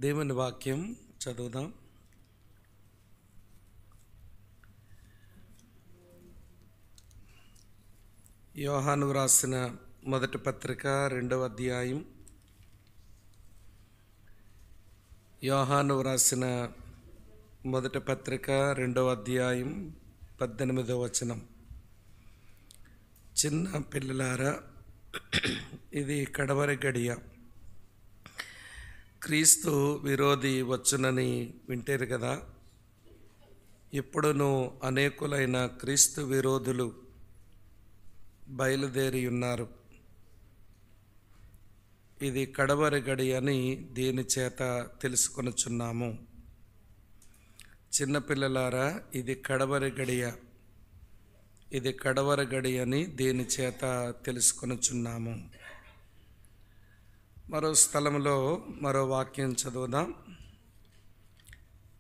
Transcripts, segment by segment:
దేవుని వాక్యం చదువుదాం. యోహాను వ్రాసిన మొదటి పత్రిక 2వ అధ్యాయం. యోహాను వ్రాసిన మొదటి పత్రిక 2వ అధ్యాయం 18వ వచనం. చిన్న పిల్లలారా, ఇది కడవరి గడియ. క్రీస్తు విరోధి వచ్చునని వింటారు కదా. ఇప్పుడును అనేకులైన క్రీస్తు విరోధులు బయలుదేరి ఉన్నారు. ఇది కడవరి గడి అని దీని చేత తెలుసుకొనుచున్నాము. చిన్నపిల్లలారా, ఇది కడవరి గడియ. ఇది కడవరి గడి అని దీని చేత తెలుసుకొనుచున్నాము. మరో స్థలంలో మరో వాక్యం చదువుదాం.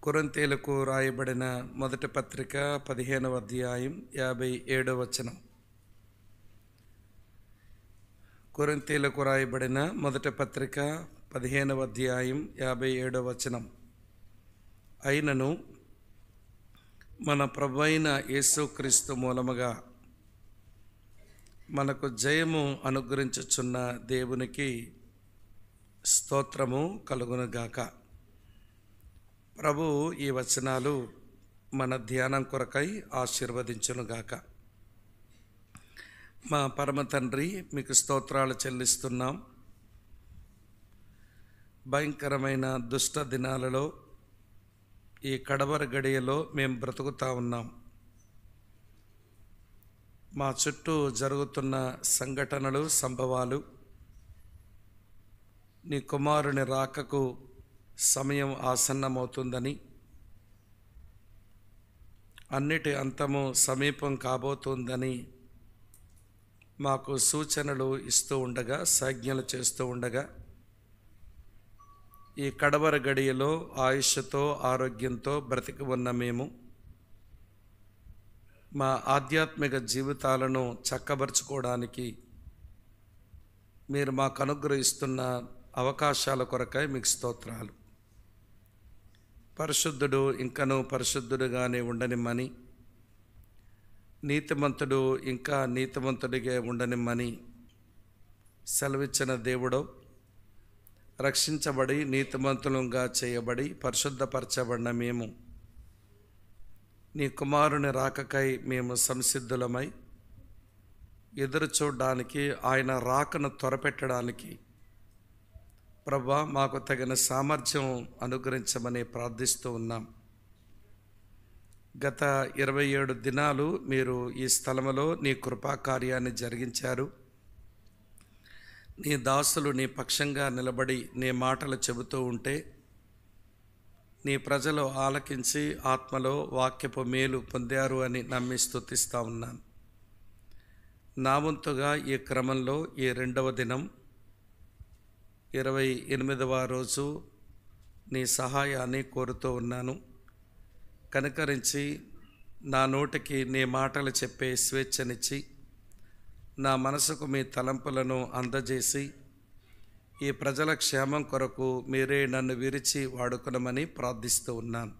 కొరింథీయులకు రాయబడిన మొదటి పత్రిక 15వ అధ్యాయం 57వ వచనం. కొరింథీయులకు రాయబడిన మొదటి పత్రిక 15వ అధ్యాయం 57వ వచనం. అయినను మన ప్రభువైన యేసుక్రీస్తు మూలముగా మనకు జయము అనుగ్రహించుచున్న దేవునికి స్తోత్రము కలుగునుగాక. ప్రభు ఈ వచనాలు మన ధ్యానం కొరకై ఆశీర్వదించునుగాక. మా పరమ తండ్రి, మీకు స్తోత్రాలు చెల్లిస్తున్నాం. భయంకరమైన దుష్ట దినాలలో ఈ కడవరి గడియలో మేము బ్రతుకుతా ఉన్నాం. మా చుట్టూ జరుగుతున్న సంఘటనలు, సంభవాలు నీ కుమారుని రాకకు సమయం ఆసన్నమవుతుందని, అన్నిటి అంతము సమీపం కాబోతుందని మాకు సూచనలు ఇస్తూ ఉండగా, సంజ్ఞలు చేస్తూ ఉండగా, ఈ కడవరి గడియలో ఆయుష్తో ఆరోగ్యంతో బ్రతికి ఉన్న మేము మా ఆధ్యాత్మిక జీవితాలను చక్కబరుచుకోవడానికి మీరు మాకు అనుగ్రహిస్తున్న అవకాశాల కొరకై మీకు స్తోత్రాలు. పరిశుద్ధుడు ఇంకనూ పరిశుద్ధుడుగానే ఉండనిమ్మని, నీతిమంతుడు ఇంకా నీతిమంతుడిగా ఉండనిమ్మని సెలవిచ్చిన దేవుడో, రక్షించబడి నీతిమంతులుగా చేయబడి పరిశుద్ధపరచబడిన మేము నీ కుమారుని రాకకై మేము సంసిద్ధులమై ఎదురు చూడడానికి, ఆయన రాకను త్వరపెట్టడానికి ప్రభువా మాకు తగిన సామర్థ్యం అనుగ్రహించమని ప్రార్థిస్తూ ఉన్నాం. గత 27 దినాలు మీరు ఈ స్థలములో నీ కృపా కార్యాన్ని జరిగించారు. నీ దాసులు నీ పక్షంగా నిలబడి నీ మాటలు చెబుతూ ఉంటే నీ ప్రజలు ఆలకించి ఆత్మలో వాక్యపు మేలు పొందారు అని నమ్మి స్తుతిస్తూ ఉన్నాను. నా వంతుగా ఈ క్రమంలో ఈ 2వ దినం 28వ రోజు నీ సహాయాన్ని కోరుతూ ఉన్నాను. కనికరించి నా నోటికి నీ మాటలు చెప్పే స్వేచ్ఛనిచ్చి, నా మనసుకు మీ తలంపులను అందజేసి, ఈ ప్రజల క్షేమం కొరకు మీరే నన్ను విరిచి వాడుకునమని ప్రార్థిస్తూ ఉన్నాను.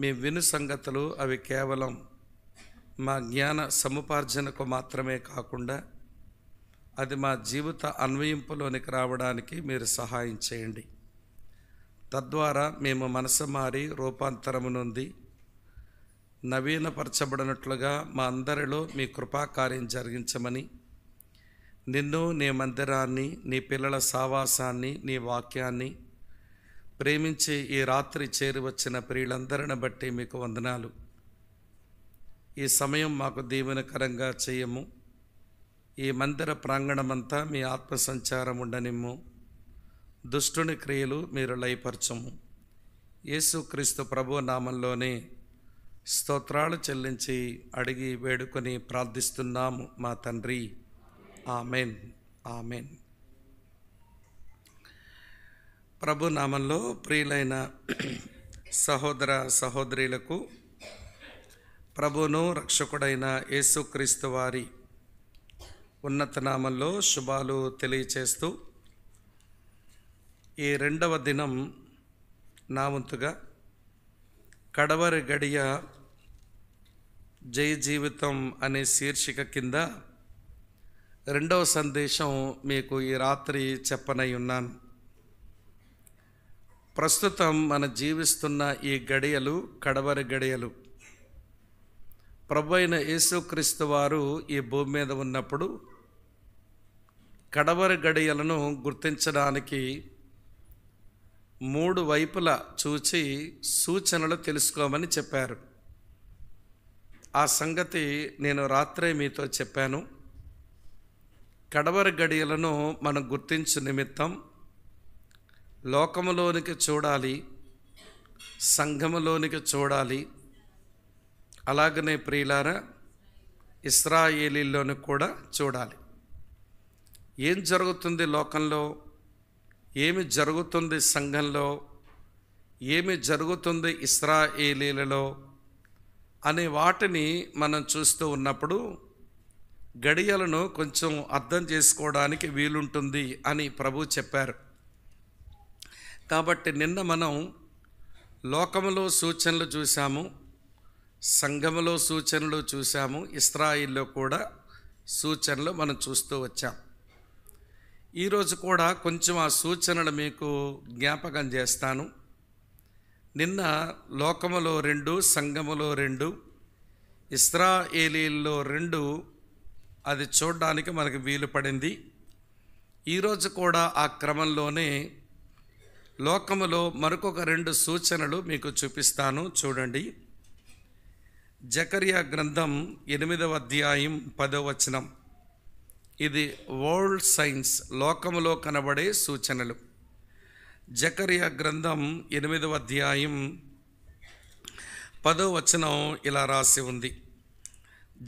మీ విను సంగతులు అవి కేవలం మా జ్ఞాన సముపార్జనకు మాత్రమే కాకుండా అది మా జీవిత అన్వయింపులోనికి రావడానికి మీరు సహాయం చేయండి. తద్వారా మేము మనసు మారి రూపాంతరము నొంది నవీనపరచబడినట్లుగా మా అందరిలో మీ కృపాకార్యం జరిగించమని, నిన్ను, నీ మందిరాన్ని, నీ పిల్లల సావాసాన్ని, నీ వాక్యాన్ని ప్రేమించి ఈ రాత్రి చేరి వచ్చిన ప్రియులందరిని బట్టి మీకు వందనాలు. ఈ సమయం మాకు దీవెనకరంగా చేయము. ఈ మందిర ప్రాంగణమంతా మీ ఆత్మ సంచారం ఉండనిమ్ము. దుష్టుని క్రియలు మీరు లయపరచము. యేసుక్రీస్తు ప్రభు నామంలోనే స్తోత్రాలు చెల్లించి అడిగి వేడుకొని ప్రార్థిస్తున్నాము మా తండ్రి. Amen, amen. ప్రభు నామంలో ప్రియులైన సహోదర సహోదరులకు ప్రభువును రక్షకుడైన యేసుక్రీస్తు వారి ఉన్నత నామంలో శుభాలు తెలియచేస్తూ ఈ రెండవ దినం నా వంతుగా కడవరి గడియ జై జీవితం అనే శీర్షిక కింద రెండవ సందేశం మీకు ఈ రాత్రి చెప్పనై ఉన్నాను. ప్రస్తుతం మన జీవిస్తున్న ఈ గడియలు కడవరి గడియలు. ప్రభు అయిన యేసుక్రీస్తు వారు ఈ భూమి మీద ఉన్నప్పుడు కడవరి గడియలను గుర్తించడానికి మూడు వైపులా చూచి సూచనలు తెలుసుకోమని చెప్పారు. ఆ సంగతి నేను రాత్రే మీతో చెప్పాను. కడవరి గడియలను మనం గుర్తించు నిమిత్తం లోకములోనికి చూడాలి, సంఘములోనికి చూడాలి. అలాగనే ప్రియులారా, ఇశ్రాయేలీలోని కూడా చూడాలి. ఏం జరుగుతుంది లోకంలో, ఏమి జరుగుతుంది సంఘంలో, ఏమి జరుగుతుంది ఇశ్రాయేలీలలో అనే వాటిని మనం చూస్తూ ఉన్నప్పుడు గడియలను కొంచెం అర్థం చేసుకోవడానికి వీలుంటుంది అని ప్రభు చెప్పారు. కాబట్టి నిన్న మనం లోకములో సూచనలు చూసాము, సంఘములో సూచనలు చూసాము, ఇశ్రాయేల్లో కూడా సూచనలు మనం చూస్తూ వచ్చాం. ఈరోజు కూడా కొంచెం ఆ సూచనలు మీకు జ్ఞాపకం చేస్తాను. నిన్న లోకములో 2, సంఘములో 2, ఇశ్రాయేలీల్లో 2 అది చూడడానికి మనకు వీలు పడింది. ఈరోజు కూడా ఆ క్రమంలోనే లోకములో మరొక 2 సూచనలు మీకు చూపిస్తాను. చూడండి. జకర్యా గ్రంథం 8వ అధ్యాయం 10వ వచనం. ఇది వరల్డ్ సైన్స్, లోకములో కనబడే సూచనలు. జకర్యా గ్రంథం 8వ అధ్యాయం 10వ వచనం ఇలా రాసి ఉంది.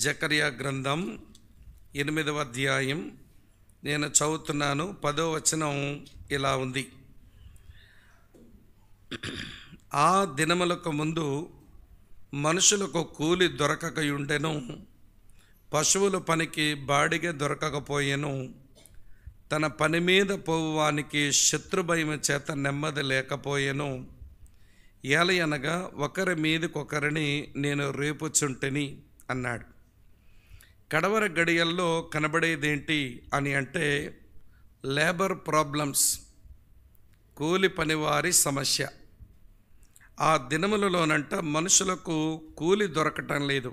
జకర్యా గ్రంథం 8వ అధ్యాయం నేను చదువుతున్నాను. 10వ వచనం ఇలా ఉంది. ఆ దినములకు ముందు మనుషులకు కూలి దొరకకయుండెను, పశువుల పనికి బాడిగ దొరకకపోయెను, తన పని మీద పోవువానికి శత్రుభయం చేత నెమ్మది లేకపోయెను. ఏలయనగా ఒకరి మీదకొకరిని నేను రేపుచుంటిని అన్నాడు. కడవరి గడియల్లో కనబడేదేంటి అని అంటే లేబర్ ప్రాబ్లమ్స్, కూలి పనివారి సమస్య. ఆ దినములలోనంట మనుషులకు కూలి దొరకటం లేదు,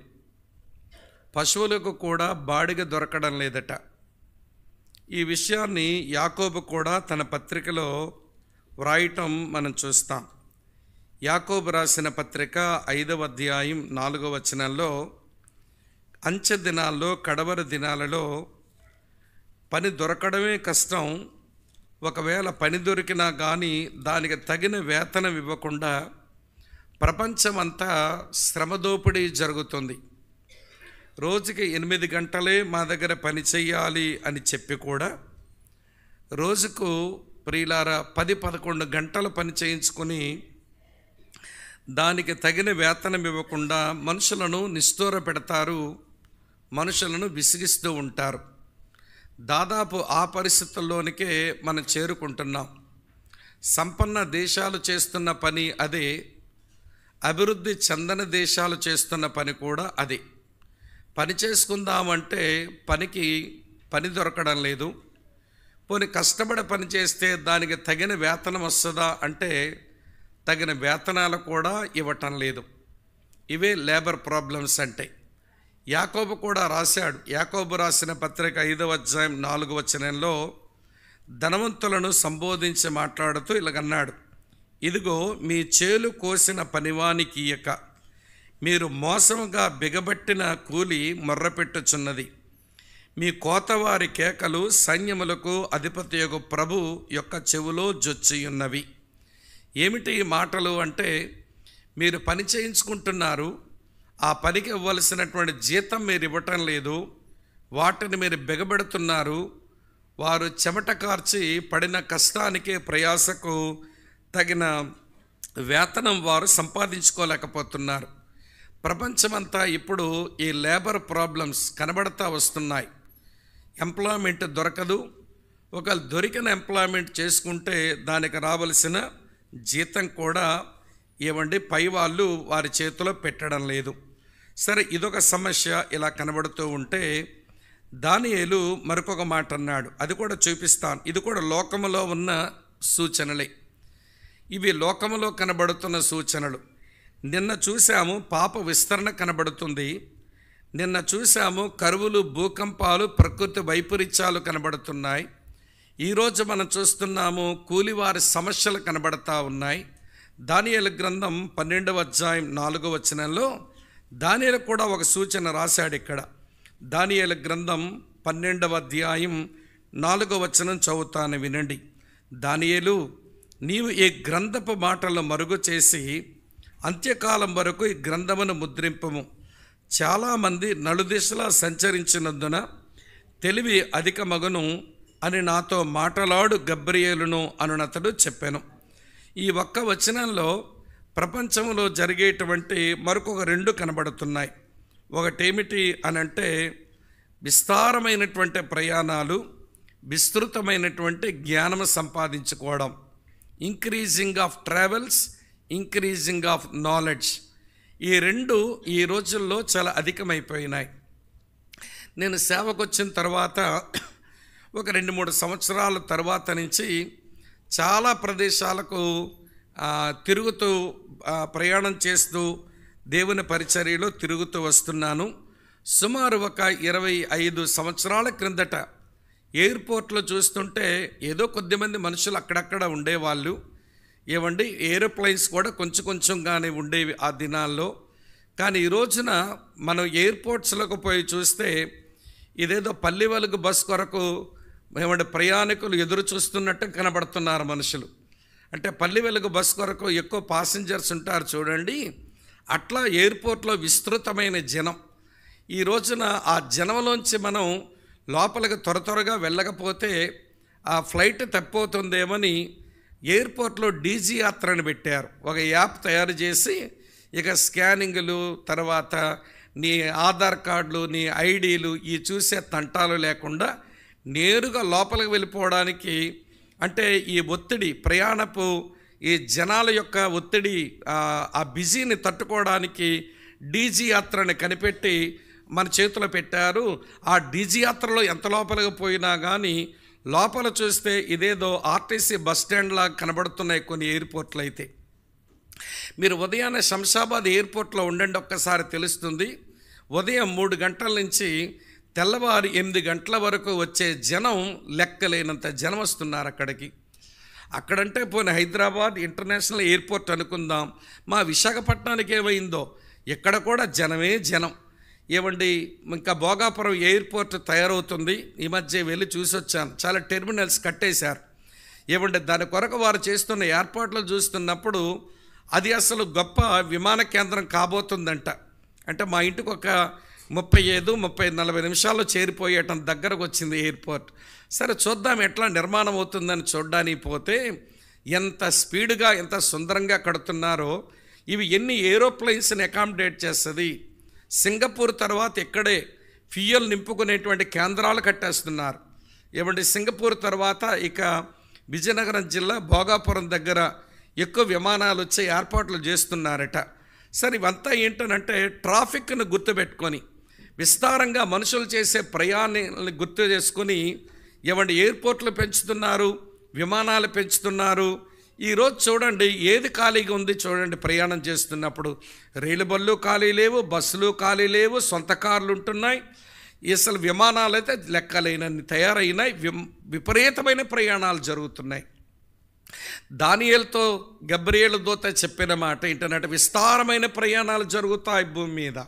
పశువులకు కూడా బాడిగ దొరకడం లేదట. ఈ విషయాన్ని యాకోబు కూడా తన పత్రికలో వ్రాయటం మనం చూస్తాం. యాకోబు రాసిన పత్రిక 5వ అధ్యాయం 4వ వచనంలో అంచె దినాల్లో, కడవరి దినాలలో పని దొరకడమే కష్టం. ఒకవేళ పని దొరికినా కానీ దానికి తగిన వేతనం ఇవ్వకుండా ప్రపంచమంతా శ్రమదోపిడీ జరుగుతుంది. రోజుకి 8 గంటలే మా దగ్గర పని చెయ్యాలి అని చెప్పి కూడా రోజుకు ప్రియులారా 10-11 గంటలు పని చేయించుకొని దానికి తగిన వేతనం ఇవ్వకుండా మనుషులను నిష్ఠూర పెడతారు, మనుషులను విసిగిస్తూ ఉంటారు. దాదాపు ఆ పరిస్థితుల్లోనికే మనం చేరుకుంటున్నాం. సంపన్న దేశాలు చేస్తున్న పని అదే, అభివృద్ధి చెందని దేశాలు చేస్తున్న పని కూడా అదే. పని చేసుకుందామంటే పని దొరకడం లేదు. పోనీ కష్టపడి పని చేస్తే దానికి తగిన వేతనం వస్తుందా అంటే తగిన వేతనాలు కూడా ఇవ్వటం లేదు. ఇవే లేబర్ ప్రాబ్లమ్స్ అంటే. యాకోబు కూడా రాశాడు. యాకోబు రాసిన పత్రిక 5వ అధ్యాయం 4వ వచనంలో ధనవంతులను సంబోధించి మాట్లాడుతూ ఇలాగన్నాడు. ఇదిగో మీ చేలు కోసిన పనివానికి ఇయ్యక మీరు మోసముగా బిగబట్టిన కూలి మొర్రపెట్టుచున్నది. మీ కోతవారి కేకలు సైన్యములకు అధిపతియగు ప్రభు యొక్క చెవులో జొచ్చియున్నవి. ఏమిటి ఈ మాటలు అంటే, మీరు పని చేయించుకుంటున్నారు, ఆ పనికి ఇవ్వవలసినటువంటి జీతం మీరు ఇవ్వటం లేదు, వాటిని మీరు బిగబెడుతున్నారు. వారు చెమట కార్చి పడిన కష్టానికి, ప్రయాసకు తగిన వేతనం వారు సంపాదించుకోలేకపోతున్నారు. ప్రపంచమంతా ఇప్పుడు ఈ లేబర్ ప్రాబ్లమ్స్ కనబడతా వస్తున్నాయి. ఎంప్లాయ్మెంట్ దొరకదు, ఒకవేళ దొరికిన ఎంప్లాయ్మెంట్ చేసుకుంటే దానికి రావలసిన జీతం కూడా ఏమండి పై వాళ్ళు వారి చేతిలో పెట్టడం లేదు. సరే, ఇదొక సమస్య ఇలా కనబడుతూ ఉంటే దానియేలు మరొక మాట అన్నాడు, అది కూడా చూపిస్తాను. ఇది కూడా లోకములో ఉన్న సూచనలే. ఇవి లోకములో కనబడుతున్న సూచనలు. నిన్న చూసాము పాప విస్తరణ కనబడుతుంది, నిన్న చూసాము కరువులు, భూకంపాలు, ప్రకృతి వైపరీత్యాలు కనబడుతున్నాయి. ఈరోజు మనం చూస్తున్నాము కూలివారి సమస్యలు కనబడతా ఉన్నాయి. దానియేలు గ్రంథం 12వ అధ్యాయం 4వ వచనంలో దానియేలు కూడా ఒక సూచన రాశాడు. ఇక్కడ దానియేలు గ్రంథం 12వ అధ్యాయం 4వ వచనం చదువుతాను, వినండి. దానియేలు, నీవు ఈ గ్రంథపు మాటలను మరుగు చేసి అంత్యకాలం వరకు ఈ గ్రంథమును ముద్రింపము. చాలామంది నలుదిశలా సంచరించినందున తెలివి అధిక మగును అని నాతో మాటలాడు గబ్రియేలును అనునతడు చెప్పాను. ఈ ఒక్క వచనంలో ప్రపంచంలో జరిగేటువంటి మరొక 2 కనబడుతున్నాయి. ఒకటేమిటి అనంటే విస్తారమైనటువంటి ప్రయాణాలు, విస్తృతమైనటువంటి జ్ఞానం సంపాదించుకోవడం. Increasing of travels, increasing of knowledge. ఈ 2 ఈ రోజుల్లో చాలా అధికమైపోయినాయి. నేను సేవకు వచ్చిన తర్వాత ఒక 2-3 సంవత్సరాల తర్వాత నుంచి చాలా ప్రదేశాలకు తిరుగుతూ ప్రయాణం చేస్తూ దేవుని పరిచర్యలో తిరుగుతూ వస్తున్నాను. సుమారు ఒక 25 సంవత్సరాల క్రిందట ఎయిర్పోర్ట్లో చూస్తుంటే ఏదో కొద్దిమంది మనుషులు అక్కడక్కడ ఉండేవాళ్ళు. ఏమండి, ఏరోప్లైన్స్ కూడా కొంచెం కొంచెంగానే ఉండేవి ఆ దినాల్లో. కానీ ఈ రోజున మనం ఎయిర్పోర్ట్స్లోకి పోయి చూస్తే ఇదేదో పల్లి వెలుగు బస్ కొరకు ఏమంటే ప్రయాణికులు ఎదురు చూస్తున్నట్టు కనబడుతున్నారు మనుషులు. అంటే పల్లి వెలుగు బస్ కొరకు ఎక్కువ పాసింజర్స్ ఉంటారు చూడండి, అట్లా ఎయిర్పోర్ట్లో విస్తృతమైన జనం. ఈ రోజున ఆ జనంలోంచి మనం లోపలికి త్వరగా వెళ్ళకపోతే ఆ ఫ్లైట్ తప్పిపోతుందేమని ఎయిర్పోర్ట్లో డీజీ యాత్రని పెట్టారు. ఒక యాప్ తయారు చేసి ఇక స్కానింగ్లు, తర్వాత నీ ఆధార్ కార్డులు, నీ ఐడీలు ఈ చూసే తంటాలు లేకుండా నేరుగా లోపలికి వెళ్ళిపోవడానికి, అంటే ఈ ఒత్తిడి, ప్రయాణపు ఈ జనాల యొక్క ఒత్తిడి, ఆ బిజీని తట్టుకోవడానికి డీజీ యాత్రని కనిపెట్టి మన చేతిలో పెట్టారు. ఆ డీజీ యాత్రలో ఎంత లోపలికి పోయినా కానీ లోపల చూస్తే ఇదేదో ఆర్టీసీ బస్ స్టాండ్లా కనబడుతున్నాయి కొన్ని ఎయిర్పోర్ట్లు. అయితే మీరు ఉదయాన్నే శంషాబాద్ ఎయిర్పోర్ట్లో ఉండండి, ఒక్కసారి తెలుస్తుంది. ఉదయం 3 గంటల నుంచి తెల్లవారు 8 గంటల వరకు వచ్చే జనం లెక్కలేనంత జనం వస్తున్నారు అక్కడికి. అక్కడంటే పోనీ హైదరాబాద్ ఇంటర్నేషనల్ ఎయిర్పోర్ట్ అనుకుందాం, మా విశాఖపట్నానికి ఏమైందో ఇక్కడ కూడా జనమే జనం. ఏమండి, ఇంకా భోగాపురం ఎయిర్పోర్ట్ తయారవుతుంది, ఈ మధ్య వెళ్ళి చూసి వచ్చాను. చాలా టెర్మినల్స్ కట్టేశారు. ఏమంటే దాని కొరకు వారు చేస్తున్న ఏర్పాట్లు చూస్తున్నప్పుడు అది అసలు గొప్ప విమాన కేంద్రం కాబోతుందంట. అంటే మా ఇంటికి ఒక 35-40 నిమిషాల్లో చేరిపోయేటం దగ్గరకు వచ్చింది ఎయిర్పోర్ట్. సరే చూద్దాం ఎట్లా నిర్మాణం అవుతుందని చూడడానికి పోతే ఎంత స్పీడ్గా, ఎంత సుందరంగా కడుతున్నారో. ఇవి ఎన్ని ఏరోప్లైన్స్ని అకామిడేట్ చేస్తుంది. సింగపూర్ తర్వాత ఇక్కడే ఫ్యూయల్ నింపుకునేటువంటి కేంద్రాలు కట్టేస్తున్నారు. ఏమంటే సింగపూర్ తర్వాత ఇక విజయనగరం జిల్లా భోగాపురం దగ్గర ఎక్కువ విమానాలు వచ్చే ఏర్పాట్లు చేస్తున్నారట. సరే, ఇవంతా ఏంటనంటే ట్రాఫిక్ను గుర్తుపెట్టుకొని, విస్తారంగా మనుషులు చేసే ప్రయాణాలను గుర్తు చేసుకొని ఏమంటే ఎయిర్పోర్ట్లు పెంచుతున్నారు, విమానాలు పెంచుతున్నారు. ఈరోజు చూడండి ఏది ఖాళీగా ఉంది చూడండి. ప్రయాణం చేస్తున్నప్పుడు రైలు బళ్ళు ఖాళీ లేవు, బస్సులు ఖాళీ లేవు, సొంత కార్లు ఉంటున్నాయి. అసలు విమానాలు అయితే లెక్కలేనన్ని తయారైనాయి. విపరీతమైన ప్రయాణాలు జరుగుతున్నాయి. దానియేలుతో గబ్రియేలు దూత చెప్పిన మాట ఏంటంటే విస్తారమైన ప్రయాణాలు జరుగుతాయి భూమి మీద.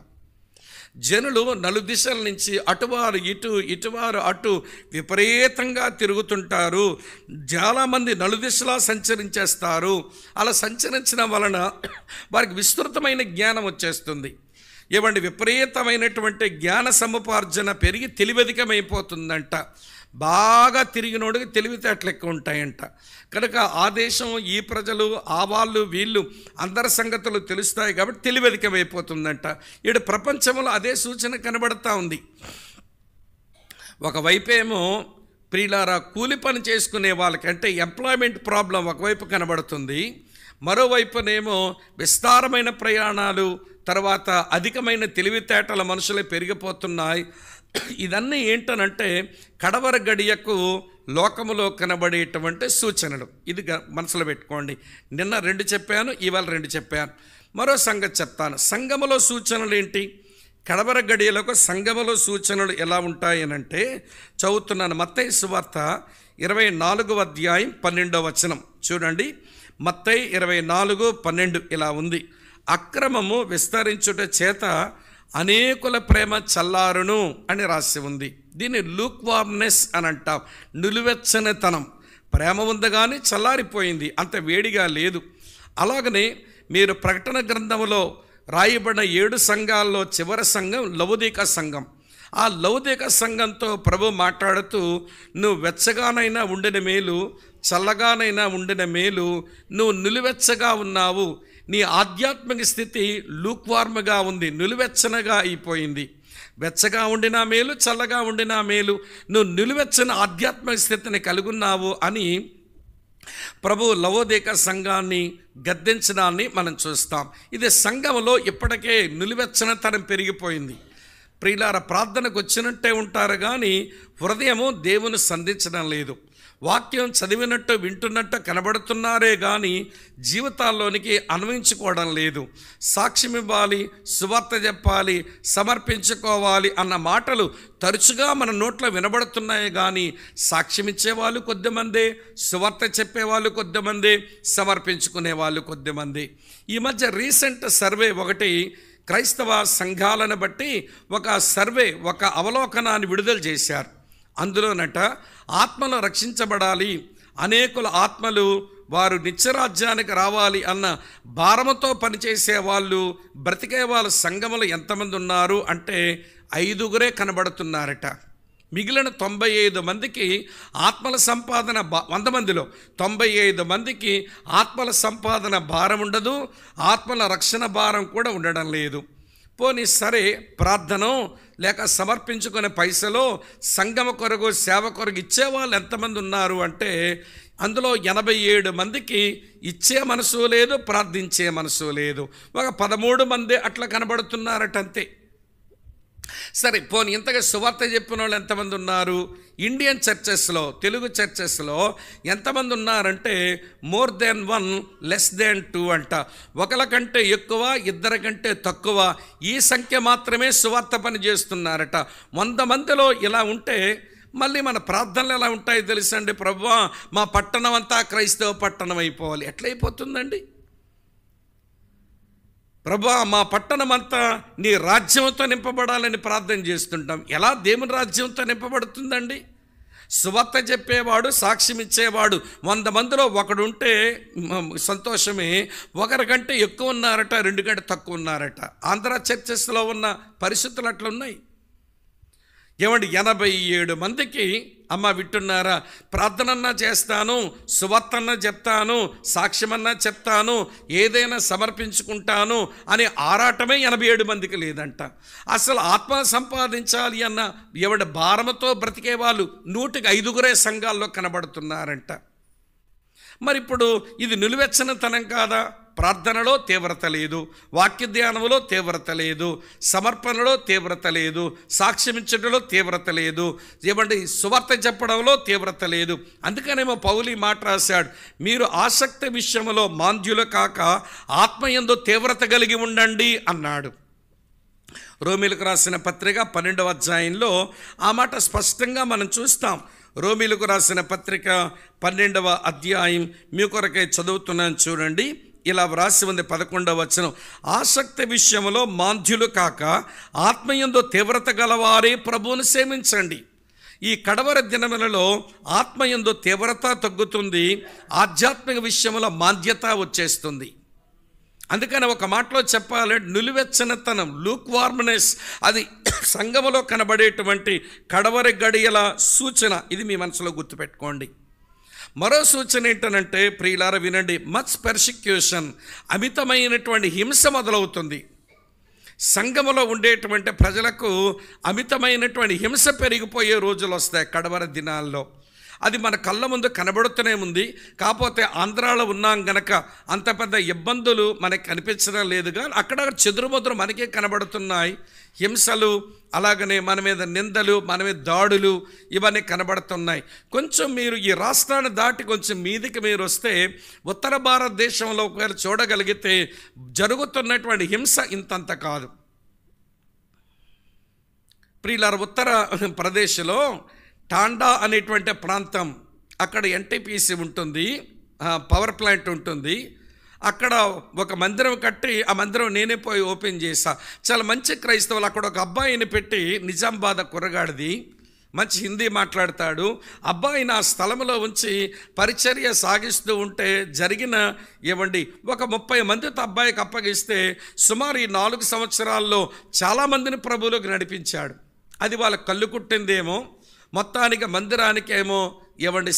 జనులు నలుదిశల నుంచి అటువారు ఇటు, ఇటువారు అటు విపరీతంగా తిరుగుతుంటారు. చాలామంది నలుదిశలా సంచరించేస్తారు. అలా సంచరించడం వలన వారికి విస్తృతమైన జ్ఞానం వచ్చేస్తుంది. ఏమండి, విపరీతమైనటువంటి జ్ఞాన సముపార్జన పెరిగి తెలివధికమైపోతుందంట. బాగా తిరిగినోడికి తెలివితేటలు ఎక్కువ ఉంటాయంట. కనుక ఆ దేశం, ఈ ప్రజలు, ఆ వాళ్ళు, వీళ్ళు అందరి సంగతులు తెలుస్తాయి కాబట్టి తెలివధికమైపోతుందంట. ఈడు ప్రపంచంలో అదే సూచన కనబడతా ఉంది. ఒకవైపేమో ప్రియులారా, కూలి పని చేసుకునే వాళ్ళకి అంటే ఎంప్లాయ్మెంట్ ప్రాబ్లం ఒకవైపు కనబడుతుంది, మరోవైపునేమో విస్తారమైన ప్రయాణాలు, తర్వాత అధికమైన తెలివితేటల మనుషులే పెరిగిపోతున్నాయి. ఇదన్నీ ఏంటనంటే కడవర గడియకు లోకములో కనబడేటువంటి సూచనలు. ఇది మనసులో పెట్టుకోండి. నిన్న 2 చెప్పాను, ఇవాళ 2 చెప్పాను. మరో సంగతి చెప్తాను. సంఘములో సూచనలు ఏంటి? కడవర గడియలకు సంఘములో సూచనలు ఎలా ఉంటాయనంటే చదువుతున్నాను. మత్తయి సువార్త 24వ అధ్యాయం 12వ వచనం చూడండి. మత్తయి 24:12 ఇలా ఉంది. అక్రమము విస్తరించుట చేత అనేకుల ప్రేమ చల్లారును అని రాసి ఉంది. దీన్ని లూక్వార్మ్నెస్ అని అంటాం. నిలువెచ్చనితనం. ప్రేమ ఉంది కానీ చల్లారిపోయింది, అంత వేడిగా లేదు. అలాగనే మీరు ప్రకటన గ్రంథంలో రాయబడిన 7 సంఘాల్లో చివరి సంఘం లవొదీక సంఘం. ఆ లవొదీక సంఘంతో ప్రభు మాట్లాడుతూ, నువ్వు వెచ్చగానైనా ఉండిన మేలు, చల్లగానైనా ఉండిన మేలు, నువ్వు నిలువెచ్చగా ఉన్నావు, నీ ఆధ్యాత్మిక స్థితి లూక్వార్మ్గా ఉంది, నిలువెచ్చనగా అయిపోయింది. వెచ్చగా ఉండినా మేలు, చల్లగా ఉండినా మేలు, నువ్వు నిలువెచ్చని ఆధ్యాత్మిక స్థితిని కలుగున్నావు అని ప్రభు లవొదీక సంఘాన్ని గద్దించడాన్ని మనం చూస్తాం. ఇది సంఘంలో ఇప్పటికే నిలువెచ్చనతనం పెరిగిపోయింది. ప్రియులార, ప్రార్థనకు వచ్చినట్టే ఉంటారు కానీ హృదయము దేవుని సంధించడం లేదు. వాక్యం చదివినట్టు వింటున్నట్టు కనబడుతున్నారే కానీ జీవితాల్లోనికి అన్వయించుకోవడం లేదు. సాక్ష్యం ఇవ్వాలి, సువార్త చెప్పాలి, సమర్పించుకోవాలి అన్న మాటలు తరచుగా మన నోట్లో వినబడుతున్నాయి కానీ సాక్ష్యం ఇచ్చేవాళ్ళు కొద్దిమందే, సువార్త చెప్పేవాళ్ళు కొద్దిమందే, సమర్పించుకునే వాళ్ళు కొద్దిమంది. ఈ మధ్య రీసెంట్ సర్వే ఒకటి క్రైస్తవ సంఘాలను బట్టి ఒక సర్వే, ఒక అవలోకనాన్ని విడుదల చేశారు. అందులోనట ఆత్మలు రక్షించబడాలి, అనేకుల ఆత్మలు వారు నిత్యరాజ్యానికి రావాలి అన్న భారముతో పనిచేసే వాళ్ళు, బ్రతికే వాళ్ళ సంఘములు ఎంతమంది ఉన్నారు అంటే 5గురే కనబడుతున్నారట. మిగిలిన 95 మందికి ఆత్మల సంపాదన 100 మందిలో 95 మందికి ఆత్మల సంపాదన భారం ఉండదు, ఆత్మల రక్షణ భారం కూడా ఉండడం లేదు. పోనీ సరే, ప్రార్థన లేక సమర్పించుకునే పైసలో సంఘం కొరకు, సేవ కొరకు ఇచ్చేవాళ్ళు ఎంతమంది ఉన్నారు అంటే అందులో 87 మందికి ఇచ్చే మనసు లేదు, ప్రార్థించే మనసు లేదు. ఒక 13 మంది అట్లా కనబడుతున్నారట, అంతే. సరే, పోనీ ఇంతగా సువార్త చెప్పిన వాళ్ళు ఎంతమంది ఉన్నారు? ఇండియన్ చర్చెస్లో, తెలుగు చర్చెస్లో ఎంతమంది ఉన్నారంటే మోర్ దెన్ 1 లెస్ దెన్ 2 అంట. ఒకళ్ళ కంటే ఎక్కువ, 2 కంటే తక్కువ, ఈ సంఖ్య మాత్రమే సువార్త పని చేస్తున్నారట. 100 మందిలో ఇలా ఉంటే మళ్ళీ మన ప్రార్థనలు ఎలా ఉంటాయో తెలుసండి. ప్రభువా, మా పట్టణం అంతా క్రైస్తవ పట్టణం అయిపోవాలి. ఎట్లయిపోతుందండి? ప్రభువా, మా పట్టణం అంతా నీ రాజ్యంతో నింపబడాలని ప్రార్థన చేస్తుంటాం. ఎలా దేవుని రాజ్యంతో నింపబడుతుందండి? సువార్త చెప్పేవాడు, సాక్ష్యం ఇచ్చేవాడు 100 మందిలో ఒకడు ఉంటే సంతోషమే, 1 కంటే ఎక్కువ ఉన్నారట, 2 కంటే తక్కువ ఉన్నారట. ఆంధ్ర చర్చెస్లో ఉన్న పరిస్థితులు అట్లున్నాయి. ఏమండి, 87 మందికి అమ్మ వింటున్నారా, ప్రార్థనన్నా చేస్తాను, సువార్తన్నా చెప్తాను, సాక్ష్యమన్నా చెప్తాను, ఏదైనా సమర్పించుకుంటాను అనే ఆరాటమే 87 మందికి లేదంట. అసలు ఆత్మ సంపాదించాలి అన్న ఎవడి భారముతో బ్రతికే వాళ్ళు 105గురే సంఘాల్లో కనబడుతున్నారంట. మరి ఇప్పుడు ఇది నిలువెచ్చనితనం కాదా? ప్రార్థనలో తీవ్రత లేదు, వాక్య ధ్యానంలో తీవ్రత లేదు, సమర్పణలో తీవ్రత లేదు, సాక్ష్యమిచ్చడంలో తీవ్రత లేదు, ఏమంటే సువార్త చెప్పడంలో తీవ్రత లేదు. అందుకనేమో పౌలు ఈ మాట రాశాడు, మీరు ఆసక్తి విషయంలో మాంద్యులు కాక ఆత్మయందు తీవ్రత కలిగి ఉండండి అన్నాడు. రోమీలకు రాసిన పత్రిక 12వ అధ్యాయంలో ఆ మాట స్పష్టంగా మనం చూస్తాం. రోమీలకు రాసిన పత్రిక 12వ అధ్యాయం మీ కొరకై చదువుతున్నాను చూడండి. ఇలా వ్రాసి ఉంది 11వ వచనం, ఆసక్తి విషయంలో మాంద్యులు కాక ఆత్మయందు తీవ్రత గలవారే ప్రభువును సేవించండి. ఈ కడవర దినములలో ఆత్మయందు తీవ్రత తగ్గుతుంది, ఆధ్యాత్మిక విషయంలో మాంద్యత వచ్చేస్తుంది. అందుకని ఒక మాటలో చెప్పాలంటే నిలువెచ్చనితనం, లూక్వార్మ్నెస్, అది సంఘములో కనబడేటువంటి కడవరి గడియల సూచన. ఇది మీ మనసులో గుర్తుపెట్టుకోండి. మరో సూచన ఏంటనంటే ప్రియులారా వినండి, మచ్ పెర్సిక్యూషన్, అమితమైనటువంటి హింస మొదలవుతుంది. సంఘములో ఉండేటువంటి ప్రజలకు అమితమైనటువంటి హింస పెరిగిపోయే రోజులు వస్తాయి కడవర దినాల్లో. అది మన కళ్ళ ముందు కనబడుతూనే ఉంది. కాకపోతే ఆంధ్రాలో ఉన్నాం గనక అంత పెద్ద ఇబ్బందులు మనకి కనిపించడం లేదుగా, అక్కడ చెదురుమదురు మనకే కనబడుతున్నాయి. హింసలు, అలాగనే మన మీద నిందలు, మన మీద దాడులు, ఇవన్నీ కనబడుతున్నాయి. కొంచెం మీరు ఈ రాష్ట్రాన్ని దాటి కొంచెం మీదికి మీరు వస్తే ఉత్తర భారతదేశంలో ఒకవేళ చూడగలిగితే జరుగుతున్నటువంటి హింస ఇంతంత కాదు. ప్రియులారా, ఉత్తర ప్రదేశ్లో టాండా అనేటువంటి ప్రాంతం, అక్కడ ఎన్టీపీసీ ఉంటుంది, పవర్ ప్లాంట్ ఉంటుంది. అక్కడ ఒక మందిరం కట్టి, ఆ మందిరం నేనే పోయి ఓపెన్ చేశా. చాలా మంచి క్రైస్తవులు. అక్కడ ఒక అబ్బాయిని పెట్టి, నిజామాబాద్ కుర్రగాడిది, మంచి హిందీ మాట్లాడతాడు. అబ్బాయిని ఆ స్థలంలో ఉంచి పరిచర్య సాగిస్తూ ఉంటే జరిగిన ఒక 30 మందితో అబ్బాయికి అప్పగిస్తే సుమారు ఈ 4 సంవత్సరాల్లో చాలామందిని ప్రభువులోకి నడిపించాడు. అది వాళ్ళ కళ్ళు కుట్టిందేమో. మొత్తానికి మందిరానికి ఏమో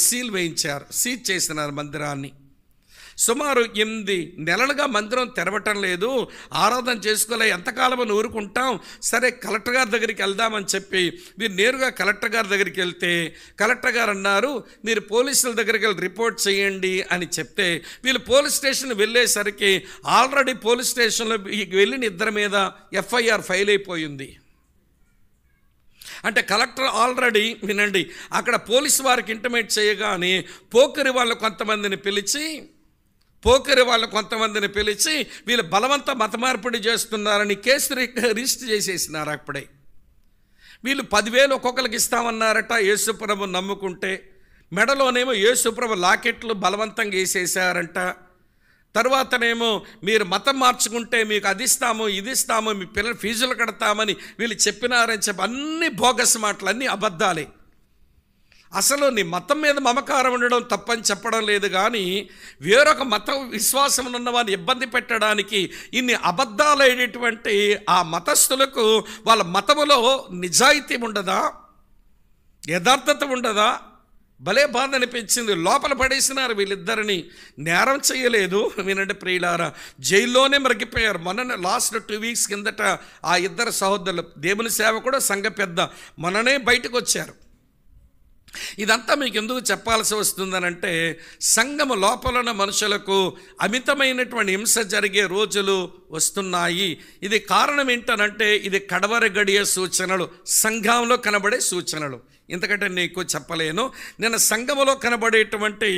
సీల్ వేయించారు, సీల్ చేసినారు మందిరాన్ని. సుమారు 8 నెలలుగా మందిరం తెరవటం లేదు, ఆరాధన చేసుకోలే, ఎంతకాలం ఊరుకుంటాం, సరే కలెక్టర్ గారి దగ్గరికి వెళ్దామని చెప్పి మీరు నేరుగా కలెక్టర్ గారి దగ్గరికి వెళ్తే కలెక్టర్ గారు అన్నారు, మీరు పోలీసుల దగ్గరికి వెళ్ళి రిపోర్ట్ చేయండి అని చెప్తే వీళ్ళు పోలీస్ స్టేషన్ వెళ్ళేసరికి ఆల్రెడీ పోలీస్ స్టేషన్లో వెళ్ళిన 2 మీద ఎఫ్ఐఆర్ ఫైల్ అయిపోయింది. అంటే కలెక్టర్ ఆల్రెడీ, వినండి, అక్కడ పోలీసు వారికి ఇంటిమేట్ చేయగానే పోకరి వాళ్ళు కొంతమందిని పిలిచి వీళ్ళు బలవంత మత మార్పిడి చేస్తున్నారని కేసు రిజిస్టర్ చేసేసినారు. అప్పుడే వీళ్ళు 10,000 ఒక్కొక్కరికి ఇస్తామన్నారట. యేసుప్రభు నమ్ముకుంటే మెడలోనేమో యేసుప్రభు లాకెట్లు బలవంతంగా వేసేసారంట. తర్వాతనేమో మీరు మతం మార్చుకుంటే మీకు అది ఇస్తాము, ఇది ఇస్తాము, మీ పిల్లల ఫీజులు కడతామని వీళ్ళు చెప్పినారని చెప్పి అన్ని బోగస్ మాటలు, అన్నీ అబద్ధాలే. అసలు నీ మతం మీద మమకారం ఉండడం తప్పని చెప్పడం లేదు, కానీ వేరొక మత విశ్వాసం ఉన్న వారిని ఇబ్బంది పెట్టడానికి ఇన్ని అబద్ధాలైనటువంటి ఆ మతస్థులకు వాళ్ళ మతములో నిజాయితీ ఉండదా, యథార్థత ఉండదా? భలే బాధ అనిపించింది. లోపల పడేసినారు వీళ్ళిద్దరిని. నేరం చేయలేదు, వినండి ప్రియులారా, జైల్లోనే మరిగిపోయారు. మొన్న లాస్ట్ 2 వీక్స్ కిందట ఆ 2 సహోదరులు, దేవుని సేవకుడు, సంఘ పెద్ద, మొన్ననే బయటకు వచ్చారు. ఇదంతా మీకు ఎందుకు చెప్పాల్సి వస్తుందనంటే, సంఘము లోపల ఉన్న మనుషులకు అమితమైనటువంటి హింస జరిగే రోజులు వస్తున్నాయి. ఇది కారణం ఏంటనంటే, ఇది కడవరి గడియ సూచనలు, సంఘంలో కనబడే సూచనలు. ఇంతకంటే నీకు చెప్పలేను. నేను సంఘములో కనబడేటువంటి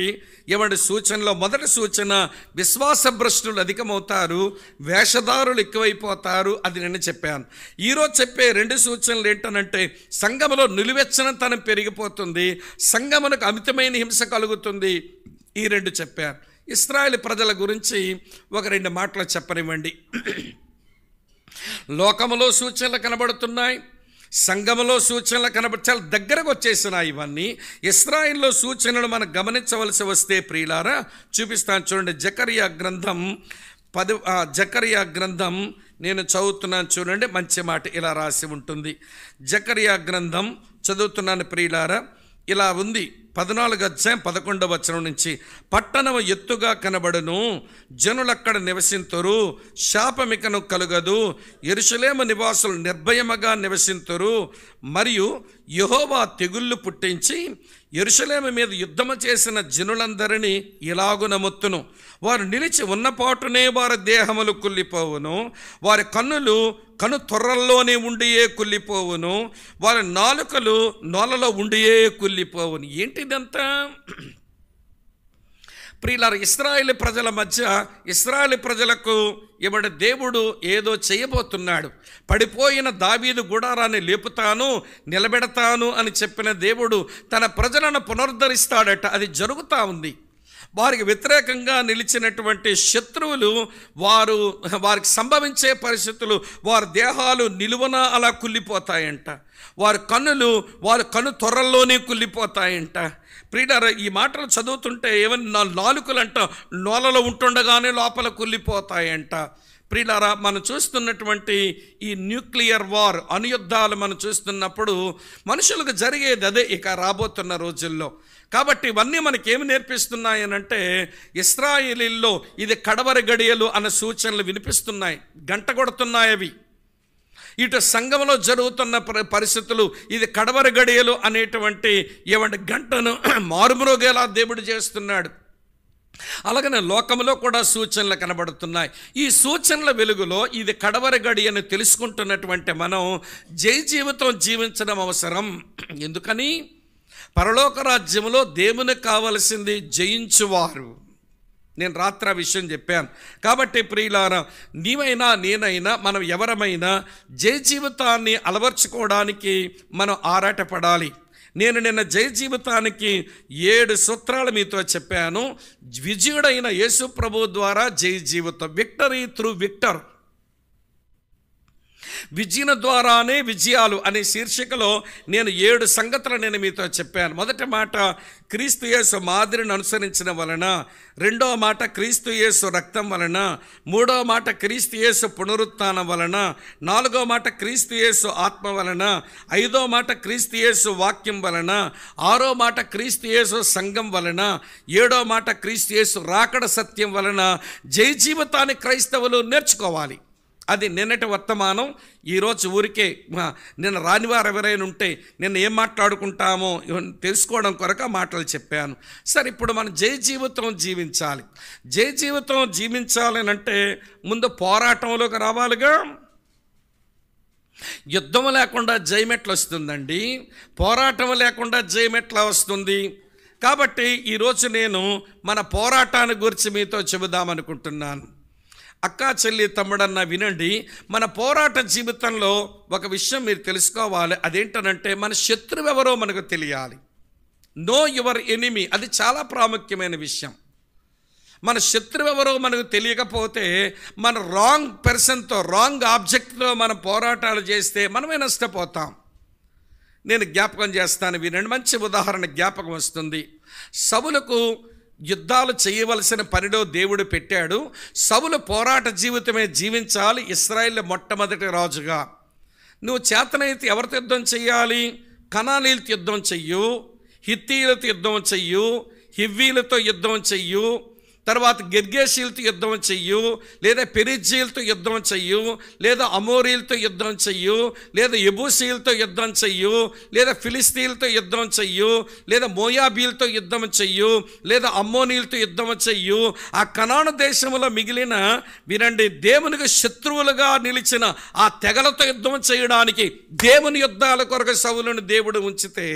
సూచనలో మొదటి సూచన, విశ్వాస భ్రష్టులు అధికమవుతారు, వేషధారులు ఎక్కువైపోతారు. అది నేను చెప్పాను. ఈరోజు చెప్పే 2 సూచనలు ఏంటనంటే, సంఘములో నిలువెచ్చనతనం పెరిగిపోతుంది, సంఘమునకు అమితమైన హింస కలుగుతుంది. ఈ 2 చెప్పాను. ఇశ్రాయేలు ప్రజల గురించి ఒక 2 మాటలు చెప్పనివ్వండి. లోకములో సూచనలు కనబడుతున్నాయి, సంఘములో సూచనలు చాలా దగ్గరకు వచ్చేసినాయి ఇవన్నీ. ఇశ్రాయేల్లో సూచనలు మనం గమనించవలసి వస్తే ప్రియులారా చూపిస్తాను చూడండి. జకరియా గ్రంథం నేను చదువుతున్నాను చూడండి. మంచి మాట ఇలా రాసి ఉంటుంది. జకరియా గ్రంథం చదువుతున్నాను ప్రియులారా. ఇలా ఉంది, 14వ అధ్యాయం 11వ వచనం నుంచి. పట్టణము ఎత్తుగా కనబడును, జనులక్కడ నివసింతురు, శాపమికను కలుగదు, యెరూషలేము నివాసులు నిర్భయముగా నివసింతురు. మరియు యెహోవా తెగుళ్ళు పుట్టించి యెరూషలేము మీద యుద్ధము చేసిన జనులందరినీ ఇలాగున మొత్తును. వారు నిలిచి ఉన్నపాటునే వారి దేహములు కుళ్ళిపోవును, వారి కను తొర్రల్లోనే ఉండియే కుళ్ళిపోవును, వారి నాలుకలు నోలలో ఉండియే కుళ్ళిపోవును. ఏంటిదంతా? ప్రియులారా, ఇశ్రాయేలు ప్రజల మధ్య, ఇశ్రాయేలు ప్రజలకు దేవుడు ఏదో చేయబోతున్నాడు. పడిపోయిన దావీదు గుడారాన్ని లేపుతాను, నిలబెడతాను అని చెప్పిన దేవుడు తన ప్రజలను పునరుద్ధరిస్తాడట. అది జరుగుతూ ఉంది. వారికి వ్యతిరేకంగా నిలిచినటువంటి శత్రువులు, వారికి సంభవించే పరిస్థితులు, వారి దేహాలు నిలువున అలా కుళ్ళిపోతాయంట. వారి కను తొర్రల్లోనే కుళ్ళిపోతాయంట. ప్రియులారా, ఈ మాటలు చదువుతుంటే ఏమన్నా నాలుకలంట నోలలో ఉంటుండగానే లోపల కుళ్ళిపోతాయంట. ప్రియులారా, మనం చూస్తున్నటువంటి ఈ న్యూక్లియర్ వార్, అణుయుద్ధాలు మనం చూస్తున్నప్పుడు మనుషులకు జరిగేది అదే ఇక రాబోతున్న రోజుల్లో. కాబట్టి ఇవన్నీ మనకేమి నేర్పిస్తున్నాయనంటే, ఇశ్రాయేలీల్లో ఇది కడవరి గడియలు అన్న సూచనలు వినిపిస్తున్నాయి, గంట కొడుతున్నాయి. అవి ఇటు సంఘంలో జరుగుతున్న పరిస్థితులు, ఇది కడవరి గడియలు అనేటువంటి గంటను మారుమ్రోగేలా దేవుడు చేస్తున్నాడు. అలాగనే లోకంలో కూడా సూచనలు కనబడుతున్నాయి. ఈ సూచనల వెలుగులో ఇది కడవరి గడి అని తెలుసుకుంటున్నటువంటి మనం జయ జీవితం జీవించడం అవసరం. ఎందుకని? పరలోక రాజ్యంలో దేవునికి కావలసింది జయించువారు. నేను రాత్రి ఆ విషయం చెప్పాను. కాబట్టి ప్రియులారా, నీవైనా నేనైనా మనం ఎవరమైనా జయ జీవితాన్ని అలవర్చుకోవడానికి మనం ఆరాటపడాలి. నేను నిన్న జయ జీవితానికి 7 సూత్రాలు మీతో చెప్పాను. విజయుడైన యేసు ప్రభు ద్వారా జయ జీవితం, విక్టరీ త్రూ విక్టర్, విజయం ద్వారానే విజయాలు అనే శీర్షికలో నేను 7 సంగతులు నేను మీతో చెప్పాను. మొదటి మాట, క్రీస్తు యేసు మాదిరిని అనుసరించిన వలన. రెండవ మాట, క్రీస్తు యేసు రక్తం వలన. మూడవ మాట, క్రీస్తు యేసు పునరుత్థానం వలన. నాలుగవ మాట, క్రీస్తు యేసు ఆత్మ వలన. ఐదవ మాట, క్రీస్తు యేసు వాక్యం వలన. ఆరో మాట, క్రీస్తు యేసు సంఘం వలన. ఏడవ మాట, క్రీస్తు యేసు రాకడ సత్యం వలన జయ జీవితాన్ని క్రైస్తవులు నేర్చుకోవాలి. అది నిన్నటి వర్తమానం. ఈరోజు ఊరికే నిన్న రానివారు ఎవరైనా ఉంటే నిన్న ఏం మాట్లాడుకుంటామో తెలుసుకోవడం కొరకు ఆ మాటలు చెప్పాను. సరే, ఇప్పుడు మనం జయ జీవితం జీవించాలి. జయ జీవితం జీవించాలని అంటే ముందు పోరాటంలోకి రావాలిగా. యుద్ధం లేకుండా జయమెట్లా వస్తుందండి? పోరాటం లేకుండా జయమెట్లా వస్తుంది? కాబట్టి ఈరోజు నేను మన పోరాటాన్ని గురించి మీతో చెబుదామనుకుంటున్నాను. అక్క, చెల్లి, తమ్ముడన్న వినండి. మన పోరాట జీవితంలో ఒక విషయం మీరు తెలుసుకోవాలి. అదేంటనంటే మన శత్రువు ఎవరో మనకు తెలియాలి. నో యువర్ ఎనిమీ, అది చాలా ప్రాముఖ్యమైన విషయం. మన శత్రువు ఎవరో మనకు తెలియకపోతే మన రాంగ్ పర్సన్తో, రాంగ్ ఆబ్జెక్ట్తో మనం పోరాటాలు చేస్తే మనమే నష్టపోతాం. నేను జ్ఞాపకం చేస్తాను, వినండి. మంచి ఉదాహరణ జ్ఞాపకం వస్తుంది. సౌలుకు యుద్ధాలు చేయవలసిన పనిలో దేవుడు పెట్టాడు. సౌలు పోరాట జీవితమే జీవించాలి. ఇశ్రాయేలు మొట్టమొదటి రాజుగా. నువ్వు చేతనైతే ఎవరితో యుద్ధం చెయ్యాలి? కనానీయులతో యుద్ధం చెయ్యు, హిత్తీయులతో యుద్ధం చెయ్యు, హివ్వీలతో యుద్ధం చెయ్యు, తర్వాత గిర్గేషీలతో యుద్ధం చెయ్యు, లేదా పెరిజ్జీలతో యుద్ధం చెయ్యు, లేదా అమోరీలతో యుద్ధం చెయ్యు, లేదా యెబూసీలతో యుద్ధం చెయ్యు, లేదా ఫిలిస్తీన్లతో యుద్ధం చెయ్యు, లేదా మోయాబీలతో యుద్ధం చెయ్యు, లేదా అమ్మోనీలతో యుద్ధం చెయ్యు. ఆ కనాను దేశంలో మిగిలిన, వినండి, దేవునికి శత్రువులుగా నిలిచిన ఆ తెగలతో యుద్ధం చేయడానికి దేవుని యుద్ధాల కొరకు సౌలును దేవుడు ఉంచితే,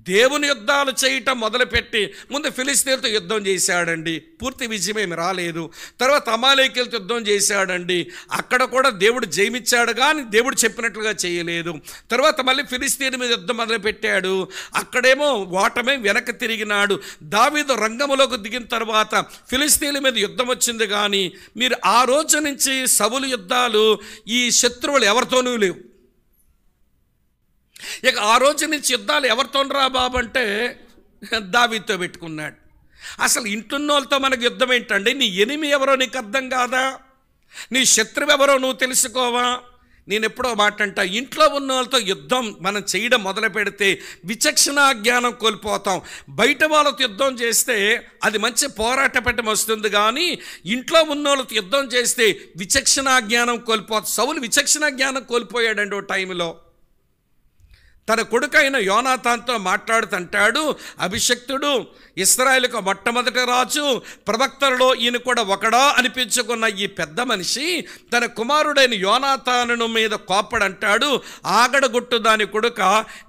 దేవుని యుద్ధాలు చేయటం మొదలుపెట్టి ముందు ఫిలిస్తీన్లతో యుద్ధం చేశాడండి. పూర్తి విజయమేమి రాలేదు. తర్వాత అమాలేకీయులతో యుద్ధం చేశాడండి. అక్కడ కూడా దేవుడు జయమిచ్చాడు, కానీ దేవుడు చెప్పినట్లుగా చేయలేదు. తర్వాత మళ్ళీ ఫిలిస్తీన్ మీద యుద్ధం మొదలుపెట్టాడు. అక్కడేమో ఓటమే, వెనక్కి తిరిగినాడు. దావీదు రంగంలోకి దిగిన తర్వాత ఫిలిస్తీన్ల మీద యుద్ధం వచ్చింది, కానీ మీరు ఆ రోజు నుంచి సౌలు యుద్ధాలు ఈ శత్రువులు ఎవరితోనూ లేవు. ఇక ఆ రోజు నుంచి యుద్ధాలు ఎవరితో రా బాబు అంటే దావీదుతో పెట్టుకున్నాడు. అసలు ఇంటున్నోళ్ళతో మనకు యుద్ధం ఏంటండి? నీ ఎనిమి ఎవరో నీకు అర్థం కాదా? నీ శత్రువు ఎవరో నువ్వు తెలుసుకోవా? నేను ఎప్పుడో మాట అంటా, ఇంట్లో ఉన్న వాళ్ళతో యుద్ధం మనం చేయడం మొదలు పెడితే విచక్షణ జ్ఞానం కోల్పోతాం. బయట వాళ్ళతో యుద్ధం చేస్తే అది మంచి పోరాట పట్టం వస్తుంది, కానీ ఇంట్లో ఉన్న వాళ్ళతో యుద్ధం చేస్తే విచక్షణ జ్ఞానం కోల్పోతాం. సౌలు విచక్షణ జ్ఞానం కోల్పోయాడండి ఓ టైంలో. తన కొడుకైన యోనాతాన్తో మాట్లాడుతుంటాడు, అభిషక్తుడు, ఇశ్రాయేలుకు మొట్టమొదటి రాజు, ప్రవక్తలలో ఈయన కూడా ఒకడా అనిపించుకున్న ఈ పెద్ద మనిషి తన కుమారుడైన యోనాతాను మీద కోపడంటాడు, ఆగడగొట్టు దాని కొడుక,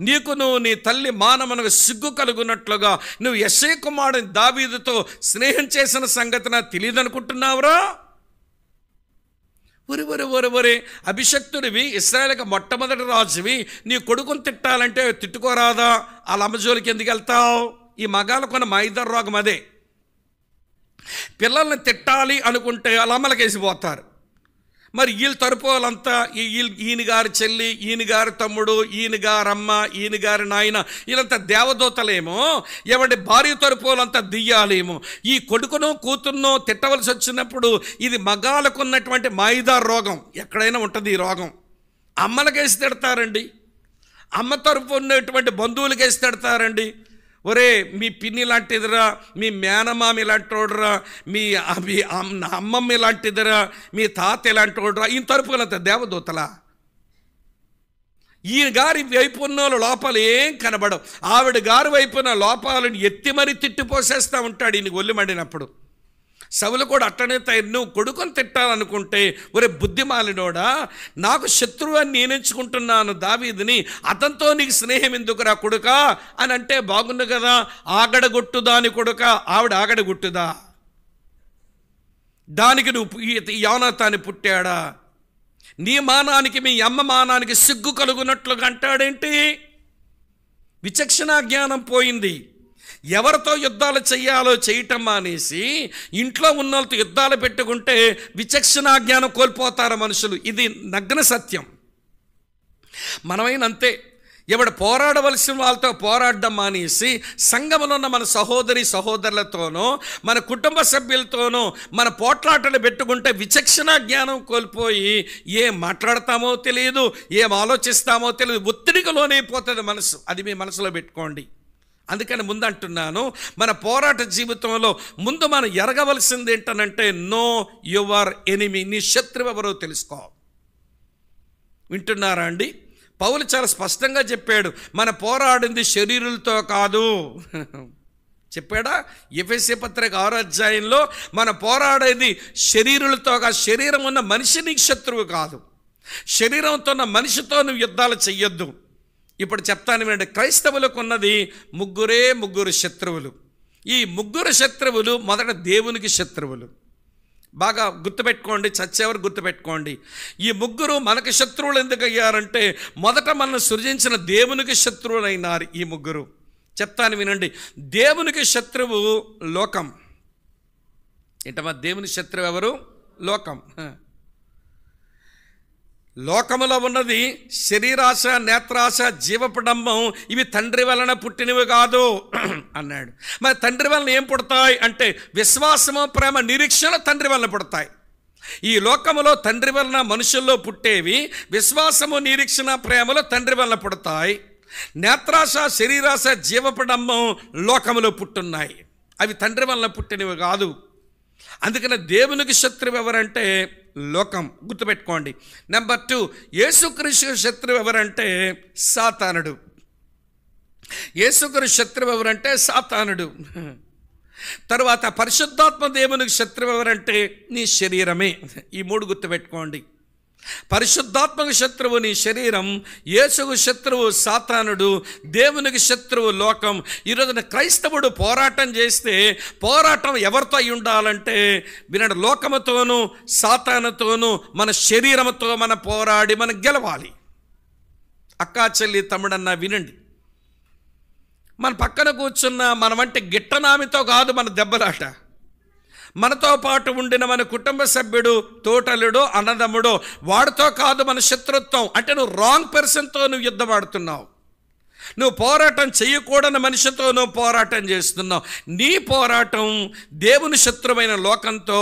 నీకు నువ్వు నీ తల్లి మానమునకు సిగ్గు కలుగునట్లుగా నువ్వు యెష్షై కుమారుడు దావీదుతో స్నేహం చేసిన సంగతి నాకు తెలియదు అనుకుంటున్నావురా? ఒరే అభిషక్తుడివి, ఇశ్రాయేలుకు మొట్టమొదటి రాజువి, నీ కొడుకుని తిట్టాలంటే తిట్టుకోరాదా? వాళ్ళ అమ్మజోలికి ఎందుకు వెళ్తావు? ఈ మగాళ్ళకున్న మైదర్ రోగం అదే. పిల్లల్ని తిట్టాలి అనుకుంటే వాళ్ళ అమ్మలకేసిపోతారు. మరి వీళ్ళు తరపు వాళ్ళంతా ఈయన గారి చెల్లి, ఈయన గారి తమ్ముడు, ఈయన గారి అమ్మ, ఈయన గారి నాయన, వీళ్ళంతా దేవదూతలేమో, ఎవరి భార్య తరపు వాళ్ళంతా దియ్యాలేమో. ఈ కొడుకును కూతుర్నో తిట్టవలసి వచ్చినప్పుడు ఇది మగాళ్ళకు ఉన్నటువంటి మాయిదార్ రోగం. ఎక్కడైనా ఉంటుంది ఈ రోగం. అమ్మలకేసి తిడతారండి, అమ్మ తరపు ఉన్నటువంటి బంధువులకేసి తిడతారండి. ఒరే మీ పిన్ని లాంటిదిరా, మీ మేనమామ ఇలాంటోడురా, మీ అమ్మమ్మ ఇలాంటిదిరా, మీ తాత ఇలాంటోడురా, ఈయన తరపునంత దేవదూతలా? ఈయన గారి వైపు ఉన్న లోపాలు ఏం కనబడవు, ఆవిడ గారి వైపున లోపాలను ఎత్తి మరీ తిట్టిపోసేస్తూ ఉంటాడు ఈయన ఒళ్ళు మండినప్పుడు. సౌలు కూడా అట్టనే నువ్వు కొడుకుని తిట్టాలనుకుంటే, ఒరే బుద్ధిమాలినోడా, నాకు శత్రువు అని నేను ఎంచుకుంటున్నాను దావీదుని, అతనితో నీకు స్నేహం ఎందుకురా కొడుకా అని అంటే బాగుండు కదా. ఆగడగొట్టుదా అని కొడుక, ఆవిడ ఆగడగొట్టుదా? దానికి నువ్వు యోనాతాను పుట్టాడా? నీ మానానికి మీ అమ్మ మానానికి సిగ్గు కలుగునట్లుగా అంటాడేంటి? విచక్షణ జ్ఞానం పోయింది. ఎవరితో యుద్ధాలు చెయ్యాలో చేయటం మానేసి ఇంట్లో ఉన్న వాళ్ళతో యుద్ధాలు పెట్టుకుంటే విచక్షణ జ్ఞానం కోల్పోతారు మనుషులు. ఇది నగ్న సత్యం. మనమైనంతే. ఎవడు పోరాడవలసిన వాళ్ళతో పోరాడడం మానేసి సంఘంలో ఉన్న మన సహోదరి సహోదరులతోనో మన కుటుంబ సభ్యులతోనో మన పోట్లాటలు పెట్టుకుంటే విచక్షణ జ్ఞానం కోల్పోయి ఏం మాట్లాడతామో తెలియదు, ఏం ఆలోచిస్తామో తెలియదు, ఒత్తిడికి లోనైపోతుంది మనసు. అది మీ మనసులో పెట్టుకోండి. అందుకని ముందు అంటున్నాను, మన పోరాట జీవితంలో ముందు మనం ఎరగవలసింది ఏంటనంటే నో యువర్ ఎనిమీ. నీ శత్రువు ఎవరో తెలుసుకో. వింటున్నారా అండి? పౌలు చాలా స్పష్టంగా చెప్పాడు, మన పోరాడింది శరీరులతో కాదు. చెప్పాడా? ఎఫెసీ పత్రిక 6వ అధ్యాయంలో మన పోరాడేది శరీరులతో కాదు. శరీరం ఉన్న మనిషి నీకు శత్రువు కాదు. శరీరంతో ఉన్న మనిషితో నువ్వు యుద్ధాలు చెయ్యొద్దు. ఇప్పుడు చెప్తాను వినండి. క్రైస్తవులకు ఉన్నది ముగ్గురు శత్రువులు. ఈ ముగ్గురు శత్రువులు మొదట దేవునికి శత్రువులు. బాగా గుర్తుపెట్టుకోండి, చచ్చేవారు గుర్తుపెట్టుకోండి. ఈ ముగ్గురు మనకు శత్రువులు ఎందుకు అయ్యారంటే మొదట మనల్ని సృజించిన దేవునికి శత్రువులు అయినారు ఈ ముగ్గురు. చెప్తాను వినండి. దేవునికి శత్రువు లోకం. ఏంటమ్మా దేవుని శత్రువు ఎవరు? లోకం. లోకములో ఉన్నది శరీరాశ, నేత్రాశ, జీవపడంబం. ఇవి తండ్రి వలన పుట్టినవి కాదు అన్నాడు. మరి తండ్రి వలన ఏం పుడతాయి అంటే విశ్వాసము, ప్రేమ, నిరీక్షణ తండ్రి వలన పుడతాయి. ఈ లోకములో తండ్రి వలన మనుషుల్లో పుట్టేవి విశ్వాసము, నిరీక్షణ, ప్రేమలో తండ్రి వలన పుడతాయి. నేత్రాశ, శరీరాశ, జీవపడంబం లోకములో పుట్టున్నాయి. అవి తండ్రి వలన పుట్టినవి కాదు. అందుకని దేవునికి శత్రువు ఎవరంటే లోకం. గుర్తుపెట్టుకోండి. నెంబర్ 2, యేసుక్రీస్తు శత్రువు ఎవరంటే సాతానుడు. యేసుక్రీస్తు శత్రువు ఎవరంటే సాతానుడు. తరువాత పరిశుద్ధాత్మ దేవునికి శత్రువు ఎవరంటే నీ శరీరమే. ఈ 3 గుర్తుపెట్టుకోండి. పరిశుద్ధాత్మకు శత్రువు నీ శరీరం, యేసుకు శత్రువు సాతానుడు, దేవునికి శత్రువు లోకం. ఈరోజున క్రైస్తవుడు పోరాటం చేస్తే పోరాటం ఎవరితో అయి ఉండాలంటే వినండి, లోకముతోనూ సాతానుతోనూ మన శరీరంతో మన పోరాడి మనం గెలవాలి. అక్కా చెల్లి తమ్ముడన్నా వినండి, మన పక్కన కూర్చున్న మన వంటి గిట్టనామితో కాదు మన దెబ్బలాట. మనతో పాటు ఉండిన మన కుటుంబ సభ్యుడు, తోటలుడో, అన్నదమ్ముడో, వాడితో కాదు మన శత్రుత్వం. అంటే నువ్వు రాంగ్ పర్సన్తో నువ్వు యుద్ధపడుతున్నావు. నువ్వు పోరాటం చేయకూడని మనిషితో నువ్వు పోరాటం చేస్తున్నావు. నీ పోరాటం దేవుని శత్రువైన లోకంతో,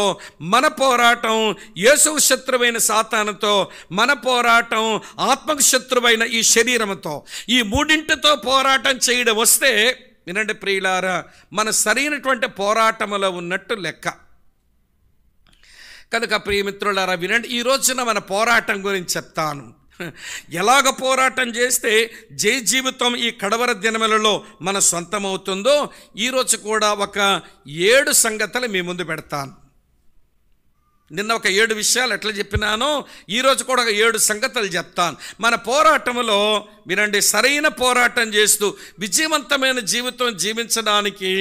మన పోరాటం యేసుకు శత్రువైన సాతానుతో, మన పోరాటం ఆత్మకు శత్రువైన ఈ శరీరంతో. ఈ మూడింటితో పోరాటం చేయడం వస్తే వినండి ప్రియులారా, మన సరైనటువంటి పోరాటంలో ఉన్నట్టు లెక్క. కనుక ప్రియమిత్రులారా వినండి, ఈ రోజున మన పోరాటం గురించి చెప్తాను. ఎలాగ పోరాటం చేస్తే జయ జీవితం ఈ కడవర దినములలో మన సొంతమవుతుందో ఈరోజు కూడా ఒక 7 సంగతులు మీ ముందు పెడతాను. నిన్న ఒక 7 విషయాలు ఎట్లా చెప్పినానో ఈరోజు కూడా ఒక 7 సంగతులు చెప్తాను. మన పోరాటంలో వినండి, సరైన పోరాటం చేస్తూ విజయవంతమైన జీవితం జీవించడానికి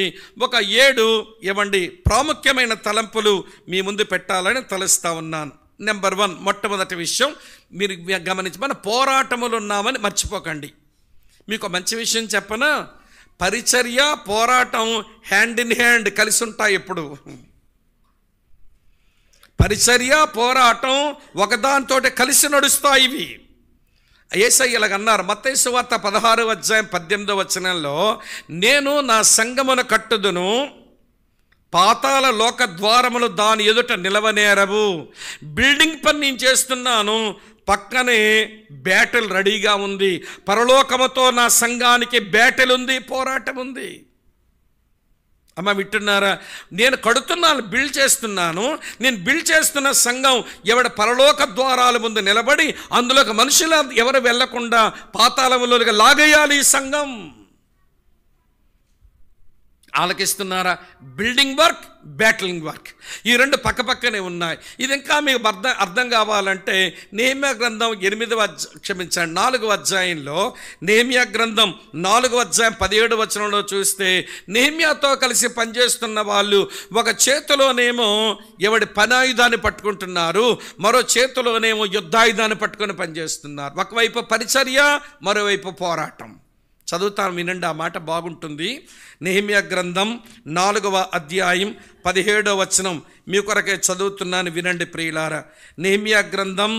ఒక 7 ప్రాముఖ్యమైన తలంపులు మీ ముందు పెట్టాలని తలుస్తా ఉన్నాను. నెంబర్ 1, మొట్టమొదటి విషయం మీరు గమనించి, మన పోరాటములు ఉన్నామని మర్చిపోకండి. మీకు మంచి విషయం చెప్పనా? పరిచర్య, పోరాటం హ్యాండ్ ఇన్ హ్యాండ్ కలిసి ఉంటాయి. ఎప్పుడు పరిచర్య, పోరాటం ఒకదానితో కలిసి నడుస్తాయి. ఇవి యేసయ్య ఇలాగన్నారు. మత్తయి సువార్త 16వ అధ్యాయం 18వ వచనంలో, నేను నా సంఘమును కట్టుదును, పాతాళ లోక ద్వారములు దాని ఎదుట నిలవనేరవు. బిల్డింగ్ పని నేను చేస్తున్నాను, పక్కనే బ్యాటిల్ రెడీగా ఉంది. పరలోకముతో నా సంఘానికి బ్యాటిల్ ఉంది, పోరాటం ఉంది. అమ్మ వింటున్నారా? నేను కడుతున్నాను, బిల్డ్ చేస్తున్నాను. నేను బిల్డ్ చేస్తున్న సంఘం ఎవడ పరలోక ద్వారాల ముందు నిలబడి అందులోకి మనుషులు ఎవరు వెళ్లకుండా పాతాళంలోకి లాగేయాలి ఈ సంఘం. ఆలకిస్తున్నారా? బిల్డింగ్ వర్క్, బ్యాటిలింగ్ వర్క్, ఈ రెండు పక్కపక్కనే ఉన్నాయి. ఇది ఇంకా మీకు అర్థం కావాలంటే నెహెమ్యా గ్రంథం 4వ అధ్యాయంలో నెహెమ్యా గ్రంథం 4వ అధ్యాయం 17వ వచనంలో చూస్తే నెహెమ్యాతో కలిసి పనిచేస్తున్న వాళ్ళు ఒక చేతిలోనేమో ఎవడి పనాయుధాన్ని పట్టుకుంటున్నారు, మరో చేతిలోనేమో యుద్ధాయుధాన్ని పట్టుకొని పనిచేస్తున్నారు. ఒకవైపు పరిచర్య, మరోవైపు పోరాటం. చదువుతాను, వినండి, ఆ మాట బాగుంటుంది. నెహెమ్యా గ్రంథం 4వ అధ్యాయం 17వ వచనం మీ కొరకే చదువుతున్నాను, వినండి ప్రియులారా. నెహెమ్యా గ్రంథం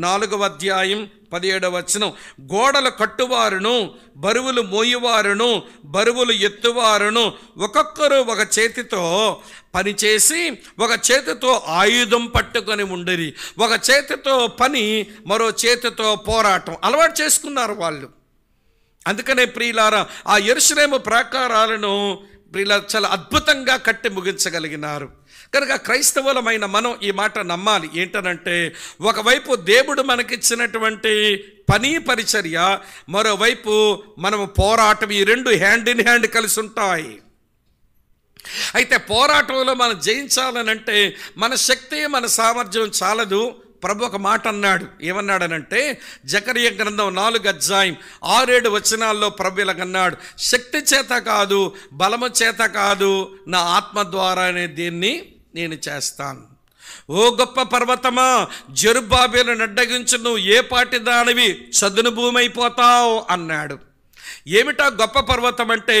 4వ అధ్యాయం 17వ వచనం. గోడలు కట్టువారును, బరువులు మోయువారును, బరువులు ఎత్తువారును ఒక్కొక్కరు ఒక చేతితో పనిచేసి ఒక చేతితో ఆయుధం పట్టుకొని ఉండిరి. ఒక చేతితో పని, మరో చేతితో పోరాటం అలవాటు చేసుకున్నారు వాళ్ళు. అందుకనే ప్రియులారా ఆ యెరూషలేము ప్రాకారాలను ప్రియులారా చాలా అద్భుతంగా కట్టి ముగించగలిగినారు. కనుక క్రైస్తవులమైన మనం ఈ మాట నమ్మాలి. ఏంటనంటే ఒకవైపు దేవుడు మనకిచ్చినటువంటి పని పరిచర్య, మరోవైపు మనము పోరాటం, ఈ రెండు హ్యాండ్ ఇన్ హ్యాండ్ కలిసి ఉంటాయి. అయితే పోరాటంలో మనం జయించాలనంటే మన శక్తి, మన సామర్థ్యం చాలదు. ప్రభు ఒక మాట అన్నాడు. ఏమన్నాడనంటే జకరియా గ్రంథం 4వ అధ్యాయం 6-7 వచనాల్లో ప్రభు ఇలాగన్నాడు, శక్తి చేత కాదు, బలము చేత కాదు, నా ఆత్మ ద్వారానే దీన్ని నేను చేస్తాను. ఓ గొప్ప పర్వతమా, జెరుబ్బాబెలు అడ్డగించు, నువ్వు ఏ పాటి దానివి, చదును భూమి అయిపోతావు అన్నాడు. ఏమిటా గొప్ప పర్వతం అంటే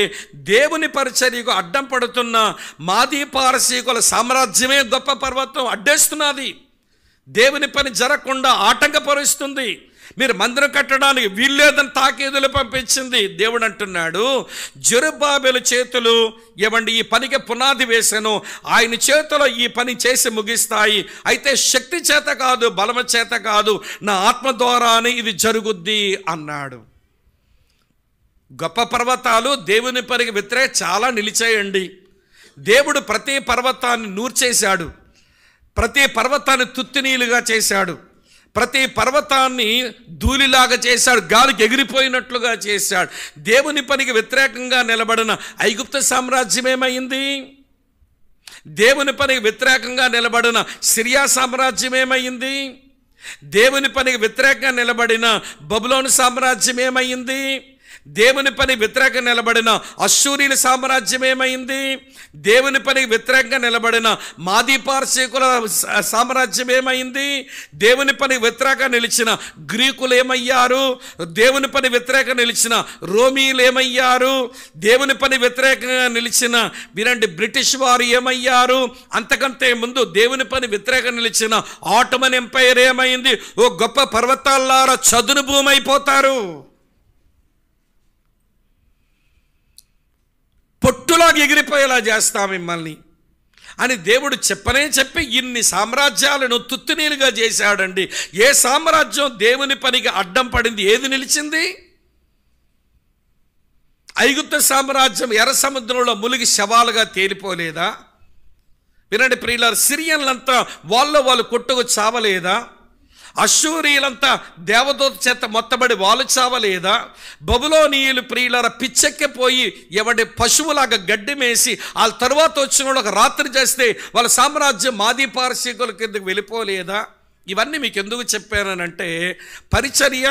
దేవుని పరిచర్యకు అడ్డం పడుతున్న మాదీ పారసీకుల సామ్రాజ్యమే గొప్ప పర్వతం. అడ్డేస్తున్నది, దేవుని పని జరగకుండా ఆటంకపరుస్తుంది. మీరు మందిరం కట్టడానికి వీల్లేదని తాకీదులు పంపించింది. దేవుడు అంటున్నాడు, జెరుబ్బాబెలు చేతులు ఏమండి ఈ పనికి పునాది వేశాను, ఆయన చేతులు ఈ పని చేసి ముగిస్తాయి. అయితే శక్తి చేత కాదు, బలము చేత కాదు, నా ఆత్మ ద్వారానే ఇది జరుగుద్ది అన్నాడు. గొప్ప పర్వతాలు దేవుని పనికి వ్యతిరేక చాలా నిలిచాయండి. దేవుడు ప్రతి పర్వతాన్ని నూర్చేశాడు, ప్రతి పర్వతాన్ని తుత్తినీలుగా చేశాడు, ప్రతి పర్వతాన్ని ధూళిలాగా చేశాడు, గాలికి ఎగిరిపోయినట్లుగా చేశాడు. దేవుని పనికి వ్యతిరేకంగా నిలబడిన ఐగుప్తు సామ్రాజ్యం ఏమైంది? దేవుని పనికి వ్యతిరేకంగా నిలబడిన సిరియా సామ్రాజ్యం ఏమైంది? దేవుని పనికి వ్యతిరేకంగా నిలబడిన బబులోను సామ్రాజ్యం ఏమైంది? దేవుని పని వ్యతిరేకంగా నిలబడిన అశ్షూరీల సామ్రాజ్యం ఏమైంది? దేవుని పనికి వ్యతిరేకంగా నిలబడిన మాదీ పారసీకుల సామ్రాజ్యం ఏమైంది? దేవుని పని వ్యతిరేకంగా నిలిచిన గ్రీకులు ఏమయ్యారు? దేవుని పని వ్యతిరేకంగా నిలిచిన రోమీలు ఏమయ్యారు? దేవుని పని వ్యతిరేకంగా నిలిచిన వినండి బ్రిటిష్ వారు ఏమయ్యారు? అంతకంటే ముందు దేవుని పని వ్యతిరేకంగా నిలిచిన ఆటోమన్ ఎంపైర్ ఏమైంది? ఓ గొప్ప పర్వతాల్లారా, చదును భూమి అయిపోతారు, పొట్టులాగా ఎగిరిపోయేలా చేస్తా మిమ్మల్ని అని దేవుడు చెప్పి ఇన్ని సామ్రాజ్యాలను తుత్తునీలుగా చేశాడండి. ఏ సామ్రాజ్యం దేవుని పనికి అడ్డం పడింది? ఏది నిలిచింది? ఐగుప్తు సామ్రాజ్యం ఎర్ర సముద్రంలో మునిగి శవాలుగా తేలిపోలేదా? వినండి ప్రియులారా, సిరియన్లంతా వాళ్ళు కొట్టుకు చావలేదా? అశ్షూరీలంతా దేవదూత చేత మొత్తబడి వాళ్ళు చావలేదా? బబులోనీయులు ప్రియులారా పిచ్చెక్కిపోయి ఎవడి పశువులాగా గడ్డి మేసి వాళ్ళ తర్వాత వచ్చిన వాళ్ళు ఒక రాత్రి చేస్తే వాళ్ళ సామ్రాజ్యం మాదీ పారసీకుల కిందకి వెళ్ళిపోలేదా? ఇవన్నీ మీకు ఎందుకు చెప్పానంటే పరిచర్య,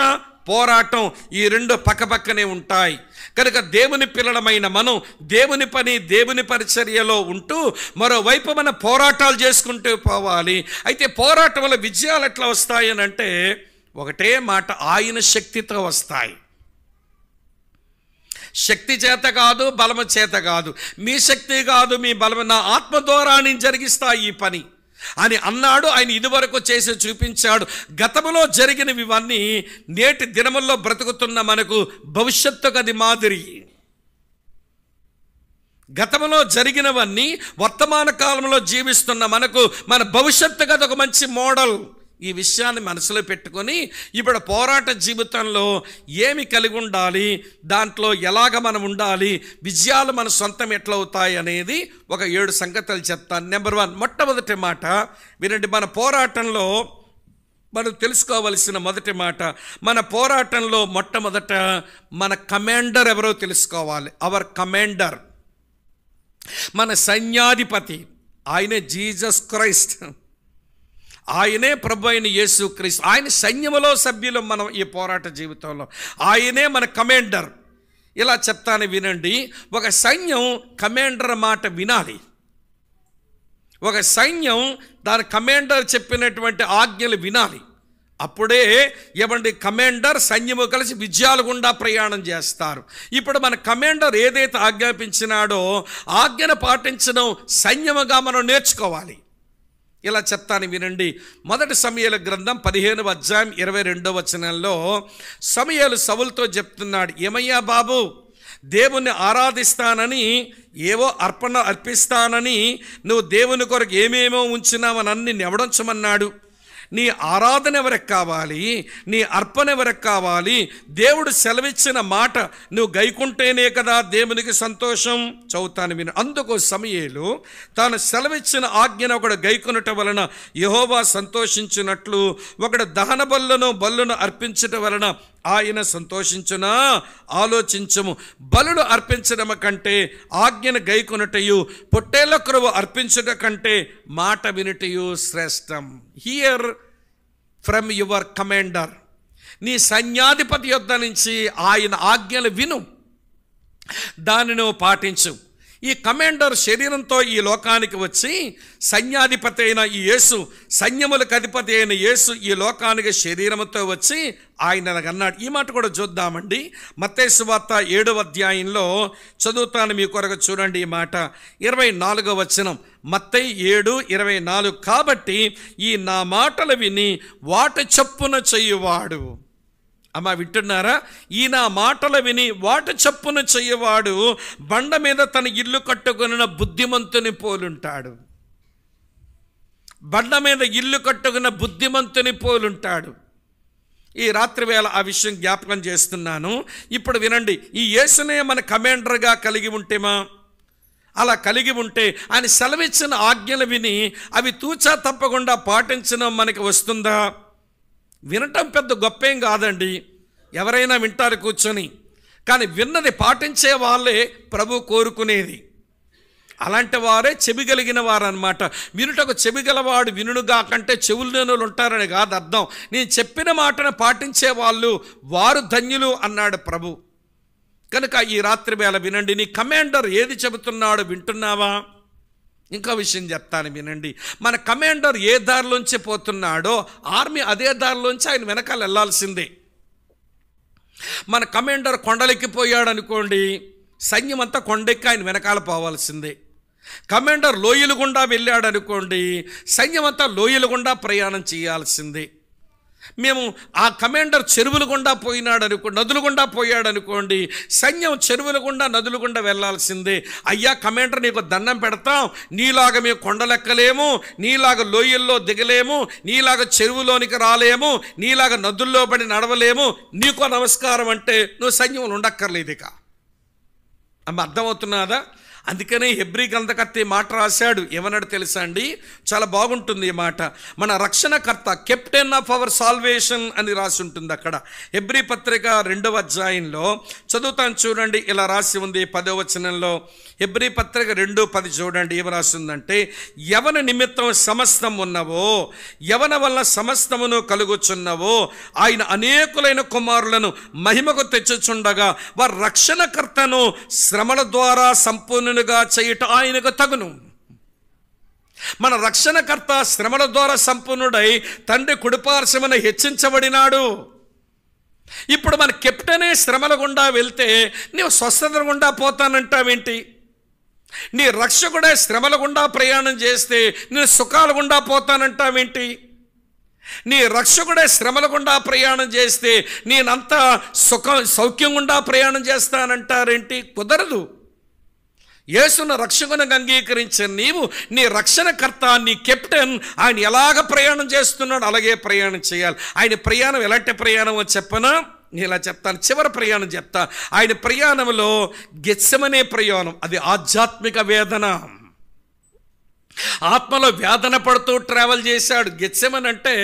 పోరాటం ఈ రెండు పక్కపక్కనే ఉంటాయి. కనుక దేవుని పిల్లలమైన మనం దేవుని పని, దేవుని పరిచర్యలో ఉంటూ మరోవైపు మన పోరాటాలు చేసుకుంటూ పోవాలి. అయితే పోరాటంలో విజయాలు ఎట్లా వస్తాయి అంటే ఒకటే మాట, ఆయన శక్తితో వస్తాయి. శక్తి చేత కాదు, బలము చేత కాదు, మీ శక్తి కాదు, మీ బలము, నా ఆత్మ ద్వారా నేను జరిగిస్తా ఈ పని అని అన్నాడు. ఆయన ఇదివరకు చేసి చూపించాడు. గతంలో జరిగినవి ఇవన్నీ నేటి దినముల్లో బ్రతుకుతున్న మనకు భవిష్యత్తుకు అది మాదిరి. గతంలో జరిగినవన్నీ వర్తమాన కాలంలో జీవిస్తున్న మనకు మన భవిష్యత్తుకు అది ఒక మంచి మోడల్. ఈ విషయాన్ని మనసులో పెట్టుకొని ఇప్పుడు పోరాట జీవితంలో ఏమి కలిగి ఉండాలి, దాంట్లో ఎలాగ మనం ఉండాలి, విజయాలు మన సొంతం ఎట్లా అవుతాయి అనేది ఒక 7 సంగతులు చెప్తాను. నెంబర్ 1, మొట్టమొదటి మాట వినండి. మన పోరాటంలో మనం తెలుసుకోవలసిన మొదటి మాట, మన పోరాటంలో మొట్టమొదట మన కమాండర్ ఎవరో తెలుసుకోవాలి. అవర్ కమాండర్, మన సైన్యాధిపతి, ఆయనే జీసస్ క్రైస్ట్. ఆయనే ప్రభు అయిన యేసు క్రీస్తు. ఆయన సైన్యములో సభ్యులు మనం ఈ పోరాట జీవితంలో. ఆయనే మన కమాండర్. ఇలా చెప్తాను వినండి. ఒక సైన్యం కమాండర్ మాట వినాలి. ఒక సైన్యం దాని కమాండర్ చెప్పినటువంటి ఆజ్ఞలు వినాలి. అప్పుడే ఏమండి కమాండర్ సైన్యము కలిసి విజయాలు గుండా ప్రయాణం చేస్తారు. ఇప్పుడు మన కమాండర్ ఏదైతే ఆజ్ఞాపించినాడో ఆజ్ఞను పాటించడం సైన్యముగా మనం నేర్చుకోవాలి. ఇలా చెప్తాను వినండి. మొదటి సమూయేలు గ్రంథం 15వ అధ్యాయం 22వ వచనంలో సమూయేలు సౌలుతో చెప్తున్నాడు, ఏమయ్యా బాబు, దేవుణ్ణి ఆరాధిస్తానని, ఏవో అర్పణ అర్పిస్తానని నువ్వు దేవుని కొరకు ఏమేమో ఉంచినావని అన్ని ఎవడంచమన్నాడు? నీ ఆరాధన ఎవరికి కావాలి? నీ అర్పణ ఎవరికి కావాలి? దేవుడు సెలవిచ్చిన మాట నువ్వు గైకుంటేనే కదా దేవునికి సంతోషం. చదువుతాను విను. అందుకు సమూయేలు తాను సెలవిచ్చిన ఆజ్ఞను ఒకడు గైకొనుట వలన యెహోవా సంతోషించినట్లు ఒకడు దహన బలులను అర్పించటం వలన ఆయన సంతోషించునా? ఆలోచించము. బలులు అర్పించడం కంటే ఆజ్ఞను గైకొనుటయు, పొట్టేళ్ల కొరువు అర్పించుట కంటే మాట వినుటయు శ్రేష్టం. Here from your commander. నీ సైన్యాధిపతి యొద్ద నుంచి ఆయన ఆజ్ఞలు విను, దానిని నువ్వు పాటించు. ఈ కమాండర్ శరీరంతో ఈ లోకానికి వచ్చి సైన్యాధిపతి అయిన ఈ యేసు, సైన్యములకు అధిపతి అయిన యేసు ఈ లోకానికి శరీరంతో వచ్చి ఆయన అన్నాడు. ఈ మాట కూడా చూద్దామండి. మత్తయి సువార్త 7వ అధ్యాయంలో చదువుతాను మీ కొరకు. చూడండి ఈ మాట, 24వ వచనం. మత్తయి 7:24. కాబట్టి ఈ నా మాటలు విని వాటి చొప్పున చెయ్యువాడు. అమ్మా వింటున్నారా? ఈ నా మాటలు విని వాటి చొప్పున చెయ్యవాడు బండ మీద తన ఇల్లు కట్టుకున్న బుద్ధిమంతుని పోలుంటాడు. బండ మీద ఇల్లు కట్టుకున్న బుద్ధిమంతుని పోలుంటాడు. ఈ రాత్రి వేళ ఆ విషయం జ్ఞాపకం చేస్తున్నాను. ఇప్పుడు వినండి. ఈ యేసునే మన కమాండర్గా కలిగి ఉంటేమా? అలా కలిగి ఉంటే ఆయన సెలవిచ్చిన ఆజ్ఞలు విని అవి తూచా తప్పకుండా పాటించడం మనకి వస్తుందా? వినటం పెద్ద గొప్పేం కాదండి, ఎవరైనా వింటారు కూర్చొని. కానీ విన్నది పాటించే వాళ్ళే ప్రభు కోరుకునేది. అలాంటి వారే చెవిగలిగిన వారు అన్నమాట. వినుటకు చెవిగలవాడు వినుగా కంటే చెవులు ఉంటారని కాదు అర్థం. నేను చెప్పిన మాటను పాటించే వాళ్ళు వారు ధన్యులు అన్నాడు ప్రభు. కనుక ఈ రాత్రి వేళ వినండి. నీ కమాండర్ ఏది చెబుతున్నాడో వింటున్నావా? ఇంకో విషయం చెప్తాను వినండి. మన కమాండర్ ఏ దారిలోంచి పోతున్నాడో ఆర్మీ అదే దారిలోంచి ఆయన వెనకాల వెళ్ళాల్సిందే. మన కమాండర్ కొండలెక్కిపోయాడు అనుకోండి, సైన్యం అంతా కొండెక్కి ఆయన వెనకాల పోవాల్సిందే. కమాండర్ లోయలు గుండా వెళ్ళాడు అనుకోండి, సైన్యం అంతా లోయలు గుండా ప్రయాణం చేయాల్సిందే. మేము ఆ కమాండర్ చెరువులు గుండా పోయినాడు అనుకోండి, నదులు గుండా పోయాడు అనుకోండి, సైన్యం చెరువుల గుండా నదులు గుండా వెళ్ళాల్సిందే. అయ్యా కమాండర్ నీకు దండం పెడతాం, నీలాగా మేము కొండలెక్కలేము, నీలాగా లోయల్లో దిగలేము, నీలాగా చెరువులోనికి రాలేము, నీలాగా నదుల్లో పడి నడవలేము, నీకో నమస్కారం అంటే నువ్వు సైన్యంలో ఉండక్కర్లేదు. ఇక అమ్మ అర్థమవుతున్నదా? అందుకనే హెబ్రీ గ్రంథకర్త ఈ మాట రాశాడు. ఏమన్నాడు తెలుసా అండి? చాలా బాగుంటుంది ఈ మాట. మన రక్షణకర్త, కెప్టెన్ ఆఫ్ అవర్ సాల్వేషన్ అని రాసి ఉంటుంది అక్కడ. హెబ్రీ పత్రిక 2వ అధ్యాయంలో చదువుతాను చూడండి. ఇలా రాసి ఉంది 10వ వచనంలో. హెబ్రీ పత్రిక 2:10 చూడండి. ఏమి రాసిందంటే, యవన నిమిత్తం సమస్తం ఉన్నవో, యవన వల్ల సమస్తమును కలుగుచున్నవో, ఆయన అనేకులైన కుమారులను మహిమకు తెచ్చుచుండగా వారి రక్షణకర్తను శ్రమల ద్వారా సంపూర్ణునిగా చేయుట ఆయనకు తగును. మన రక్షణకర్త శ్రమల ద్వారా సంపూర్ణుడై తండ్రి కుడిపార్శ్వమున హెచ్చించబడినాడు. ఇప్పుడు మన కెప్టెనే శ్రమల గుండా వెళ్తే నీవు స్వస్థత గుండా పోతానంటావేంటి? నీ రక్షకుడే శ్రమల గుండా ప్రయాణం చేస్తే నేను సుఖాల గుండా పోతానంటావేంటి? నీ రక్షకుడే శ్రమల గుండా ప్రయాణం చేస్తే నేనంతా సౌఖ్యం గుండా ప్రయాణం చేస్తానంటారేంటి? కుదరదు. యేసును రక్షకునిగా అంగీకరించిన నీవు నీ రక్షణకర్త, నీ కెప్టెన్, ఆయన ఎలాగ ప్రయాణం చేస్తున్నాడు అలాగే ప్రయాణం చేయాలి. ఆయన ప్రయాణం ఎలాంటి ప్రయాణమో చెప్పనా? నేను ఇలా చెప్తాను, చివరి ప్రయాణం చెప్తా. ఆయన ప్రయాణంలో గెత్సెమనే ప్రయాణం, అది ఆధ్యాత్మిక వేదన. ఆత్మలో వేదన పడుతూ ట్రావెల్ చేశాడు. గెత్సెమని అంటే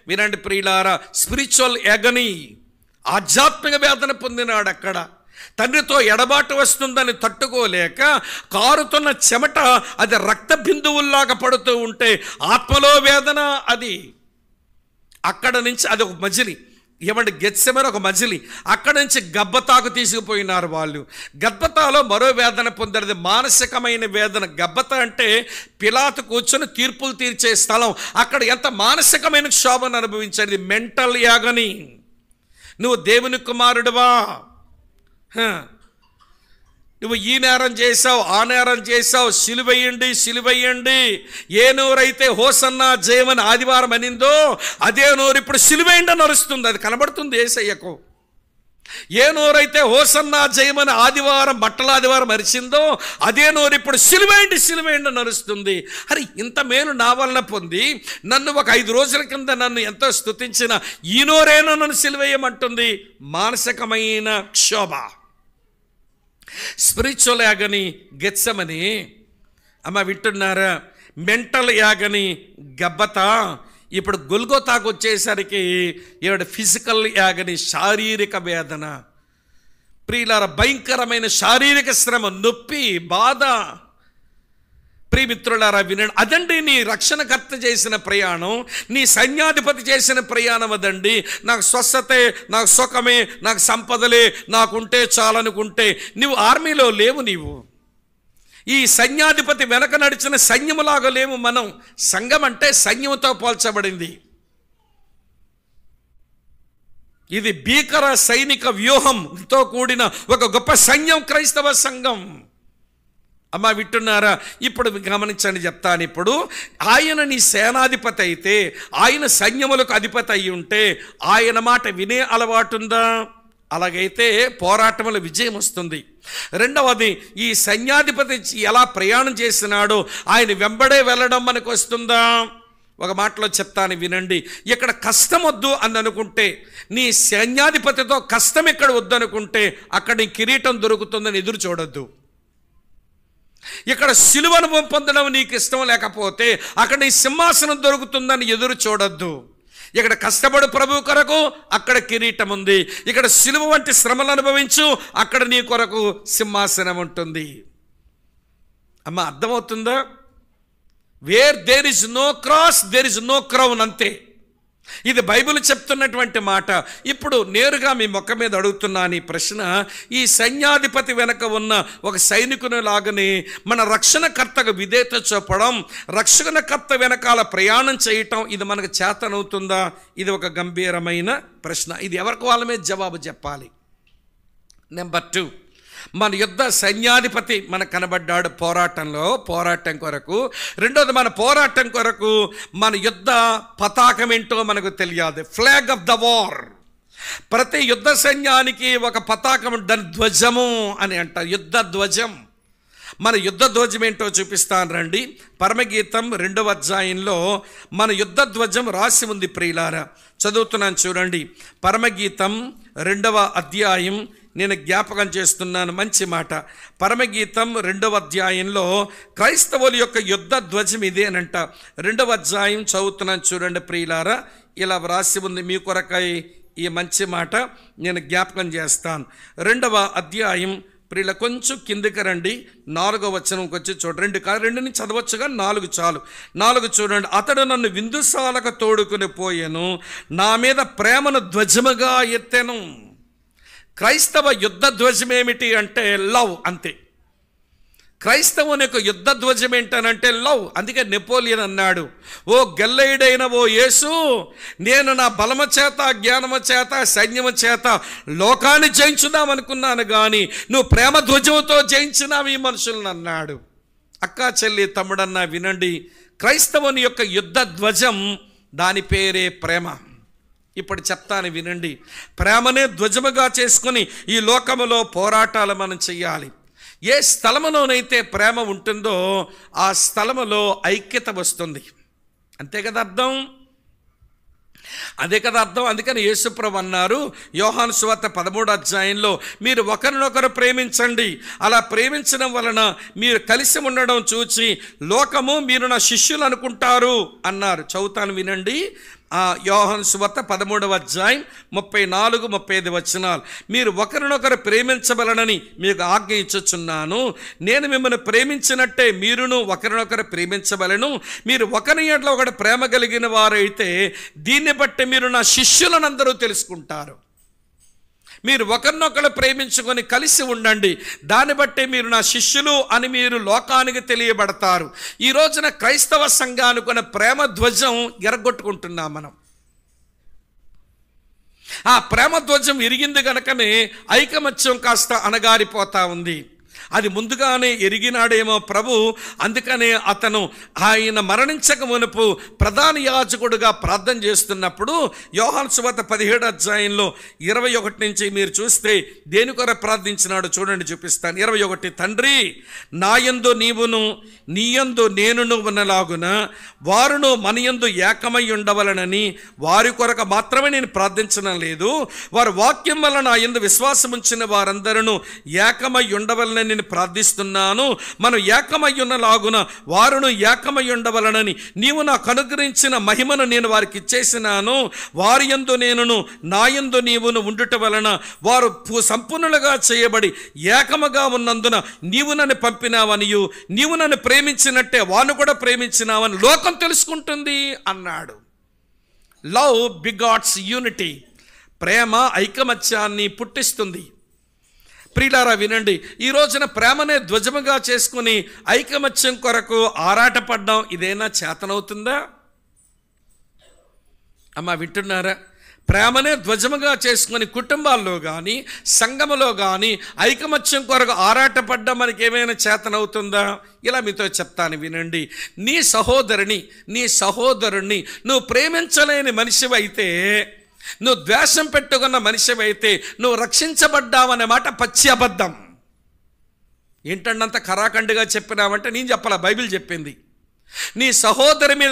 వినండి ప్రియులారా, స్పిరిచువల్ ఎగనీ, ఆధ్యాత్మిక వేదన పొందినాడు. అక్కడ తండ్రితో ఎడబాటు వస్తుందని తట్టుకోలేక కారుతున్న చెమట అది రక్త బిందువుల్లాగా పడుతూ ఉంటే ఆత్మలో వేదన. అది అక్కడ నుంచి అది ఒక మజిలీ, ఏమంటే గెత్సెమనే ఒక మజిలీ. అక్కడ నుంచి గబ్బతాకు తీసుకుపోయినారు వాళ్ళు. గబ్బతాలో మరో వేదన పొందారు, మానసికమైన వేదన. గబ్బత అంటే పిలాతు కూర్చొని తీర్పులు తీర్చే స్థలం. అక్కడ ఎంత మానసికమైన క్షోభను అనుభవించాడు. మెంటల్ యాగని. నువ్వు దేవుని కుమారుడువా, నువ్వు ఈ నేరం చేసావు, ఆ నేరం చేసావు, సిలువెయ్యండి సిలువెయ్యండి. ఏ నోరైతే హోసన్నా జయమని ఆదివారం అనిందో అదే నోరు ఇప్పుడు సిలువేయండి అని అరుస్తుంది. అది కనబడుతుంది యేసయ్యకు. ఏ నోరైతే హోసన్నా జయమని ఆదివారం బట్టల ఆదివారం అరిచిందో అదే నోరు ఇప్పుడు సిలువేయండి సిలువేయండి అని అరుస్తుంది. అరే, ఇంత మేలు నా వలన పొంది నన్ను ఒక 5 రోజుల కింద నన్ను ఎంతో స్తుతించిన ఈ నోరేనో నన్ను సిలువేయమంటుంది. మానసికమైన క్షోభ, స్పిరిచువల్ యాగని గెత్సెమని. అమ్మ వింటున్నారా? మెంటల్ యాగని గబ్బత. ఇప్పుడు గొల్గొతాకు వచ్చేసరికి ఈవిడ ఫిజికల్ యాగని, శారీరక వేదన. ప్రియులారా, భయంకరమైన శారీరక శ్రమ, నొప్పి, బాధ. ప్రియమిత్రులారా వినండి, అదండి నీ రక్షణకర్త చేసిన ప్రయాణం, నీ సైన్యాధిపతి చేసిన ప్రయాణం అదండి. నాకు స్వస్థతే, నాకు సుఖమే, నాకు సంపదలే, నాకుంటే చాలనుకుంటే నువ్వు ఆర్మీలో లేవు. నీవు ఈ సైన్యాధిపతి వెనక నడిచిన సైన్యములాగా లేవు. మనం సంఘం అంటే సైన్యంతో పోల్చబడింది. ఇది భీకర సైనిక వ్యూహంతో కూడిన ఒక గొప్ప సైన్యం క్రైస్తవ సంఘం. అమ్మ వింటున్నారా? ఇప్పుడు గమనించండి, చెప్తాను. ఇప్పుడు ఆయన నీ సేనాధిపతి అయితే, ఆయన సైన్యములకు అధిపతి అయి ఉంటే ఆయన మాట వినే అలవాటుందా? అలాగైతే పోరాటంలో విజయం వస్తుంది. రెండవది, ఈ సైన్యాధిపతి ఎలా ప్రయాణం చేసినాడో ఆయన వెంబడే వెళ్ళడం మనకు వస్తుందా? ఒక మాటలో చెప్తాను వినండి. ఇక్కడ కష్టం వద్దు అని అనుకుంటే, నీ సైన్యాధిపతితో కష్టం ఎక్కడ వద్దు అనుకుంటే అక్కడ నీ కిరీటం దొరుకుతుందని ఎదురు చూడొద్దు. ఇక్కడ సిలువను పొందడం నీకు ఇష్టం లేకపోతే అక్కడ నీ సింహాసనం దొరుకుతుందని ఎదురు చూడొద్దు. ఇక్కడ కష్టపడు ప్రభు కొరకు, అక్కడ కిరీటం ఉంది. ఇక్కడ సిలువ వంటి శ్రమలు అనుభవించు, అక్కడ నీ కొరకు సింహాసనం ఉంటుంది. అమ్మ అర్థమవుతుందా? Where there is no cross there is no crown, అంతే. ఇది బైబిల్ చెప్తున్నటువంటి మాట. ఇప్పుడు నేరుగా మీ మొక్క మీద అడుగుతున్నాను ఈ ప్రశ్న. ఈ సైన్యాధిపతి వెనక ఉన్న ఒక సైనికుని లాగానే మన రక్షణకర్తకు విధేయత చూపడం, రక్షణకర్త వెనకాల ప్రయాణం చేయటం, ఇది మనకు చేతనవుతుందా? ఇది ఒక గంభీరమైన ప్రశ్న. ఇది ఎవరికి వాళ్ళ మీద జవాబు చెప్పాలి. నెంబర్ 2, మన యుద్ధ సైన్యాధిపతి మనకు కనబడ్డాడు పోరాటం కొరకు. రెండోది, మన పోరాటం కొరకు మన యుద్ధ పతాకం ఏంటో మనకు తెలియాలి. Flag of the war. ప్రతి యుద్ధ సైన్యానికి ఒక పతాకం, దాని ధ్వజము అని అంటారు, యుద్ధ ధ్వజం. మన యుద్ధ ధ్వజం ఏంటో చూపిస్తాను రండి. పరమగీతం 2వ అధ్యాయంలో మన యుద్ధ ధ్వజం రాసి ఉంది ప్రియులారా. చదువుతున్నాను చూడండి. పరమగీతం 2వ అధ్యాయం, నేను జ్ఞాపకం చేస్తున్నాను, మంచి మాట. పరమగీతం 2వ అధ్యాయంలో క్రైస్తవుల యొక్క యుద్ధ ధ్వజం ఇదే అనంట. 2వ అధ్యాయం చదువుతున్నాను చూడండి ప్రియులారా. ఇలా వ్రాసి ఉంది మీ కొరకై ఈ మంచి మాట నేను జ్ఞాపకం చేస్తాను. 2వ అధ్యాయం ప్రియుల కొంచెం కిందికి రండి. 4వ వచనంకి వచ్చి చూడండి. 2 చదవచ్చుగా, 4 చాలు. 4 చూడండి. అతడు నన్ను విందుశాలకు తోడుకుని పోయాను, నా మీద ప్రేమను ధ్వజముగా ఎత్తెను. క్రైస్తవ యుద్ధ ధ్వజం ఏమిటి అంటే లవ్, అంతే. క్రైస్తవుని యొక్క యుద్ధ ధ్వజం ఏంటనంటే లవ్. అందుకే నెపోలియన్ అన్నాడు, ఓ గెల్లయుడైన ఓ యేసు, నేను నా బలము చేత, జ్ఞానము చేత, సైన్యము చేత లోకాన్ని జయించుదామనుకున్నాను, కానీ నువ్వు ప్రేమ ధ్వజంతో జయించినావు ఈ మనుషులను అన్నాడు. అక్కా చెల్లి తమ్ముడన్నా వినండి, క్రైస్తవుని యొక్క యుద్ధ ధ్వజం, దాని పేరే ప్రేమ. ఇప్పుడు చెప్తాను వినండి. ప్రేమనే ధ్వజముగా చేసుకొని ఈ లోకములో పోరాటాలు మనం చెయ్యాలి. ఏ స్థలములోనైతే ప్రేమ ఉంటుందో ఆ స్థలములో ఐక్యత వస్తుంది. అంతే కదా అర్థం, అదే కదా అర్థం. అందుకని యేసుప్రభు అన్నారు యోహాను సువార్త 13వ అధ్యాయంలో, మీరు ఒకరినొకరు ప్రేమించండి, అలా ప్రేమించడం వలన మీరు కలిసి ఉండడం చూచి లోకము మీరు నా శిష్యులు అనుకుంటారు అన్నారు. చదువుతాను వినండి. యోహాను సువార్త 13వ అధ్యాయం 34-35 వచనాలు. మీరు ఒకరినొకరు ప్రేమించవలనని మీకు ఆజ్ఞ ఇచ్చుచున్నాను. నేను మిమ్మల్ని ప్రేమించినట్టే మీరును ఒకరినొకరు ప్రేమించవలను. మీరు ఒకరి యెడల ఒకడు ప్రేమ కలిగిన వారైతే దీన్ని బట్టి మీరు నా శిష్యులను అందరూ తెలుసుకుంటారు. మీరు ఒకరినొకరు ప్రేమించుకొని కలిసి ఉండండి, దాన్ని బట్టి మీరు నా శిష్యులు అని మీరు లోకానికి తెలియబడతారు. ఈ రోజున క్రైస్తవ సంఘానికి ప్రేమ ధ్వజం ఎరగొట్టుకుంటున్నాం మనం. ఆ ప్రేమ ధ్వజం విరిగింది కనుకనే ఐకమత్యం కాస్త అణగారిపోతా ఉంది. అది ముందుగానే ఎరిగినాడేమో ప్రభు. అందుకనే అతను ఆయన మరణించక మునుపు ప్రధాన యాజకుడుగా ప్రార్థన చేస్తున్నప్పుడు యోహాను సువార్త 17వ అధ్యాయంలో 21 నుంచి మీరు చూస్తే దేని కొరకు ప్రార్థించినాడు చూడండి, చూపిస్తాను. 21, తండ్రి నాయందు నీవును నీయందు నేనును ఉన్నలాగున వారును మనయందు ఏకమై ఉండవలనని వారి కొరకు మాత్రమే నేను ప్రార్థించడం లేదు, వారు వాక్యం వల్ల నా యందు విశ్వాసం ఉంచిన వారందరూ ఏకమై ఉండవలనని నేను ప్రార్థిస్తున్నాను. మనం ఏకమై ఉన్నలాగున వారును ఏకమై ఉండవలనని నీవు నాకు అనుగ్రహించిన మహిమను నేను వారికి ఇచ్చేసినాను. వారి యందు నేనును నా యందు నీవును ఉండుట వలన వారు సంపూర్ణులుగా చేయబడి ఏకముగా ఉన్నందున నీవు నన్ను పంపినావనియు నీవు నన్ను ప్రేమించినట్టే వాను కూడా ప్రేమించినావని లోకం తెలుసుకుంటుంది అన్నాడు. Love బిగాట్స్ unity. ప్రేమ ఐకమత్యాన్ని పుట్టిస్తుంది. ప్రియులారా వినండి, ఈ రోజున ప్రేమనే ధ్వజముగా చేసుకుని ఐకమత్యం కొరకు ఆరాటపడ్డం ఇదేనా చేతనవుతుందా? అమ్మా వింటున్నారా? ప్రేమనే ధ్వజముగా చేసుకుని కుటుంబాల్లో కానీ సంఘములో కానీ ఐకమత్యం కొరకు ఆరాటపడ్డం మనకి ఏమైనా చేతనవుతుందా? ఇలా మీతో చెప్తాను వినండి. నీ సహోదరుణ్ణి నువ్వు ప్రేమించలేని మనిషివైతే, నువ్వు ద్వేషం పెట్టుకున్న మనిషివైతే నువ్వు రక్షించబడ్డావనే మాట పచ్చి అబద్ధం. ఏంటంటే కరాఖండిగా చెప్పినావంటే నేను చెప్పాలా, బైబిల్ చెప్పింది. నీ సహోదరి మీద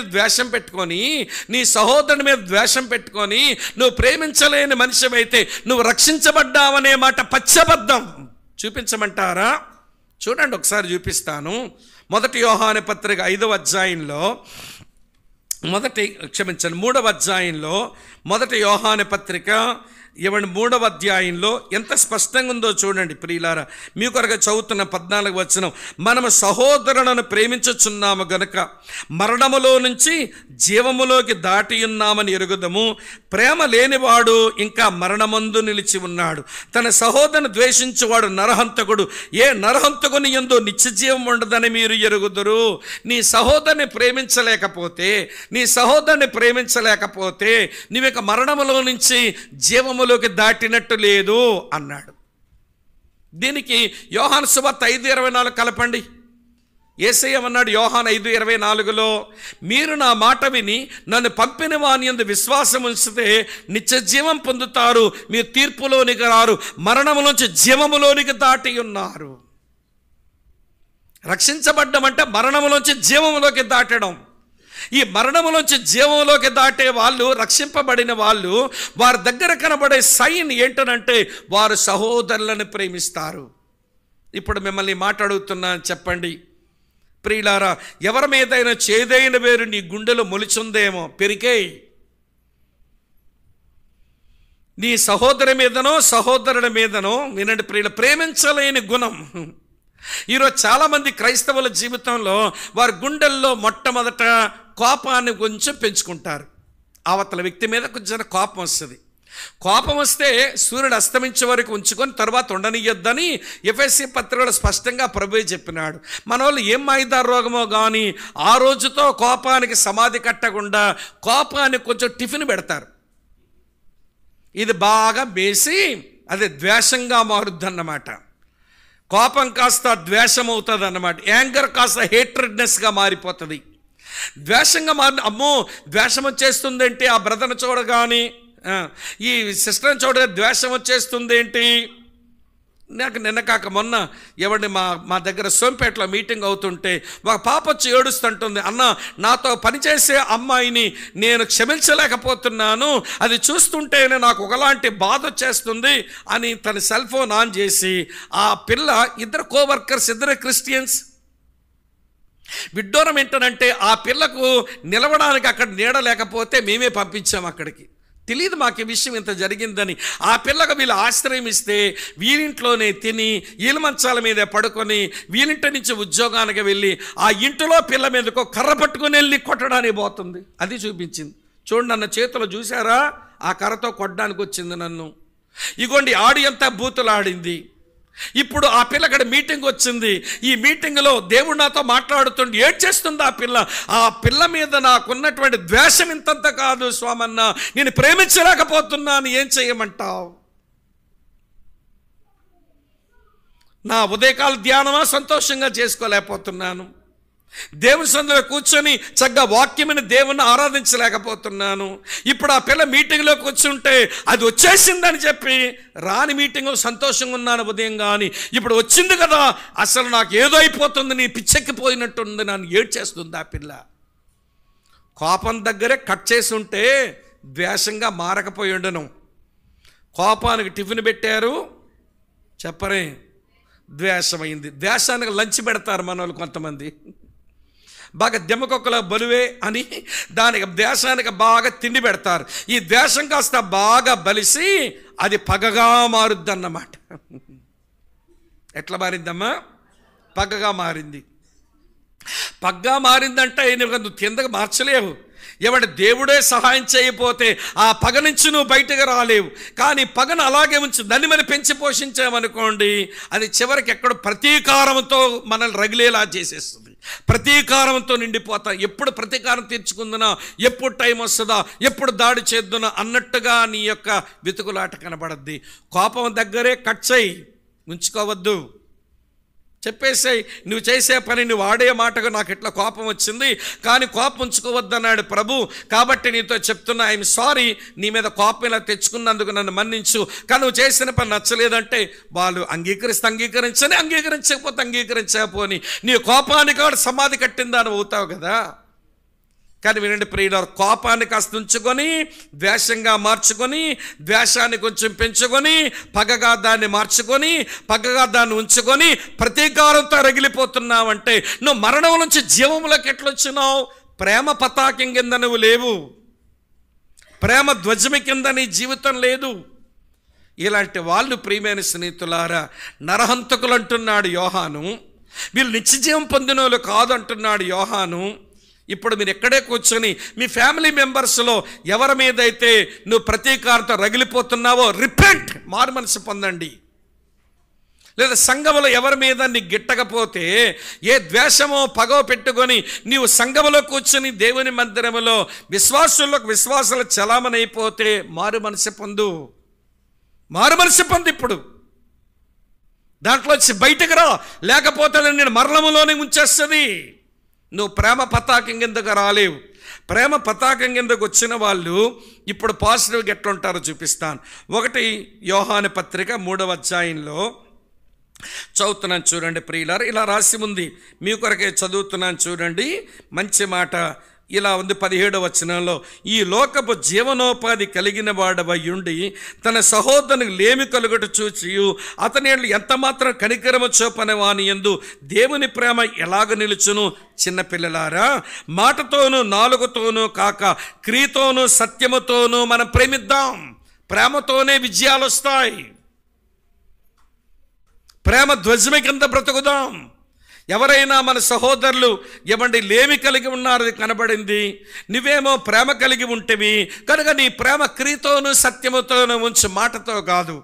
ద్వేషం పెట్టుకొని నువ్వు ప్రేమించలేని మనిషివైతే నువ్వు రక్షించబడ్డావనే మాట పచ్చబద్ధం. చూపించమంటారా? చూడండి ఒకసారి చూపిస్తాను. 1 యోహాను పత్రిక 5వ అధ్యాయంలో 3వ అధ్యాయంలో 1 యోహాను పత్రిక 3వ అధ్యాయంలో ఎంత స్పష్టంగా ఉందో చూడండి ప్రియులారా. మీ కొరకు చదువుతున్న 14వ వచనం, మనము సహోదరులను ప్రేమించుచున్నాము గనుక మరణములో నుంచి జీవములోకి దాటి ఉన్నామని ఎరుగుదము. ప్రేమ లేనివాడు ఇంకా మరణమందు నిలిచి ఉన్నాడు. తన సహోదరుని ద్వేషించువాడు నరహంతకుడు, ఏ నరహంతకుని యందు నిత్య జీవం ఉండదని మీరు ఎరుగుదురు. నీ సహోదరుని ప్రేమించలేకపోతే నీవిక మరణములో నుంచి జీవములోకి దాటినట్టు లేదు అన్నాడు. దీనికి యోహాను సువార్త 5:24 కలపండి. యేసయ్య అన్నాడు యోహాను 5:24లో, మీరు నా మాట విని నన్ను పంపిన వాని యందు విశ్వాసం ఉంచితే నిత్య జీవం పొందుతారు, మీరు తీర్పులోనికి రారు, మరణములోంచి జీవములోనికి దాటి ఉన్నారు. రక్షించబడ్డం అంటే మరణములోంచి జీవములోకి దాటడం. ఈ మరణములోంచి జీవంలోకి దాటే వాళ్ళు, రక్షింపబడిన వాళ్ళు, వారి దగ్గర కనబడే సైన్ ఏంటనంటే వారు సహోదరులను ప్రేమిస్తారు. ఇప్పుడు మిమ్మల్ని మాట్లాడుతున్నా, చెప్పండి ప్రియులారా, ఎవరి మీదైనా చేదైన వేరు నీ గుండెలో మొలిచుందేమో పెరికేయ్. నీ సహోదరి సహోదరుడి మీదనో వినండి ప్రియుల, ప్రేమించలేని గుణం. ఈరోజు చాలామంది క్రైస్తవుల జీవితంలో వారి గుండెల్లో మొట్టమొదట కోపాన్ని కొంచెం పెంచుకుంటారు. అవతల వ్యక్తి మీద కొంచెం కోపం వస్తుంది. కోపం వస్తే సూర్యుడు అస్తమించే వరకు ఉంచుకొని తర్వాత ఉండనియొద్దని ఎఫెసీ పత్రికలో స్పష్టంగా ప్రభువే చెప్పినాడు. మన వాళ్ళు ఏం మాయిదారు రోగమో కానీ ఆ రోజుతో కోపానికి సమాధి కట్టకుండా కోపాన్ని కొంచెం టిఫిన్ పెడతారు. ఇది బాగా వేసి అది ద్వేషంగా మారుద్దన్నమాట. కోపం కాస్త ద్వేషం అవుతుంది అన్నమాట. యాంగర్ కాస్త హేట్రెడ్నెస్గా మారిపోతుంది. ద్వేషంగా అమ్మో ద్వేషం వచ్చేస్తుంది ఏంటి, ఆ బ్రదర్ని చూడగాని ఈ సిస్టర్ని చూడగా ద్వేషం వచ్చేస్తుంది ఏంటి, నాకు నిన్న కాక మొన్న మా దగ్గర సోంపేటలో మీటింగ్ అవుతుంటే ఒక పాప వచ్చి ఏడుస్తుంటుంది, అన్న నాతో పనిచేసే అమ్మాయిని నేను క్షమించలేకపోతున్నాను, అది చూస్తుంటేనే నాకు ఒకలాంటి బాధ వచ్చేస్తుంది అని తన సెల్ ఫోన్ ఆన్ చేసి ఆ పిల్ల, ఇద్దరు కోవర్కర్స్, ఇద్దరు క్రిస్టియన్స్. విడ్డూరం ఏంటంటే ఆ పిల్లకు నిలవడానికి అక్కడ నీడ లేకపోతే మేమే పంపించాం అక్కడికి. తెలియదు మాకు ఈ విషయం ఇంత జరిగిందని. ఆ పిల్లకు వీళ్ళు ఆశ్రయం ఇస్తే వీరింట్లోనే తిని వీళ్ళ మంచాల మీదే పడుకొని వీరింటి నుంచి ఉద్యోగానికి వెళ్ళి ఆ ఇంటిలో పిల్ల మీదకో కర్ర పట్టుకుని వెళ్ళి కొట్టడానికి పోతుంది. అది చూపించింది. చూడండి, నన్ను చేతిలో చూసారా, ఆ కర్రతో కొట్టడానికి వచ్చింది నన్ను. ఇగోండి ఆడియో అంతా బూతులాడింది. ఇప్పుడు ఆ పిల్ల అక్కడ మీటింగ్ వచ్చింది. ఈ మీటింగ్లో దేవుడు నాతో మాట్లాడుతుండే ఏడ్చేస్తుంది ఆ పిల్ల. ఆ పిల్ల మీద నాకున్నటువంటి ద్వేషం ఇంతంత కాదు స్వామన్న, నేను ప్రేమించలేకపోతున్నాను, ఏం చేయమంటావు? నా ఉదయకాల ధ్యానమా సంతోషంగా చేసుకోలేకపోతున్నాను, దేవుని సన్నిధిలో కూర్చొని చక్కగా వాక్యమైన దేవుణ్ణి ఆరాధించలేకపోతున్నాను. ఇప్పుడు ఆ పిల్ల మీటింగ్లో కూర్చుంటే అది వచ్చేసిందని చెప్పి రాని మీటింగ్ సంతోషంగా ఉన్నాను ఉదయం, కానీ ఇప్పుడు వచ్చింది కదా అసలు నాకు ఏదో అయిపోతుంది, నీ పిచ్చెక్కిపోయినట్టుంది, నన్ను ఏడ్చేస్తుంది ఆ పిల్ల. కోపం దగ్గరే కట్ చేసి ఉంటే ద్వేషంగా మారకపోయి ఉండను. కోపానికి టిఫిన్ పెట్టారు చెప్పరే, ద్వేషమైంది. ద్వేషానికి లంచ్ పెడతారు మన వాళ్ళు కొంతమంది, బాగా దెమ్మకొక్కల బలువే అని దానికి ద్వేషానికి బాగా తిండి పెడతారు. ఈ ద్వేషం కాస్త బాగా బలిసి అది పగగా మారుద్ది అన్నమాట. ఎట్లా మారిందమ్మా? పగగా మారింది. పగగా మారిందంటే నువ్వు కిందకు మార్చలేవు. ఎవడి దేవుడే సహాయం చేయకపోతే ఆ పగ నుంచి నువ్వు బయటకు రాలేవు. కానీ పగను అలాగే ఉంచి దాన్ని మనం పెంచి పోషించామనుకోండి, అది చివరికి ఎక్కడ ప్రతీకారంతో మనల్ని రగిలేలా చేసేస్తుంది. ప్రతీకారంతో నిండిపోతా. ఎప్పుడు ప్రతీకారం తీర్చుకుందునా, ఎప్పుడు టైం వస్తుందా, ఎప్పుడు దాడి చేద్దునా అన్నట్టుగా నీ యొక్క వెతుకులాట కనబడద్ది. కోపం దగ్గరే కట్ చేయి, ఉంచుకోవద్దు. చెప్పేసాయి, నువ్వు చేసే పని, నువ్వు ఆడే మాటకు నాకు ఇట్లా కోపం వచ్చింది, కానీ కోపం ఉంచుకోవద్దన్నాడు ప్రభు. కాబట్టి నీతో చెప్తున్నా, ఐఎమ్ సారీ, నీ మీద కోపం ఇలా తెచ్చుకున్నందుకు నన్ను మన్నించు. కానీ నువ్వు చేసిన పని నచ్చలేదంటే వాళ్ళు అంగీకరించని, అంగీకరించకపోతే అంగీకరించకపోని నీ కోపానికి వాడు సమాధి కట్టిందని అవుతావు కదా. కానీ వినండి ప్రియులారా, కోపాన్ని కాస్త ఉంచుకొని ద్వేషంగా మార్చుకొని, ద్వేషాన్ని కొంచెం పెంచుకొని, పగగా దాన్ని మార్చుకొని, పగగా దాన్ని ఉంచుకొని ప్రతీకారంతో రగిలిపోతున్నావంటే నువ్వు మరణం నుంచి జీవంలోకి ఎట్లొచ్చినావు? ప్రేమ పతాకం కింద నువ్వు లేవు, ప్రేమ ధ్వజమి కింద నీ జీవితం లేదు. ఇలాంటి వాళ్ళు ప్రియమైన స్నేహితులారా నరహంతకులు అంటున్నాడు యోహాను. వీళ్ళు నిత్యజీవం పొందిన వాళ్ళు కాదు అంటున్నాడు యోహాను. ఇప్పుడు మీరు ఎక్కడే కూర్చొని మీ ఫ్యామిలీ మెంబర్స్లో ఎవరి మీద అయితే నువ్వు ప్రతీకారంతో రగిలిపోతున్నావో రిపెంట్, మారు మనసు పొందండి. లేదా సంఘములో ఎవరి మీద నీ గిట్టకపోతే, ఏ ద్వేషమో పగవ పెట్టుకొని నీవు సంఘములో కూర్చొని దేవుని మందిరములో విశ్వాసాలు చలామణైపోతే మారు మనసు పొందు, మారు మనసు పొందు. ఇప్పుడు దాంట్లో వచ్చి బయటకు రా, లేకపోతే నేను మరణములోనే ఉంచేస్తుంది. నువ్వు ప్రేమ పతాకం కిందకు రాలేవు. ప్రేమ పతాకం కిందకు వచ్చిన వాళ్ళు ఇప్పుడు పాజిటివ్గా ఎట్లుంటారో చూపిస్తాను. 1 యోహాను పత్రిక 3వ అధ్యాయంలో చదువుతున్నాను చూడండి ప్రియులారా. ఇలా రాసి ఉంది, మీ కొరకే చదువుతున్నాను చూడండి. మంచి మాట ఇలా ఉంది 17వ వచనంలో, ఈ లోకపు జీవనోపాధి కలిగిన వాడవయుండి తన సహోదరునికి లేమి కలుగట చూచి అతని ఎంత మాత్రం కనికరము చూపని వాని యందు దేవుని ప్రేమ ఎలాగ నిలుచును? చిన్నపిల్లలారా, మాటతోనూ నాలుగుతోనూ కాక క్రియతోనూ సత్యముతోనూ మనం ప్రేమిద్దాం. ప్రేమతోనే విజయాలు వస్తాయి. ప్రేమ ధ్వజమి కింద బ్రతుకుదాం. ఎవరైనా మన సహోదరులు ఏమండి లేమి కలిగి ఉన్నారు కనబడింది, నువ్వేమో ప్రేమ కలిగి ఉంటేవి కనుక నీ ప్రేమ క్రియతోనూ సత్యముతోనూ ఉంచి, మాటతో కాదు.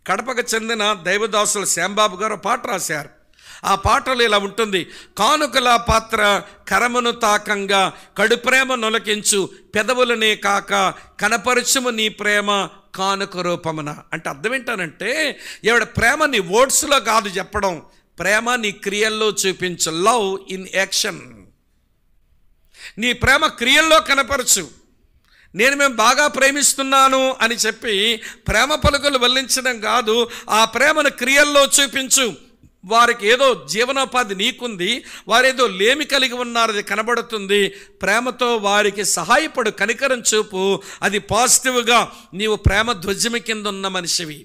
కడపకు చెందిన దైవదాసులు శ్యాంబాబు గారు పాట రాశారు. ఆ పాటలో ఇలా ఉంటుంది, కానుకల పాత్ర కరమును తాకంగా కడు ప్రేమ నొలకించు పెదవులనే కాక కనపరచుము నీ ప్రేమ కానుక రూపమున. అంటే అర్థం ఏంటనంటే ఎవడ ప్రేమ నీ వర్డ్స్లో కాదు చెప్పడం, ప్రేమ నీ క్రియల్లో చూపించు. Love in action. నీ ప్రేమ క్రియల్లో కనపరచు. మేము బాగా ప్రేమిస్తున్నాను అని చెప్పి ప్రేమ పలుకులు వల్లించడం కాదు, ఆ ప్రేమను క్రియల్లో చూపించు. వారికి ఏదో జీవనోపాధి నీకుంది, వారేదో లేమి కలిగి ఉన్నారు, అది కనబడుతుంది. ప్రేమతో వారికి సహాయపడు, కనికరం చూపు. అది పాజిటివ్గా నీవు ప్రేమ ధ్వజము కింద ఉన్న మనిషివి.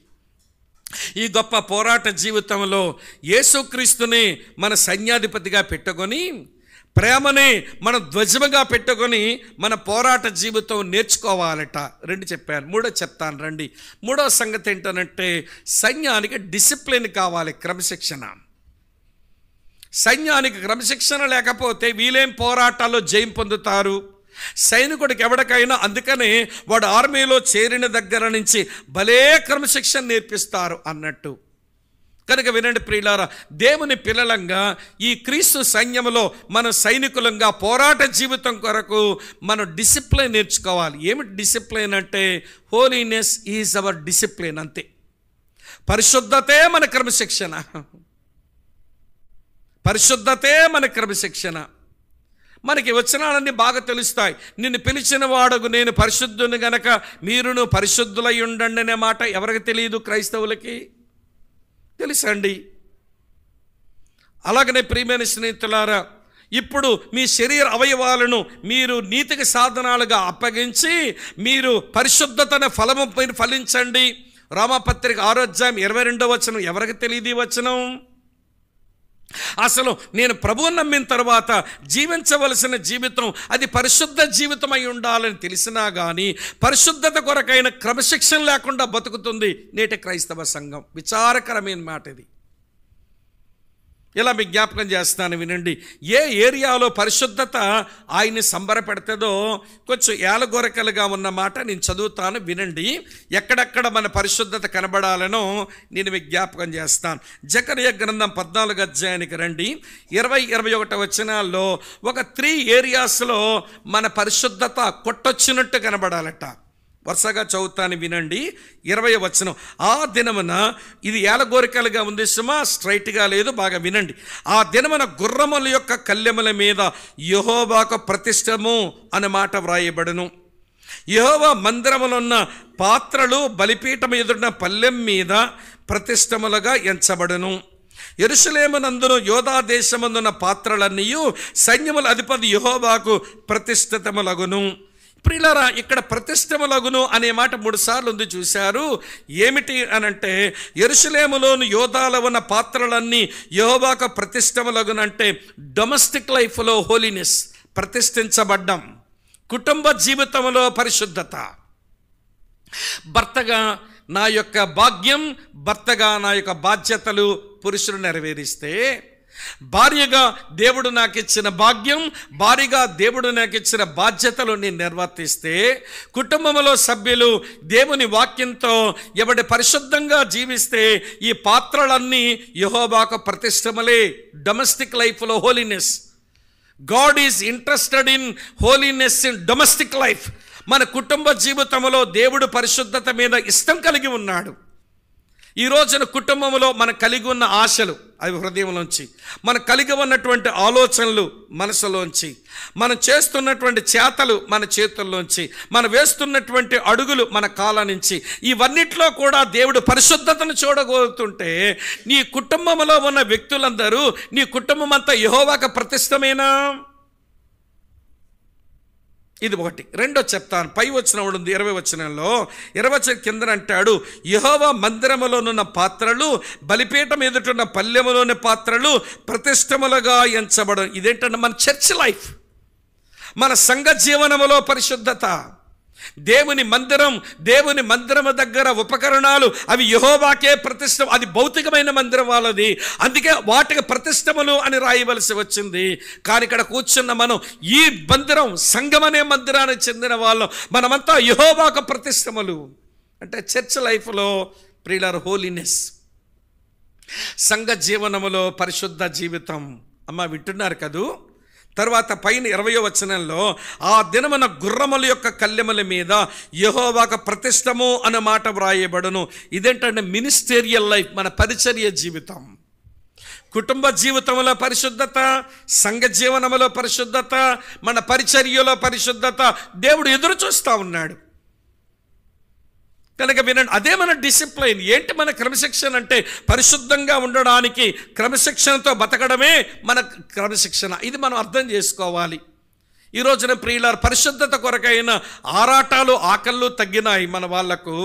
ఈ గొప్ప పోరాట జీవితంలో యేసుక్రీస్తుని మన సైన్యాధిపతిగా పెట్టుకొని, ప్రేమని మన ధ్వజముగా పెట్టుకొని మన పోరాట జీవితం నేర్చుకోవాలట. 2 చెప్పాను, 3 చెప్తాను రండి. 3వ సంగతి ఏంటనంటే, సైన్యానికి డిసిప్లిన్ కావాలి, క్రమశిక్షణ. సైన్యానికి క్రమశిక్షణ లేకపోతే వీలేం పోరాటాల్లో జయం పొందుతారు? సైనికుడికి ఎవరికైనా అందుకనే వాడు ఆర్మీలో చేరిన దగ్గర నుంచి భలే క్రమశిక్షణ నేర్పిస్తారు అన్నట్టు. కనుక వినండి ప్రియులారా, దేవుని పిల్లలంగా ఈ క్రీస్తు సైన్యంలో మన సైనికులంగా పోరాట జీవితం కొరకు మనం డిసిప్లిన్ నేర్చుకోవాలి. ఏమిటి డిసిప్లిన్ అంటే, హోలీనెస్ ఈజ్ అవర్ డిసిప్లిన్, అంతే. పరిశుద్ధతే మన క్రమశిక్షణ, పరిశుద్ధతే మన క్రమశిక్షణ. మనకి వచనాలన్నీ బాగా తెలుస్తాయి. నిన్ను పిలిచిన వాడుకు నేను పరిశుద్ధుని గనక మీరును పరిశుద్ధులై ఉండండి అనే మాట ఎవరికి తెలియదు? క్రైస్తవులకి తెలుసండి. అలాగనే ప్రియమైన స్నేహితులారా, ఇప్పుడు మీ శరీర అవయవాలను మీరు నీతికి సాధనాలుగా అప్పగించి మీరు పరిశుద్ధతను ఫలము ఫలించండి. రోమాపత్రిక 6:22 ఎవరికి తెలియదు ఈ వచనం? అసలు నేను ప్రభువుని నమ్మిన తర్వాత జీవించవలసిన జీవితం అది పరిశుద్ధ జీవితం అయి ఉండాలని తెలిసినా కానీ పరిశుద్ధత కొరకైన క్రమశిక్షణ లేకుండా బతుకుతుంది నేటి క్రైస్తవ సంఘం. విచారకరమైన మాట ఇది. ఇలా మీకు జ్ఞాపకం చేస్తాను, వినండి. ఏ ఏరియాలో పరిశుద్ధత ఆయన్ని సంబరపెడుతుందో కొంచెం ఏలగొరకలుగా ఉన్న మాట నేను చదువుతాను, వినండి. ఎక్కడెక్కడ మన పరిశుద్ధత కనబడాలనో నేను మీకు జ్ఞాపకం చేస్తాను. జకర్యా గ్రంథం 14వ అధ్యాయానికి రండి. 20-21 వచనాల్లో ఒక 3 ఏరియాస్లో మన పరిశుద్ధత కొట్టొచ్చినట్టు కనబడాలట. వరుసగా చదువుతాను, వినండి. 20వ వచనం, ఆ దినమున, ఇది ఏలగోరికలుగా ఉంది సుమా, స్ట్రైట్గా లేదు, బాగా వినండి. ఆ దినమున గుర్రముల యొక్క కళ్ళెముల మీద యెహోవాకు ప్రతిష్టము అనే మాట వ్రాయబడును. యెహోవా మందిరములో ఉన్న పాత్రలు బలిపీఠం ఎదురున్న పల్లెం మీద ప్రతిష్టములుగా ఎంచబడును. యెరూషలేమునందును యోధా దేశమందున్న పాత్రలన్నీ సైన్యముల అధిపతి యెహోవాకు ప్రతిష్ఠితములగును. ప్రియులారా, ఇక్కడ ప్రతిష్టములగును అనే మాట 3 సార్లు ఉంది, చూశారు. ఏమిటి అనంటే, యెరూషలేములోని యోధాలో ఉన్న పాత్రలన్నీ యెహోవాకు ప్రతిష్టములగునంటే డొమెస్టిక్ లైఫ్లో హోలీనెస్, ప్రతిష్ఠించబడ్డం. కుటుంబ జీవితంలో పరిశుద్ధత. భర్తగా నా యొక్క భాగ్యం, భర్తగా నా యొక్క బాధ్యతలు పురుషుడు నెరవేరిస్తే, భార్యగా దేవుడు నాకు ఇచ్చిన భాగ్యం, భార్యగా దేవుడు నాకు ఇచ్చిన బాధ్యతలు నేను నిర్వర్తిస్తే, కుటుంబంలో సభ్యులు దేవుని వాక్యంతో ఎవడి పరిశుద్ధంగా జీవిస్తే ఈ పాత్రలన్నీ యెహోవాకు ప్రతిష్టములే. డొమెస్టిక్ లైఫ్లో holiness. God is interested in holiness in domestic life. మన కుటుంబ జీవితంలో దేవుడు పరిశుద్ధత మీద ఇష్టం కలిగి ఉన్నాడు. ఈ రోజున కుటుంబంలో మనం కలిగి ఉన్న ఆశలు అవి హృదయంలోంచి, మనం కలిగి ఉన్నటువంటి ఆలోచనలు మనసులోంచి, మనం చేస్తున్నటువంటి చేతలు మన చేతుల్లోంచి, మనం వేస్తున్నటువంటి అడుగులు మన కాళ్ళ నుంచి, ఇవన్నిట్లో కూడా దేవుడు పరిశుద్ధతను చూడగలుగుతుంటే నీ కుటుంబంలో ఉన్న వ్యక్తులందరూ, నీ కుటుంబం అంతా యెహోవాకు ప్రతిష్టమేనా? ఇది ఒకటి. 2 చెప్తాను. పై వచనం ఉంది 20 వచనంలో. 20 వచనం కింద అంటాడు, యెహోవా మందిరములోనున్న పాత్రలు బలిపీఠం ఎదుటున్న పల్లెములోని పాత్రలు ప్రతిష్టములుగా ఎంచబడు. ఇదేంటంటే మన చర్చ్ లైఫ్, మన సంఘ జీవనములో పరిశుద్ధత. దేవుని మందిరము దగ్గర ఉపకరణాలు అవి యెహోవాకే ప్రతిష్ట. అది భౌతికమైన మందిరం వాళ్ళది, అందుకే వాటికి ప్రతిష్టములు అని రాయవలసి వచ్చింది. కానీ ఇక్కడ కూర్చున్న మనం ఈ మందిరం, సంఘం అనే మందిరానికి చెందిన వాళ్ళం, మనమంతా యెహోవాకు ప్రతిష్టములు. అంటే చర్చ్ లైఫ్లో ప్రియులారా హోలీనెస్, సంఘ జీవనములో పరిశుద్ధ జీవితం. అమ్మ వింటున్నారు కదూ? తర్వాత పైన 20వ వచనంలో, ఆ దినమున గుర్రముల యొక్క కళ్ళెముల మీద యెహోవాకు ప్రతిష్టము అనే మాట వ్రాయబడును. ఇదేంటంటే మినిస్టేరియల్ లైఫ్, మన పరిచర్య జీవితం. కుటుంబ జీవితంలో పరిశుద్ధత, సంఘ జీవనంలో పరిశుద్ధత, మన పరిచర్యలో పరిశుద్ధత దేవుడు ఎదురు చూస్తూ ఉన్నాడు. కనుక వినండి, అదే మన డిసిప్లైన్. ఏంటి మన క్రమశిక్షణ అంటే? పరిశుద్ధంగా ఉండడానికి క్రమశిక్షణతో బతకడమే మన క్రమశిక్షణ. ఇది మనం అర్థం చేసుకోవాలి. ఈ రోజున ప్రియులారా, పరిశుద్ధత కొరకైన ఆరాటాలు ఆకళ్ళు తగ్గినాయి మన వాళ్లకు.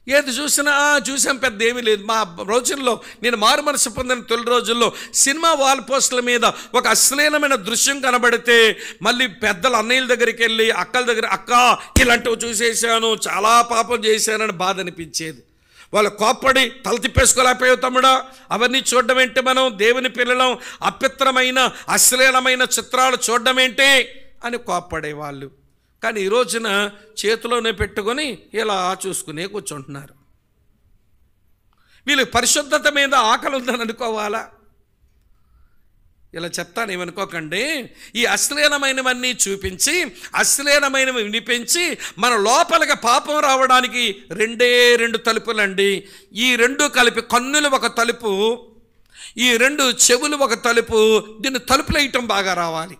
ఏది చూసినా చూసాం, పెద్ద ఏమీ లేదు. మా రోజుల్లో, నేను మారు మనసు పొందిన తొలి రోజుల్లో సినిమా వాల్ పోస్టుల మీద ఒక అశ్లీలమైన దృశ్యం కనబడితే మళ్ళీ పెద్దల అన్నయ్యల దగ్గరికి వెళ్ళి అక్కల దగ్గర, అక్క ఇలాంటివి చూసేసాను, చాలా పాపం చేశానని బాధ అనిపించేది. వాళ్ళు కోప్పడి తల తిప్పేసుకోలేకపోయావు తమ్ముడా, అవన్నీ చూడడం ఏంటి, మనం దేవుని పిల్లలం, అపవిత్రమైన అశ్లీలమైన చిత్రాలు చూడడం ఏంటి అని కోప్పడేవాళ్ళు. కానీ ఈ రోజున చేతిలోనే పెట్టుకొని ఇలా చూసుకునే కూర్చుంటున్నారు. వీళ్ళు పరిశుద్ధత మీద ఆకలి ఉందని అనుకోవాలా? ఇలా చెప్తాను, ఏమనుకోకండి. ఈ అశ్లీలమైనవన్నీ చూపించి, అశ్లీలమైనవి వినిపించి మన లోపలికి పాపం రావడానికి రెండు తలుపులండి. ఈ రెండు కలిపి, కన్నులు ఒక తలుపు, ఈ రెండు చెవులు ఒక తలుపు. దీన్ని తలుపులేయటం బాగా రావాలి.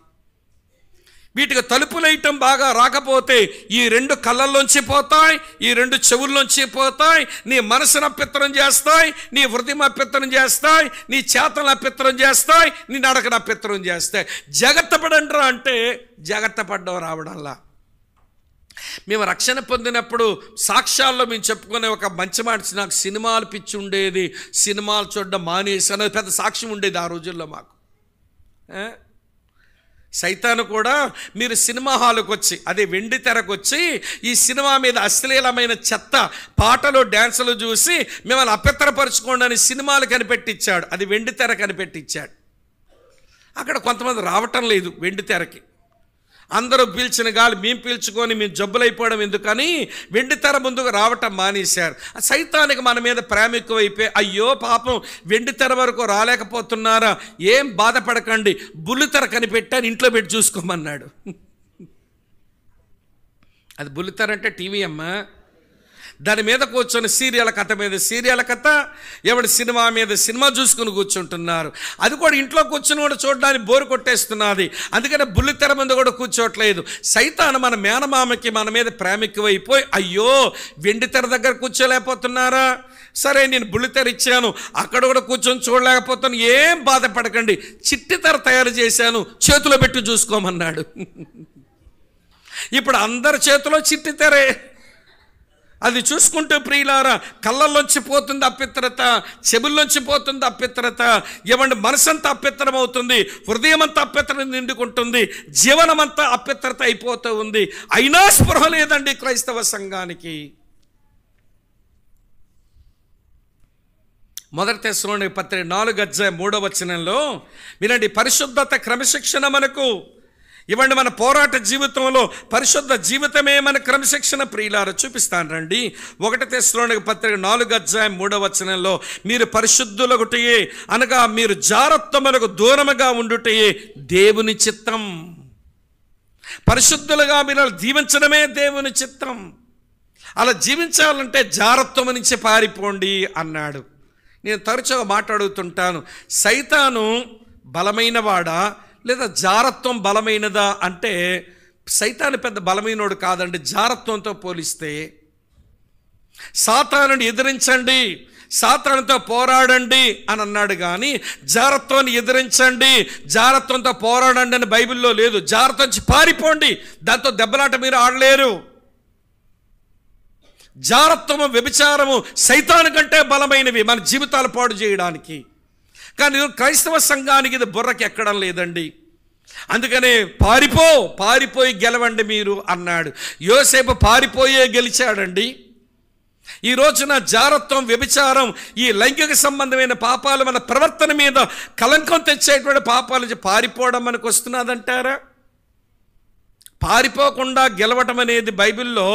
వీటికి తలుపులేయటం బాగా రాకపోతే ఈ రెండు కళ్ళల్లోంచి పోతాయి, ఈ రెండు చెవుల్లోంచి పోతాయి, నీ మనసును అపిత్రం చేస్తాయి, నీ హృదయం అపిత్రం చేస్తాయి, నీ చేతలను అపిత్రం చేస్తాయి, నీ నడకను అపిత్రం చేస్తాయి. జాగ్రత్త పడండిరా అంటే జాగ్రత్త పడ్డం రావడంలా. మేము రక్షణ పొందినప్పుడు సాక్ష్యాల్లో మేము చెప్పుకునే ఒక మంచి మాట, నాకు సినిమాలు పిచ్చి ఉండేది, సినిమాలు చూడడం మానేసి అనేది పెద్ద సాక్ష్యం ఉండేది ఆ రోజుల్లో మాకు. సైతాను కూడా మీరు సినిమా హాల్కి వచ్చి, అదే వెండి తెరకు వచ్చి, ఈ సినిమా మీద అశ్లీలమైన చెత్త పాటలు డ్యాన్సులు చూసి మిమ్మల్ని అపవిత్రపరచుకోండి అని సినిమాలు కనిపెట్టించాడు. అది వెండి తెర కనిపెట్టించాడు. అక్కడ కొంతమంది రావటం లేదు వెండి తెరకి. అందరూ పీల్చిన గాలి మేము పీల్చుకొని మేము జబ్బులైపోవడం ఎందుకని వెండి తెర ముందుకు రావటం మానేశారు. సైతానికి మన మీద ప్రేమ ఎక్కువైపోయి, అయ్యో పాపం వెండి తెర వరకు రాలేకపోతున్నారా, ఏం బాధపడకండి, బుల్లితెర కనిపెట్టాను, ఇంట్లో పెట్టి చూసుకోమన్నాడు. అది బుల్లితెర అంటే టీవీ అమ్మ. దాని మీద కూర్చొని సీరియల్ కథ మీద సీరియల్ కథ, ఎవడి సినిమా మీద సినిమా చూసుకుని కూర్చుంటున్నారు. అది కూడా ఇంట్లో కూర్చుని కూడా చూడడానికి బోరు కొట్టేస్తున్నది. అందుకని బుల్లితెర మీద కూడా కూర్చోట్లేదు. సైతాను మన మేనమామకి మన మీద ప్రేమ ఎక్కువైపోయి, అయ్యో వెండి తెర దగ్గర కూర్చోలేకపోతున్నారా, సరే నేను బుల్లితెర ఇచ్చాను, అక్కడ కూడా కూర్చొని చూడలేకపోతాను, ఏం బాధపడకండి, చిట్టి తెర తయారు చేశాను, చేతిలో పెట్టి చూసుకోమన్నాడు. ఇప్పుడు అందరి చేతిలో చిట్టి తెరే. అది చూసుకుంటూ ప్రియులారా, కళ్ళల్లోంచి పోతుంది అపవిత్రత, చెవుల్లోంచి పోతుంది అపవిత్రత, ఏమంటే మనసంతా అపవిత్రం అవుతుంది, హృదయం అంతా అపవిత్రత నిండుకుంటుంది, జీవనం అంతా అపవిత్రత అయిపోతూ ఉంది. అయినా స్పృహ లేదండి క్రైస్తవ సంఘానికి. మొదటి తెస్సలోనికీ పత్రిక 4:3 వినండి, పరిశుద్ధత క్రమశిక్షణ మనకు ఇవ్వండి. మన పోరాట జీవితంలో పరిశుద్ధ జీవితమే మన క్రమశిక్షణ. ప్రియులారా చూపిస్తాను రండి. 1 తెస్సలోనికీ పత్రిక 4:3 మీరు పరిశుద్ధులగుటయే అనగా మీరు జారత్వములకు దూరముగా ఉండుటయే దేవుని చిత్తం. పరిశుద్ధులుగా మీరు జీవించడమే దేవుని చిత్తం. అలా జీవించాలంటే జారత్వం నుంచి పారిపోండి అన్నాడు. నేను తరచుగా మాట్లాడుతుంటాను, సైతాను బలమైన వాడా లేదా జారత్వం బలమైనదా అంటే, సైతాను పెద్ద బలమైనోడు కాదండి. జారత్వంతో పోలిస్తే సాతానుని ఎదిరించండి, సాతానుతో పోరాడండి అని అన్నాడు కానీ జారత్వాన్ని ఎదిరించండి, జారత్వంతో పోరాడండి అని బైబిల్లో లేదు. జారత్వం నుంచి పారిపోండి, దాంతో దెబ్బలాట మీరు ఆడలేరు. జారత్వము వ్యభిచారము సైతాను కంటే బలమైనవి మన జీవితాలు పాడు చేయడానికి. కానీ క్రైస్తవ సంఘానికి ఇది బుర్రకి ఎక్కడం లేదండి. అందుకనే పారిపోయి గెలవండి మీరు అన్నాడు. యోసేపు పారిపోయే గెలిచాడండి. ఈ రోజున జారత్వం, వ్యభిచారం, ఈ లైంగిక సంబంధమైన పాపాలు మన ప్రవర్తన మీద కలంకం తెచ్చేటువంటి పాపాల నుంచి పారిపోవడం మనకు వస్తున్నదంటారా? పారిపోకుండా గెలవటం అనేది బైబిల్లో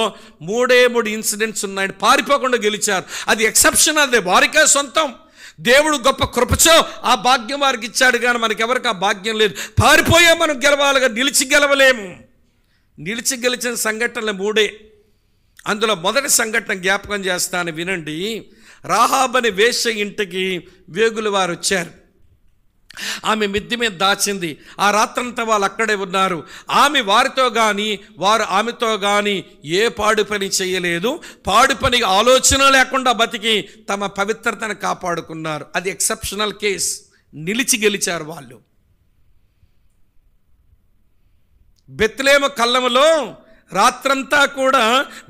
3 ఇన్సిడెంట్స్ ఉన్నాయి. పారిపోకుండా గెలిచారు. అది ఎక్సెప్షన్, అది వారికే సొంతం. దేవుడు గొప్ప కృపచో ఆ భాగ్యం వారికి ఇచ్చాడు, కానీ మనకెవరికి ఆ భాగ్యం లేదు. పారిపోయే మనం గెలవాలిగా, నిలిచి గెలవలేము. నిలిచి గెలిచిన సంఘటనలు 3. అందులో మొదటి సంఘటన జ్ఞాపకం చేస్తాను వినండి. రాహాబు అనే వేశ్య ఇంటికి వేగుల వారు వచ్చారు. ఆమె మిద్దె మీద దాచింది. ఆ రాత్రంతా వాళ్ళు అక్కడే ఉన్నారు. ఆమె వారితో కానీ వారు ఆమెతో కానీ ఏ పాడు పని చేయలేదు. పాడు పని ఆలోచన లేకుండా బతికి తమ పవిత్రతను కాపాడుకున్నారు. అది ఎక్సెప్షనల్ కేస్. నిలిచి గెలిచారు వాళ్ళు. బెత్లెహేము కళ్ళములో రాత్రంతా కూడా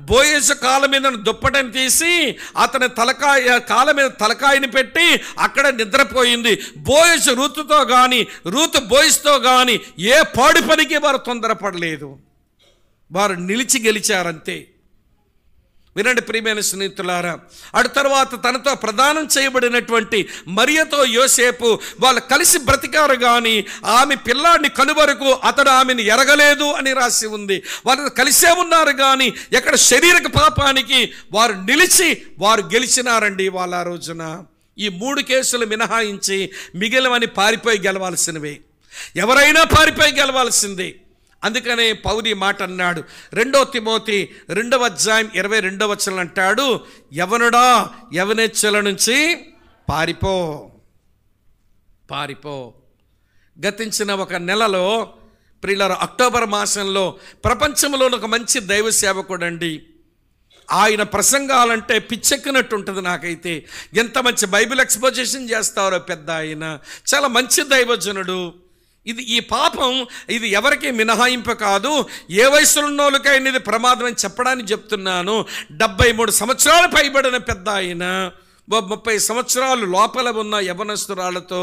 బోయేజు కాళ్ళ మీద దుప్పటని తీసి అతని కాళ్ళ మీద తలకాయని పెట్టి అక్కడ నిద్రపోయింది. బోయేజు రూతుతో కానీ రూతు బోయేజుతో కానీ ఏ పాడు పనికి వారు తొందరపడలేదు. వారు నిలిచి గెలిచారంతే. వినండి ప్రియమైన స్నేహితులారా, అటు తర్వాత తనతో ప్రదానం చేయబడినటువంటి మరియతో యోసేపు వాళ్ళు కలిసి బ్రతికారు, కానీ ఆమె పిల్లాడిని కనువరకు అతడు ఆమెను ఎరగలేదు అని రాసి ఉంది. వాళ్ళు కలిసే ఉన్నారు, కానీ ఎక్కడ శరీరక పాపానికి వారు నిలిచి వారు గెలిచినారండి. వాళ్ళ ఆ రోజున ఈ 3 కేసులు మినహాయించి మిగిలినవని పారిపోయి గెలవాల్సినవే. ఎవరైనా పారిపోయి గెలవాల్సిందే. అందుకనే పౌలు మాట అన్నాడు. 2 తిమోతి 2:22 అంటాడు, యవనుడా యవనేచ్ఛల నుంచి పారిపో. గతించిన ఒక నెలలో ప్రియులారా, అక్టోబర్ మాసంలో ప్రపంచంలో ఒక మంచి దైవ సేవకుడండి. ఆయన ప్రసంగాలంటే పిచ్చెక్కినట్టు ఉంటుంది నాకైతే. ఎంత మంచి బైబిల్ ఎక్స్పోజిషన్ చేస్తారో పెద్ద ఆయన. చాలా మంచి దైవజనుడు. ఈ పాపం ఇది ఎవరికి మినహాయింపు కాదు. ఏ వయసులో ఉన్నోళ్ళకైనా ఇది ప్రమాదం అని చెప్పడానికి చెప్తున్నాను. 73 సంవత్సరాలు పైబడిన పెద్ద ఆయన 30 సంవత్సరాలు లోపల ఉన్న యవనస్తురాలతో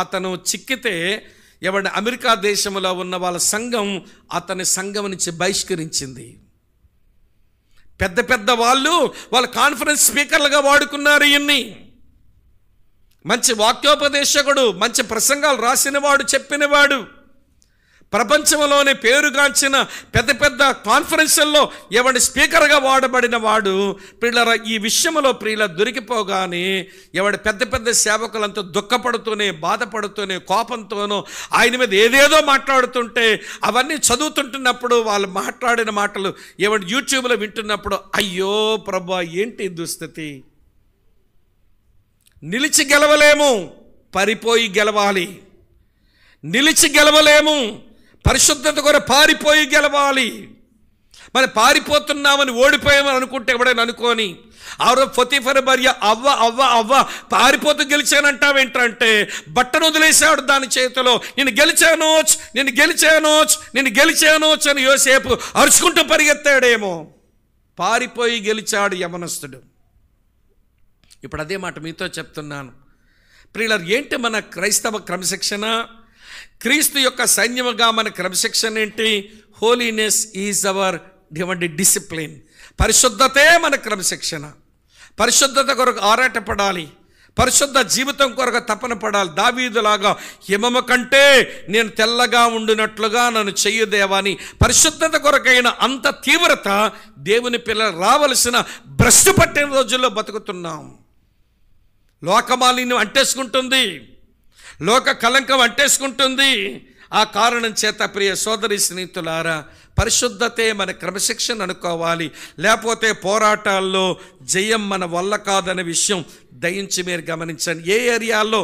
అతను చిక్కితే అమెరికా దేశంలో ఉన్న వాళ్ళ సంఘం అతని సంఘం నుంచి బహిష్కరించింది. పెద్ద పెద్ద వాళ్ళ కాన్ఫరెన్స్ స్పీకర్లుగా వాడుకున్నారు. ఇన్ని మంచి వాక్యోపదేశకుడు, మంచి ప్రసంగాలు రాసినవాడు, చెప్పినవాడు, ప్రపంచంలోనే పేరుగాంచిన పెద్ద పెద్ద కాన్ఫరెన్సుల్లో స్పీకర్గా వాడబడిన వాడు ప్రియులారా ఈ విషయంలో దొరికిపోగానే పెద్ద పెద్ద సేవకులంతా దుఃఖపడుతూనే, బాధపడుతూనే, కోపంతోనూ ఆయన మీద ఏదేదో మాట్లాడుతుంటే అవన్నీ చదువుతుంటున్నప్పుడు వాళ్ళు మాట్లాడిన మాటలు యూట్యూబ్లో వింటున్నప్పుడు అయ్యో ప్రభా ఏంటి దుస్థితి. నిలిచి గెలవలేము, పారిపోయి గెలవాలి. నిలిచి గెలవలేము, పరిశుద్ధత కొరకు పారిపోయి గెలవాలి. మరి పారిపోతున్నామని ఓడిపోయామని అనుకుంటే ఎవడైనా అనుకోని ఆరో పొతీఫరు భార్య అవ్వ పారిపోతూ గెలిచానంటావేంటంటే బట్టను వదిలేశాడు దాని చేతిలో. నేను గెలిచాను అని యోసేపు అరుచుకుంటూ పరిగెత్తాడేమో. పారిపోయి గెలిచాడు యవనస్తుడు. ఇప్పుడు అదే మాట మీతో చెప్తున్నాను ప్రియులారా. ఏంటి మన క్రైస్తవ క్రమశిక్షణ? క్రీస్తు యొక్క సైన్యముగా మన క్రమశిక్షణ ఏంటి? Holiness is our discipline. పరిశుద్ధతే మన క్రమశిక్షణ. పరిశుద్ధత కొరకు ఆరాటపడాలి, పరిశుద్ధ జీవితం కొరకు తపన పడాలి. దావీదులాగా హిమము కంటే నేను తెల్లగా ఉండినట్లుగా నన్ను చెయ్యి దేవా అని పరిశుద్ధత కొరకైన అంత తీవ్రత దేవుని పిల్లలు రావలసిన భ్రష్టు పట్టిన రోజుల్లో బతుకుతున్నాం. లోకమాలిన్యం అంటేసుకుంటుంది, లోక కలంకం అంటేసుకుంటుంది. ఆ కారణం చేత ప్రియ సోదరి స్నేహితులారా, పరిశుద్ధతే మన క్రమశిక్షణ అనుకోవాలి. లేకపోతే పోరాటాల్లో జయం మన వల్ల కాదనే విషయం దయించి మీరు గమనించండి. ఏ ఏరియాల్లో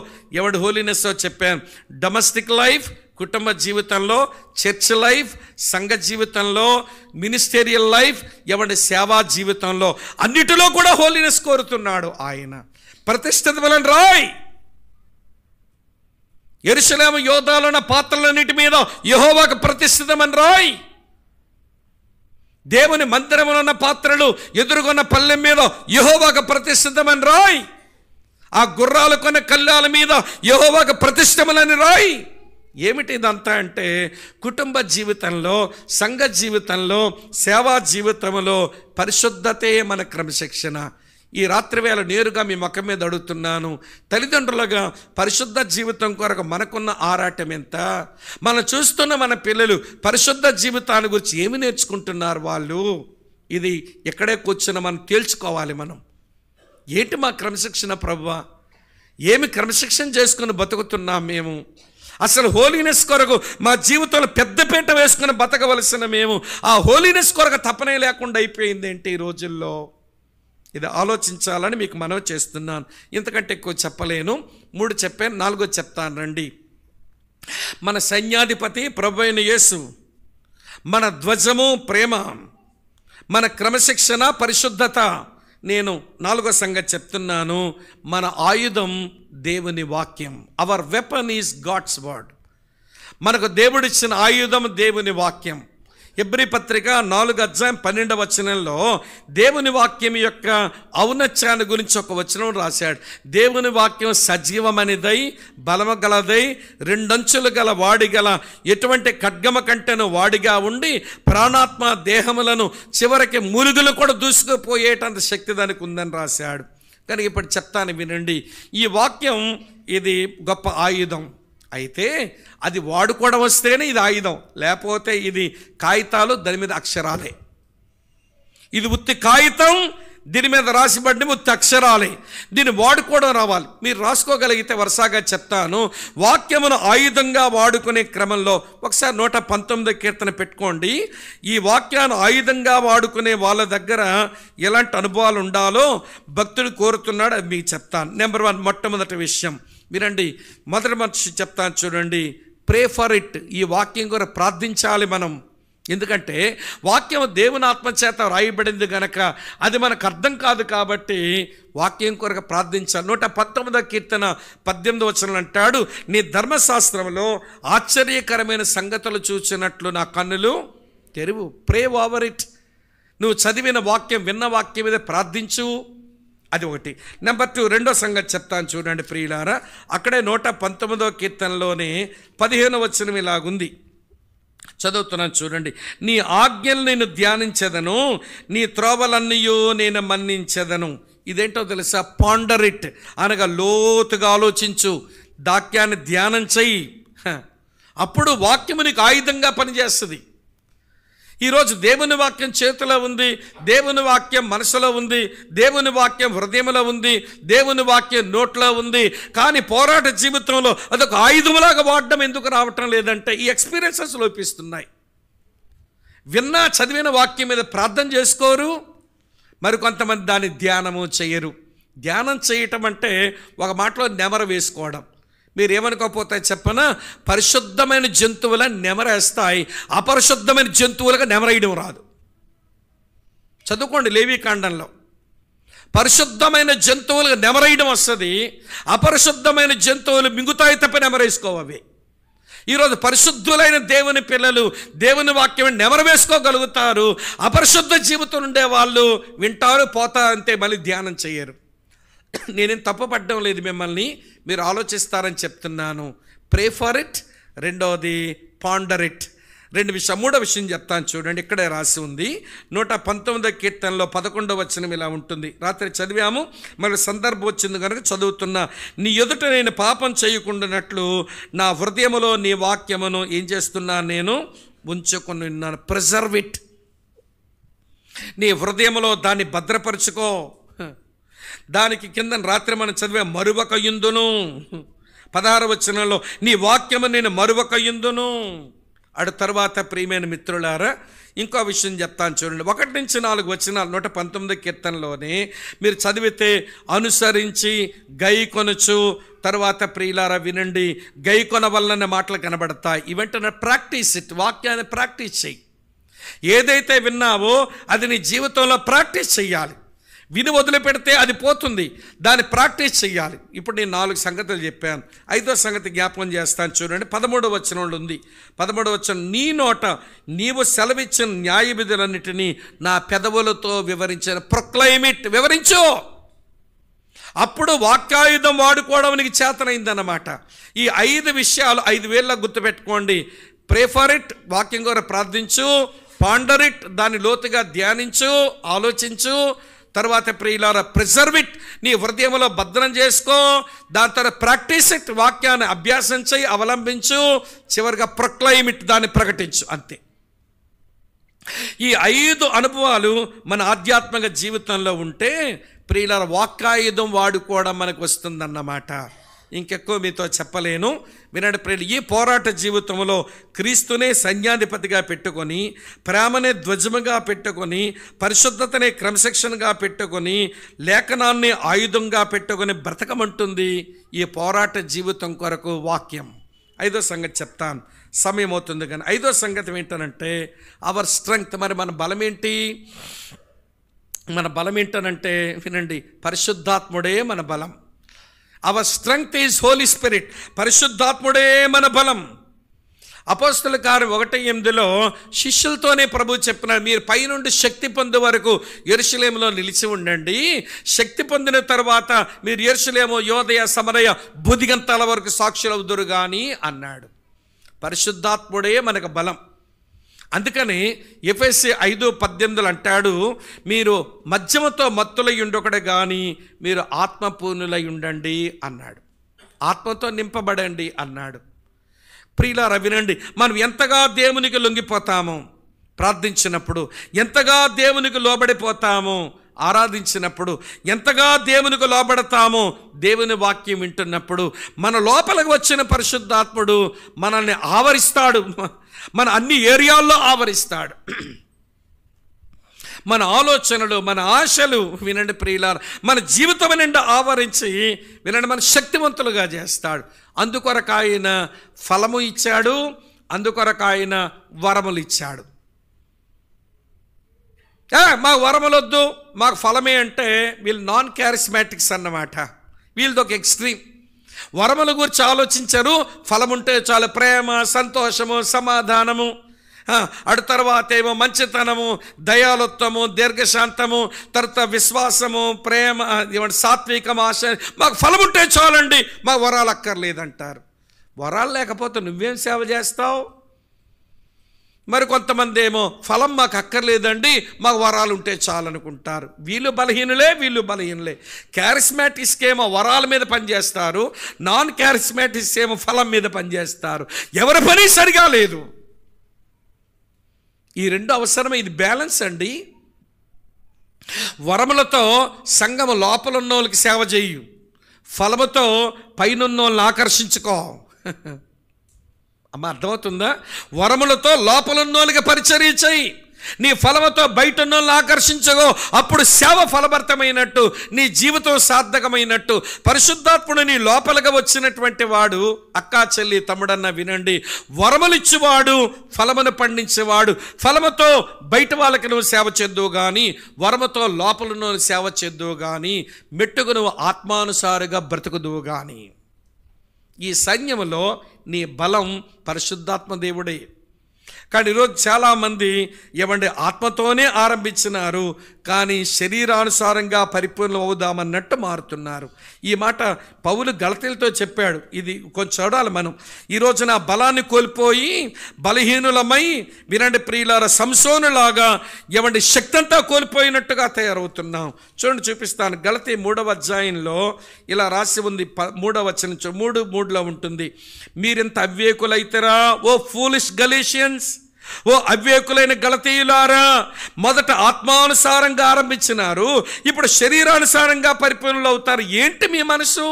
హోలీనెస్ చెప్పాను. డొమెస్టిక్ లైఫ్, కుటుంబ జీవితంలో, చర్చ్ లైఫ్, సంఘ జీవితంలో, మినిస్టేరియల్ లైఫ్, సేవా జీవితంలో అన్నిటిలో కూడా హోలీనెస్ కోరుతున్నాడు ఆయన. ప్రతిష్ఠితమైన రాయ్. యెరూషలేము యోధాలున్న పాత్రలన్నిటి మీద యెహోవాకు ప్రతిష్ఠితమైన రాయ్. దేవుని మందిరములో ఉన్న పాత్రలు ఎదురుగున్న పల్లెం మీద యెహోవాకు ప్రతిష్ఠితమైన రాయ్. ఆ గుర్రాలు కొన్న కళ్ళాల మీద యెహోవాకు ప్రతిష్ఠితమని రాయ్. ఏమిటి ఇదంతా అంటే కుటుంబ జీవితంలో, సంఘ జీవితంలో, సేవా జీవితంలో పరిశుద్ధతే మన క్రమశిక్షణ. ఈ రాత్రి వేళ నేరుగా మీ ముఖం మీద అడుగుతున్నాను, తల్లిదండ్రులుగా పరిశుద్ధ జీవితం కొరకు మనకున్న ఆరాటం ఎంత? మనం చూస్తున్న మన పిల్లలు పరిశుద్ధ జీవితాన్ని గురించి ఏమి నేర్చుకుంటున్నారు వాళ్ళు? ఇది ఎక్కడే కూర్చున్న మనం తేల్చుకోవాలి. మనం ఏంటి మా క్రమశిక్షణ ప్రభువా? ఏమి క్రమశిక్షణ చేసుకుని బతుకుతున్నాం మేము? అసలు హోలీనెస్ కొరకు మా జీవితంలో పెద్దపీట వేసుకుని బతకవలసిన మేము ఆ హోలీనెస్ కొరకు తపనే లేకుండా అయిపోయింది ఏంటి ఈ రోజుల్లో? ఇది ఆలోచించాలని మీకు మనవి చేస్తున్నాను. ఇంతకంటే ఎక్కువ చెప్పలేను. 3 చెప్పాను, 4 చెప్తాను రండి. మన సైన్యాధిపతి ప్రభువైన యేసు, మన ధ్వజము ప్రేమ, మన క్రమశిక్షణ పరిశుద్ధత. నేను 4వ సంగతి చెప్తున్నాను, మన ఆయుధం దేవుని వాక్యం. Our weapon is God's word. మనకు దేవుడిచ్చిన ఆయుధం దేవుని వాక్యం. హెబ్రీ పత్రిక 4:12 దేవుని వాక్యం యొక్క ఔన్నత్యాన్ని గురించి ఒక వచనం రాశాడు. దేవుని వాక్యం సజీవమనిదై బలము గలదై 2 అంచులు గల వాడిగల ఎటువంటి ఖడ్గమ కంటెను వాడిగా ఉండి ప్రాణాత్మ దేహములను చివరికి మురుగులు కూడా దూసుకుపోయేటంత శక్తి దానికి ఉందని రాశాడు. కానీ ఇప్పుడు చెప్తాను వినండి. ఈ వాక్యం ఇది గొప్ప ఆయుధం. అయితే అది వాడుకోవడం వస్తేనే ఇది ఆయుధం, లేకపోతే ఇది కాగితాలు, దాని మీద అక్షరాలే. ఇది ఉత్తి కాగితం, దీని మీద రాసిబడిన ఉత్తి అక్షరాలే. దీన్ని వాడుకోవడం రావాలి. మీరు రాసుకోగలిగితే వరుసగా చెప్తాను. వాక్యమును ఆయుధంగా వాడుకునే క్రమంలో ఒకసారి 119 కీర్తన పెట్టుకోండి. ఈ వాక్యాన్ని ఆయుధంగా వాడుకునే వాళ్ళ దగ్గర ఎలాంటి అనుభవాలు ఉండాలో భక్తుడు కోరుతున్నాడు, అది మీకు చెప్తాను. నెంబర్ 1, మొట్టమొదటి విషయం వినండి. మొదటి మనిషి చెప్తాను చూడండి. ప్రే ఫర్ ఇట్. ఈ వాక్యం కొరకు ప్రార్థించాలి మనం. ఎందుకంటే వాక్యం దేవుని ఆత్మచేత రాయబడింది గనక అది మనకు అర్థం కాదు. కాబట్టి వాక్యం కొరకు ప్రార్థించాలి. 119 కీర్తన 18 అంటాడు, నీ ధర్మశాస్త్రంలో ఆశ్చర్యకరమైన సంగతులు చూచినట్లు నా కన్నులు తెరువు. ప్రే ఓవర్ ఇట్. నువ్వు చదివిన వాక్యం, విన్న వాక్యం మీద ప్రార్థించు. అది ఒకటి. నెంబర్ 2, 2వ సంగతి చెప్తాను చూడండి ప్రియులారా. అక్కడే 119 కీర్తనలోనే 15 ఇలాగుంది, చదువుతున్నాను చూడండి. నీ ఆజ్ఞలు నేను ధ్యానించెదను, నీ త్రోవలన్నయూ నేను మన్నించెదను. ఇదేంటో తెలుసా? పాండర్ ఇట్ అనగా లోతుగా ఆలోచించు, వాక్యాన్ని ధ్యానం చెయ్యి. అప్పుడు వాక్యము నీకు ఆయుధంగా పనిచేస్తుంది. ఈరోజు దేవుని వాక్యం చేతిలో ఉంది, దేవుని వాక్యం మనసులో ఉంది, దేవుని వాక్యం హృదయంలో ఉంది, దేవుని వాక్యం నోట్లో ఉంది. కానీ పోరాట జీవితంలో అదొక ఆయుధములాగా వాడడం ఎందుకు రావటం లేదంటే ఈ ఎక్స్పీరియన్సెస్ లోపిస్తున్నాయి. విన్నా చదివిన వాక్యం మీద ప్రార్థన చేసుకోరు, మరి కొంతమంది దాన్ని ధ్యానము చేయరు. ధ్యానం చేయటం అంటే ఒక మాటలో నెమరు వేసుకోవడం. మీరు ఏమనుకోకపోతే చెప్పనా, పరిశుద్ధమైన జంతువుల నెమరేస్తాయి, అపరిశుద్ధమైన జంతువులుగా నెమరేయడం రాదు. చదువుకోండి లేవీకాండంలో. పరిశుద్ధమైన జంతువులుగా నెమరేయడం వస్తుంది, అపరిశుద్ధమైన జంతువులు మింగుతాయి తప్ప నెమరేసుకోవవి. ఈరోజు పరిశుద్ధులైన దేవుని పిల్లలు దేవుని వాక్యం నెమరు వేసుకోగలుగుతారు. అపరిశుద్ధ జీవితం ఉండే వాళ్ళు వింటారు, పోతారు, అంతే, మళ్ళీ ధ్యానం చేయరు. నేనేం తప్పుపడ్డం లేదు మిమ్మల్ని, మీరు ఆలోచిస్తారని చెప్తున్నాను. Pray for it. 2వది పాండర్ ఇట్. 2 విషయం. 3వ విషయం చెప్తాను చూడండి. ఇక్కడే రాసి ఉంది 119 కీర్తనలో 11 ఇలా ఉంటుంది. రాత్రి చదివాము, మళ్ళీ సందర్భం వచ్చింది కనుక చదువుతున్నా. నీ ఎదుట నేను పాపం చేయకుండానట్లు నా హృదయములో నీ వాక్యమును ఏం చేస్తున్నాను, నేను ఉంచుకొని ఉన్నాను. Preserve it. నీ హృదయములో దాన్ని భద్రపరుచుకో. దానికి కింద రాత్రి మనం చదివే మరువకయుందును. 16 నీ వాక్యము నేను మరువకయుందును. అటు తర్వాత ప్రియమైన మిత్రులారా ఇంకో విషయం చెప్తాను చూడండి. 1-4 119 కీర్తనలోనే మీరు చదివితే అనుసరించి గైకొనుచు, తర్వాత ప్రియులారా వినండి, గైకొన వల్లనే మాటలు కనబడతాయి. ఇవంటే ప్రాక్టీస్ ఇట్. వాక్యాన్ని ప్రాక్టీస్ చెయ్యి. ఏదైతే విన్నావో అది నీ జీవితంలో ప్రాక్టీస్ చెయ్యాలి. విని వదిలిపెడితే అది పోతుంది, దాన్ని ప్రాక్టీస్ చెయ్యాలి. ఇప్పుడు నేను 4 సంగతులు చెప్పాను. 5వ సంగతి జ్ఞాపకం చేస్తాను చూడండి. 13వ వచనంలో ఉంది. 13వ వచనం, నీ నోట నీవు సెలవిచ్చిన న్యాయ విధులన్నిటినీ నా పెదవులతో వివరించిన. ప్రొక్లైమిట్, వివరించు. అప్పుడు వాక్యాయుధం వాడుకోవడం నీకు చేతనైందన్నమాట. ఈ 5 విషయాలు 5 వేళ్ళ గుర్తుపెట్టుకోండి. ప్రే ఫర్ ఇట్, వాక్యం ద్వారా ప్రార్థించు. పాండర్ ఇట్, దాన్ని లోతుగా ధ్యానించు, ఆలోచించు. తర్వాత ప్రియులారా ప్రిజర్వ్ ఇట్, నీ హృదయంలో భద్రం చేసుకో. దాని తర్వాత ప్రాక్టీస్ ఇట్, వాక్యాన్ని అభ్యాసం చేయి, అవలంబించు. చివరిగా ప్రొక్లైమ్ ఇట్, దాన్ని ప్రకటించు. అంతే. ఈ 5 అనుభవాలు మన ఆధ్యాత్మిక జీవితంలో ఉంటే ప్రియులారా వాక్యాయుధం వాడుకోవడం మనకు వస్తుందన్నమాట. ఇంకెక్కువ మీతో చెప్పలేను. వినండి ప్రియులు, ఈ పోరాట జీవితంలో క్రీస్తునే సైన్యాధిపతిగా పెట్టుకొని, ప్రేమనే ధ్వజముగా పెట్టుకొని, పరిశుద్ధతనే క్రమశిక్షణగా పెట్టుకొని, లేఖనాన్ని ఆయుధంగా పెట్టుకొని బ్రతకమంటుంది ఈ పోరాట జీవితం కొరకు వాక్యం. 5వ సంగతి చెప్తాను, సమయం అవుతుంది కానీ 5వ సంగతి ఏంటనంటే అవర్ స్ట్రెంగ్త్. మరి మన బలం ఏంటి? మన బలం ఏంటనంటే వినండి, పరిశుద్ధాత్ముడే మన బలం. Our strength is Holy Spirit. పరిశుద్ధాత్ముడే మన బలం. అపోస్తలుల కార్యం 1:8 శిష్యులతోనే ప్రభు చెప్పినాడు, మీరు పైనుండి శక్తి పొందే వరకు యెరూషలేములో నిలిచి ఉండండి. శక్తి పొందిన తర్వాత మీరు యెరూషలేము, యోదయ, సమరయ, బుదిగంతాల వరకు సాక్షులవుదురు కానీ అన్నాడు. పరిశుద్ధాత్ముడే మనకు బలం. అందుకని ఎఫెసీ 5:18 అంటాడు, మీరు మద్యముతో మత్తులై ఉండొకడే కానీ మీరు ఆత్మపూర్ణులై ఉండండి అన్నాడు. ఆత్మతో నింపబడండి అన్నాడు. ప్రియులారా వినండి, మనం ఎంతగా దేవునికి లొంగిపోతామో ప్రార్థించినప్పుడు, ఎంతగా దేవునికి లోబడిపోతామో ఆరాధించినప్పుడు, ఎంతగా దేవునికి లోబడతామో దేవుని వాక్యం వింటున్నప్పుడు, మన లోపలికి వచ్చిన పరిశుద్ధాత్ముడు మనల్ని ఆవరిస్తాడు. మన అన్ని ఏరియాల్లో ఆవరిస్తాడు. మన ఆలోచనలు, మన ఆశలు వినండి ప్రియులారా, మన జీవితం నిండా ఆవరించి వినండి మన శక్తివంతులుగా చేస్తాడు. అందుకొరకు ఆయన ఫలము ఇచ్చాడు, అందుకొరకు ఆయన వరములు ఇచ్చాడు. మాకు వరములొద్దు, మాకు ఫలమే అంటే వీళ్ళు నాన్ క్యారిస్మాటిక్స్ అన్నమాట. వీళ్ళది ఒక ఎక్స్ట్రీమ్. వరముల గురించి ఆలోచించరు, ఫలం ఉంటే చాలు, ప్రేమ, సంతోషము, సమాధానము, అటు తర్వాత ఏమో మంచితనము, దయాలుత్వము, దీర్ఘశాంతము, తర్వాత విశ్వాసము, ప్రేమ, సాత్వికం, ఆశ, మాకు ఫలం ఉంటే చాలండి, మాకు వరాలు అక్కర్లేదంటారు. వరాలు లేకపోతే నువ్వేం సేవ చేస్తావు? మరి కొంతమంది ఏమో ఫలం మాకు అక్కర్లేదండి, మాకు వరాలు ఉంటే చాలనుకుంటారు. వీళ్ళు బలహీనులే. క్యారిస్మాటిక్స్ ఏమో వరాల మీద పనిచేస్తారు, నాన్ క్యారిస్మాటిక్స్ ఏమో ఫలం మీద పనిచేస్తారు. ఎవరి పని సరిగా లేదు. ఈ రెండు అవసరమే. ఇది బ్యాలెన్స్ అండి. వరములతో సంఘము లోపల ఉన్న వాళ్ళకి సేవ చేయు, ఫలముతో పైనున్న వాళ్ళని ఆకర్షించుకో. అమ్మ అర్థమవుతుందా? వరములతో లోపల ఉన్న వాళ్ళకి పరిచర్య చేయి, నీ ఫలముతో బయట ఉన్న వాళ్ళని ఆకర్షించగో. అప్పుడు సేవ ఫలభరితమైనట్టు, నీ జీవితం సార్థకమైనట్టు. పరిశుద్ధాత్ముడు నీ లోపలగా వచ్చినటువంటి వాడు, అక్కా చెల్లి తమ్ముడన్న వినండి, వరములిచ్చేవాడు, ఫలమును పండించేవాడు. ఫలముతో బయట వాళ్ళకి నువ్వు సేవ చేద్దువు కానీ, వరముతో లోపల నువ్వు సేవ చేద్దువు కానీ, మెట్టుకు నువ్వు ఆత్మానుసారుగా బ్రతుకుదువు కానీ. ఈ సైన్యములో నీ బలం పరిశుద్ధాత్మ దేవుడే. కానీ ఈరోజు చాలామంది ఏమంటే ఆత్మతోనే ఆరంభించినారు, కానీ శరీరానుసారంగా పరిపూర్ణం అవుదామన్నట్టు మారుతున్నారు. ఈ మాట పౌలు గలతీయులతో చెప్పాడు. ఇది కొంచెం చూడాలి మనం. ఈ రోజున బలాన్ని కోల్పోయి బలహీనులమై వినండి ప్రియులారా, సంసోనులాగా ఏమంటే శక్తి అంతా కోల్పోయినట్టుగా తయారవుతున్నాం. చూడండి, చూపిస్తాను. గలతీ 3వ అధ్యాయంలో ఇలా రాసి ఉంది, 3వ వచనం 3:3 ఉంటుంది. మీరెంత అవివేకులైతేరా ఓ ఫూలిష్ గలీషియన్స్, ఓ అవివేకులైన గలతీయులారా, మొదట ఆత్మానుసారంగా ఆరంభించినారు, ఇప్పుడు శరీరానుసారంగా పరిపూర్ణులు అవుతారు. ఏంటి మీ మనసు?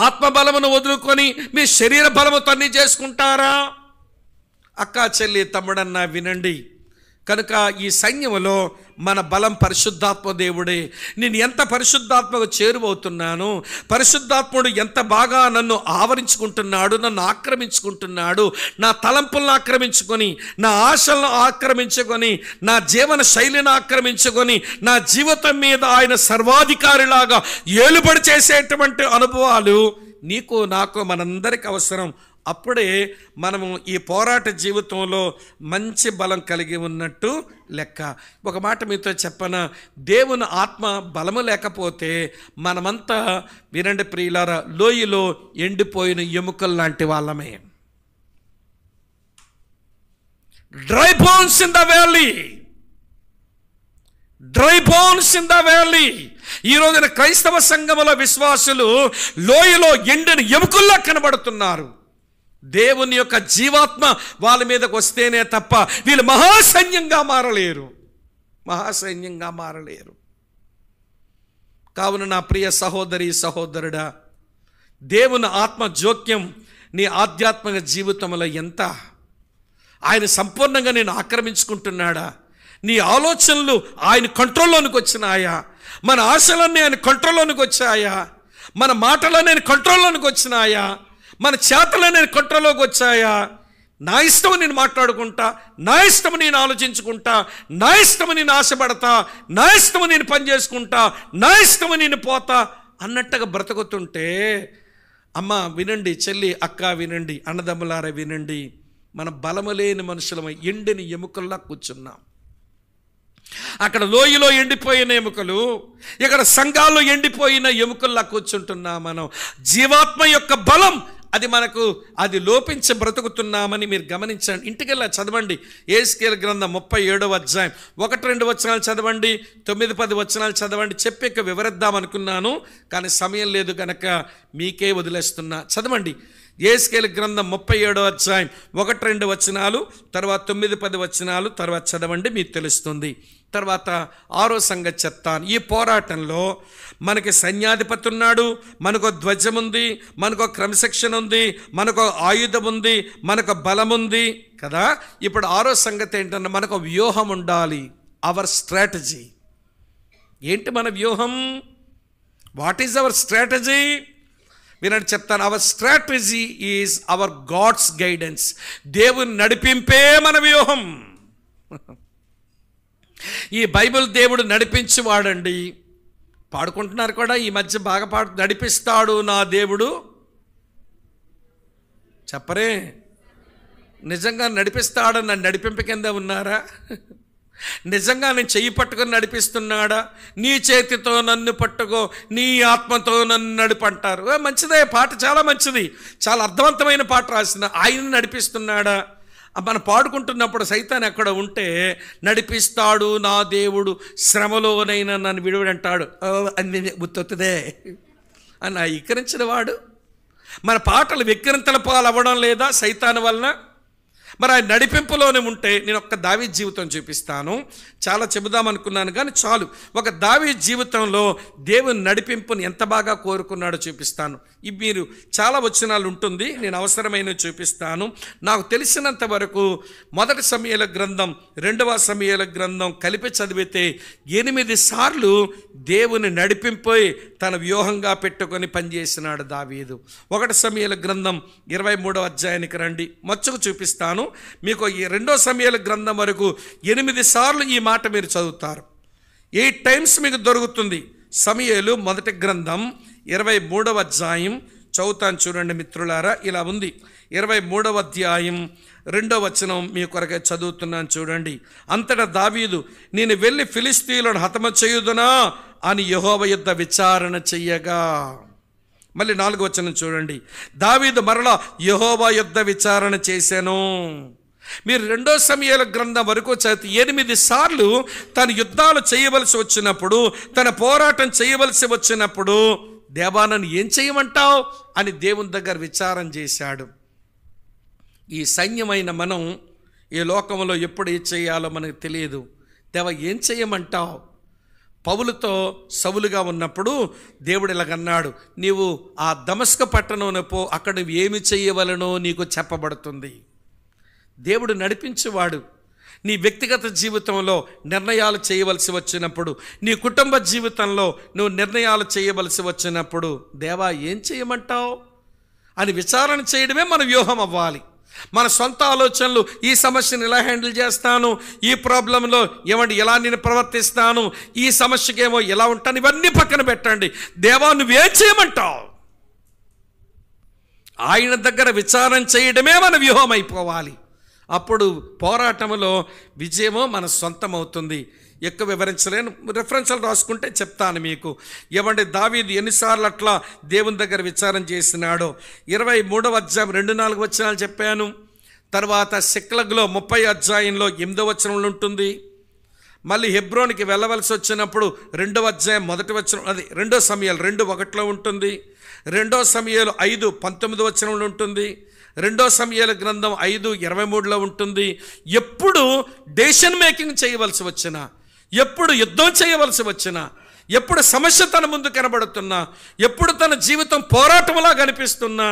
ఆత్మబలమును వదులుకొని మీ శరీర బలముతో అన్ని చేసుకుంటారా? అక్కా చెల్లి తమ్ముడన్నా వినండి. కనుక ఈ సైన్యములో మన బలం పరిశుద్ధాత్మ దేవుడే. నేను ఎంత పరిశుద్ధాత్మకు చేరువవుతున్నాను, పరిశుద్ధాత్ముడు ఎంత బాగా నన్ను ఆవరించుకుంటున్నాడు, నన్ను ఆక్రమించుకుంటున్నాడు, నా తలంపులను ఆక్రమించుకొని, నా ఆశలను ఆక్రమించుకొని, నా జీవన శైలిని ఆక్రమించుకొని, నా జీవితం మీద ఆయన సర్వాధికారిలాగా ఏలుబడి చేసేటువంటి అనుభవాలు నీకు నాకు మనందరికి అవసరం. అప్పుడే మనము ఈ పోరాట జీవితంలో మంచి బలం కలిగి ఉన్నట్టు లెక్క. ఒక మాట మీతో చెప్పన, దేవుని ఆత్మ బలము లేకపోతే మనమంతా వినండి ప్రియులారా, లోయలో ఎండిపోయిన ఎముకలు లాంటి వాళ్ళమే. Dry bones in the valley, dry bones in the valley. ఈ రోజున క్రైస్తవ సంఘముల విశ్వాసులు లోయలో ఎండిన ఎముకల్లా కనబడుతున్నారు. దేవుని యొక్క జీవాత్మ వాళ్ళ మీదకి వస్తేనే తప్ప వీళ్ళు మహాసైన్యంగా మారలేరు. కావున నా ప్రియ సహోదరి సహోదరుడా, దేవుని ఆత్మ జోక్యం నీ ఆధ్యాత్మిక జీవితంలో ఎంత? ఆయన సంపూర్ణంగా నేను ఆక్రమించుకుంటున్నాడా? నీ ఆలోచనలు ఆయన కంట్రోల్లోనికి వచ్చినాయా? మన ఆశలన్నీ ఆయన కంట్రోల్లోనికి వచ్చాయా? మన మాటలన్నీ ఆయన కంట్రోల్లోనికి వచ్చినాయా? మన చేతలన్నీ ఆయన కంట్రోల్లోకి వచ్చాయా? నా ఇష్టం నేను మాట్లాడుకుంటా, నా ఇష్టం నేను ఆలోచించుకుంటా, నా ఇష్టం నేను ఆశపడతా, నా ఇష్టం నేను పని చేసుకుంటా, నా ఇష్టం నేను పోతా అన్నట్టుగా బ్రతుకుతుంటే, అమ్మ వినండి, చెల్లి అక్క వినండి, అన్నదమ్ములారా వినండి, మన బలము లేని మనుషులమై ఎండిన ఎముకల్లా కూర్చున్నాం. అక్కడ లోయలో ఎండిపోయిన ఎముకలు, ఇక్కడ సంఘాల్లో ఎండిపోయిన ఎముకల్లా కూర్చుంటున్నాం. మనం జీవాత్మ యొక్క బలం అది లోపించి బ్రతుకుతున్నామని మీరు గమనించండి. ఇంటికెళ్ళా చదవండి యెహెజ్కేలు గ్రంథం 37వ అధ్యాయం 1-2 వచనాలు చదవండి, 9-10 వచనాలు చదవండి. చెప్పి వివరిద్దాం అనుకున్నాను, కానీ సమయం లేదు కనుక మీకే వదిలేస్తున్నా. చదవండి యెహెజ్కేలు గ్రంథం 37వ అధ్యాయం 1-2 వచనాలు, తర్వాత 9-10 వచనాలు తర్వాత చదవండి, మీకు తెలుస్తుంది. తర్వాత 6వ సంగతి చెప్తాను. ఈ పోరాటంలో మనకి సైన్యాధిపతి ఉన్నాడు, మనకు ధ్వజం ఉంది, మనకు క్రమశిక్షణ ఉంది, మనకు ఆయుధం ఉంది, మనకు బలం ఉంది కదా. ఇప్పుడు 6వ సంగతి ఏంటంటే మనకు వ్యూహం ఉండాలి. అవర్ స్ట్రాటజీ ఏంటి? మన వ్యూహం. What is our strategy? వినండి చెప్తాను. Our strategy is our God's guidance. దేవుని నడిపింపే మన వ్యూహం. ఈ బైబిల్ దేవుడు నడిపించేవాడండి. పాడుకుంటున్నారు కూడా ఈ మధ్య బాగా నడిపిస్తాడు నా దేవుడు. చెప్పరే, నిజంగా నడిపిస్తాడు? నన్ను నడిపింపు కింద ఉన్నారా? నిజంగా నేను చెయ్యి పట్టుకొని నడిపిస్తున్నాడా? నీ చేతితో నన్ను పట్టుకో, నీ ఆత్మతో నన్ను నడిపంటారు. మంచిదే, పాట చాలా మంచిది, చాలా అర్థవంతమైన పాట రాసిన. ఆయన నడిపిస్తున్నాడా? మనం పాడుకుంటున్నప్పుడు సైతాన్ ఎక్కడ ఉంటే నడిపిస్తాడు నా దేవుడు, శ్రమలోనైనా నన్ను విడువడంటాడు అని గుర్తొత్తుదే అని ఎక్కిరించిన వాడు. మన పాటలు వెక్కిరింతల పాలు అవ్వడం లేదా సైతాన్ వలన? మరి ఆయన నడిపింపులోనే ఉంటే నేను ఒక్క దావీదు జీవితం చూపిస్తాను. చాలా చెబుదామనుకున్నాను కానీ చాలు. ఒక దావీదు జీవితంలో దేవుని నడిపింపుని ఎంత బాగా కోరుకున్నాడో చూపిస్తాను. ఇవి మీరు చాలా వచనాలు ఉంటుంది, నేను అవసరమైనవి చూపిస్తాను. నాకు తెలిసినంత వరకు 1 సమూయేలు గ్రంథం 2వ సమూయేలు గ్రంథం కలిపి చదివితే 8 సార్లు దేవుని నడిపింపై తన వ్యూహంగా పెట్టుకొని పనిచేసినాడు దావీదు. 1 సమూయేలు గ్రంథం 23వ అధ్యాయానికి రండి, మచ్చుకు చూపిస్తాను మీకు. ఈ 2వ సమూయేలు గ్రంథం వరకు 8 సార్లు ఈ మాట మీరు చదువుతారు. 8 టైమ్స్ మీకు దొరుకుతుంది. సమూయేలు మొదటి గ్రంథం 23వ అధ్యాయం చదువుతాను చూడండి మిత్రులారా. ఇలా ఉంది. 23వ అధ్యాయం 2వ వచనం మీ కొరకే చదువుతున్నాను చూడండి. అంతటా దావీదు, నేను వెళ్ళి ఫిలిష్తీయులను హతమ చేయుదునా అని యెహోవా యొద్ద విచారణ చెయ్యగా. మళ్ళీ 4వ వచనం చూడండి. దావీదు మరలా యెహోవా యొద్ద విచారణ చేశాను. మీరు 2వ సమూయేలు గ్రంథం వరకు చదివితే 8 సార్లు తన యుద్ధాలు చేయవలసి వచ్చినప్పుడు, తన పోరాటం చేయవలసి వచ్చినప్పుడు, దేవా నన్ను ఏం చేయమంటావు అని దేవుని దగ్గర విచారం చేశాడు. ఈ సైన్యమైన మనం ఈ లోకంలో ఎప్పుడు ఏం చేయాలో మనకు తెలియదు. దేవా ఏం చేయమంటావు? పౌలుతో సౌలుగా ఉన్నప్పుడు దేవుడు ఇలాగన్నాడు, నీవు ఆ దమస్క పట్టణంలో పో, అక్కడ నువ్వు ఏమి చేయవలనో నీకు చెప్పబడుతుంది. దేవుడు నడిపించేవాడు. నీ వ్యక్తిగత జీవితంలో నిర్ణయాలు చేయవలసి వచ్చినప్పుడు, నీ కుటుంబ జీవితంలో నువ్వు నిర్ణయాలు చేయవలసి వచ్చినప్పుడు, దేవా ఏం చేయమంటావు అని విచారణ చేయడమే మన వ్యూహం అవ్వాలి. మన సొంత ఆలోచనలు, ఈ సమస్యను ఎలా హ్యాండిల్ చేస్తాను, ఈ ప్రాబ్లంలో ఏమండి ఎలా నేను ప్రవర్తిస్తాను, ఈ సమస్యకేమో ఎలా ఉంటాను, ఇవన్నీ పక్కన పెట్టండి. దేవా నువ్వేం చేయమంటావు? ఆయన దగ్గర విచారణ చేయడమే మన వ్యూహం అయిపోవాలి. అప్పుడు పోరాటంలో విజయమో మన సొంతం అవుతుంది. ఎక్కువ వివరించలేను, రెఫరెన్స్లు రాసుకుంటే చెప్తాను మీకు. ఏమంటే దావీదు ఎన్నిసార్లు అట్లా దేవుని దగ్గర విచారం చేసినాడో. 23వ అధ్యాయం 2-4 వచనాలు చెప్పాను. తర్వాత సిక్లగ్లో 30వ అధ్యాయంలో 8వ వచనంలో ఉంటుంది. మళ్ళీ హెబ్రోనికి వెళ్ళవలసి వచ్చినప్పుడు 2వ అధ్యాయం 1వ వచనం, అది 2వ సమూయేలు 2:1 ఉంటుంది. 2వ సమూయేలు 5:19 వచనంలో ఉంటుంది. 2వ సమూయేలు గ్రంథం 5:23 ఉంటుంది. ఎప్పుడు డెసిషన్ మేకింగ్ చేయవలసి వచ్చినా, ఎప్పుడు యుద్ధం చేయవలసి వచ్చినా, ఎప్పుడు సమస్య తన ముందు కనబడుతున్నా, ఎప్పుడు తన జీవితం పోరాటంలా కనిపిస్తున్నా,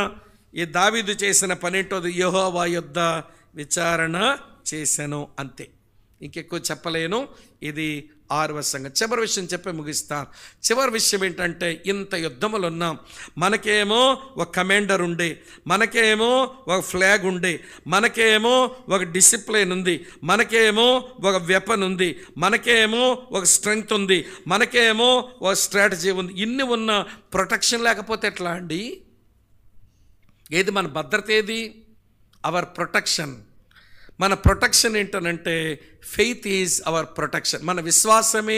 ఈ దావీదు చేసిన పనేంటోది, యెహోవా యొద్ద విచారణ చేశాను, అంతే. ఇంకెక్కువ చెప్పలేను. ఇది 6వ సంగతి. చివరి విషయం చెప్పి ముగిస్తాను. చివరి విషయం ఏంటంటే, ఇంత యుద్ధములు ఉన్నాం, మనకేమో ఒక కమాండర్ ఉండే, మనకేమో ఒక ఫ్లాగ్ ఉండే, మనకేమో ఒక డిసిప్లిన్ ఉంది, మనకేమో ఒక వెపన్ ఉంది, మనకేమో ఒక స్ట్రెంగ్త్ ఉంది, మనకేమో ఒక స్ట్రాటజీ ఉంది. ఇన్ని ఉన్న ప్రొటెక్షన్ లేకపోతే ఎట్లా అండి? ఏది మన భద్రత? ఏది అవర్ ప్రొటెక్షన్? మన ప్రొటెక్షన్ ఏంటనంటే, ఫెయిత్ ఈజ్ అవర్ ప్రొటెక్షన్. మన విశ్వాసమే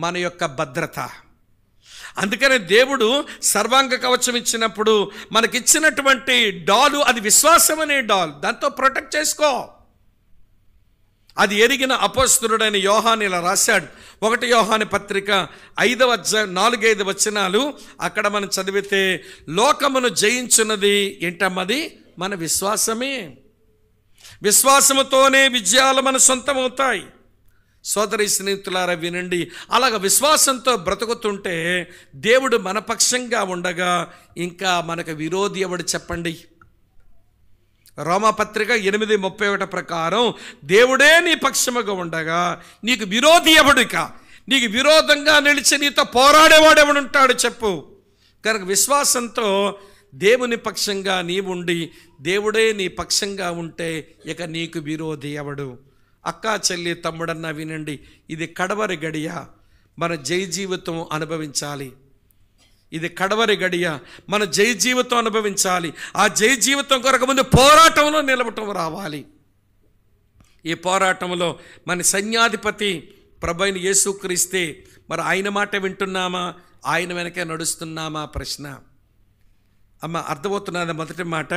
మన యొక్క భద్రత. అందుకనే దేవుడు సర్వాంగ కవచం ఇచ్చినప్పుడు మనకిచ్చినటువంటి డాలు అది విశ్వాసం అనే డాల్. దాంతో ప్రొటెక్ట్ చేసుకో. అది ఎరిగిన అపోస్తలుడైన యోహాను ఇలా రాశాడు. 1 యోహాను పత్రిక 5వ అధ్యాయం 4-5 వచనాలు అక్కడ మనం చదివితే, లోకమును జయించున్నది ఏంటమ్మది? మన విశ్వాసమే. విశ్వాసముతోనే విజయాలు మన సొంతమవుతాయి. సోదరి స్నేహితులారా వినండి, అలాగ విశ్వాసంతో బ్రతుకుతుంటే దేవుడు మన పక్షంగా ఉండగా ఇంకా మనకు విరోధి ఎవడు చెప్పండి? రోమాపత్రిక 8:31 ప్రకారం దేవుడే నీ పక్షముగా ఉండగా నీకు విరోధి ఎవడిక? నీకు విరోధంగా నిలిచి నీతో పోరాడేవాడు ఎవడుంటాడు చెప్పు? కనుక విశ్వాసంతో దేవుని పక్షంగా నీవుండి దేవుడే నీ పక్షంగా ఉంటే ఇక నీకు విరోధి ఎవడు? అక్కా చెల్లి తమ్ముడన్నా వినండి, ఇది కడవరి గడియ. మన జై జీవితం అనుభవించాలి. ఇది కడవరి గడియ, మన జై జీవితం అనుభవించాలి. ఆ జై జీవితం కొరకు ముందు పోరాటంలో నిలబటం రావాలి. ఈ పోరాటంలో మన సైన్యాధిపతి ప్రభువైన యేసుక్రీస్తే, మరి ఆయన మాట వింటున్నామా? ఆయన వెనకే నడుస్తున్నామా? ప్రశ్న. అమ్మ అర్థమవుతున్నది మొదటి మాట.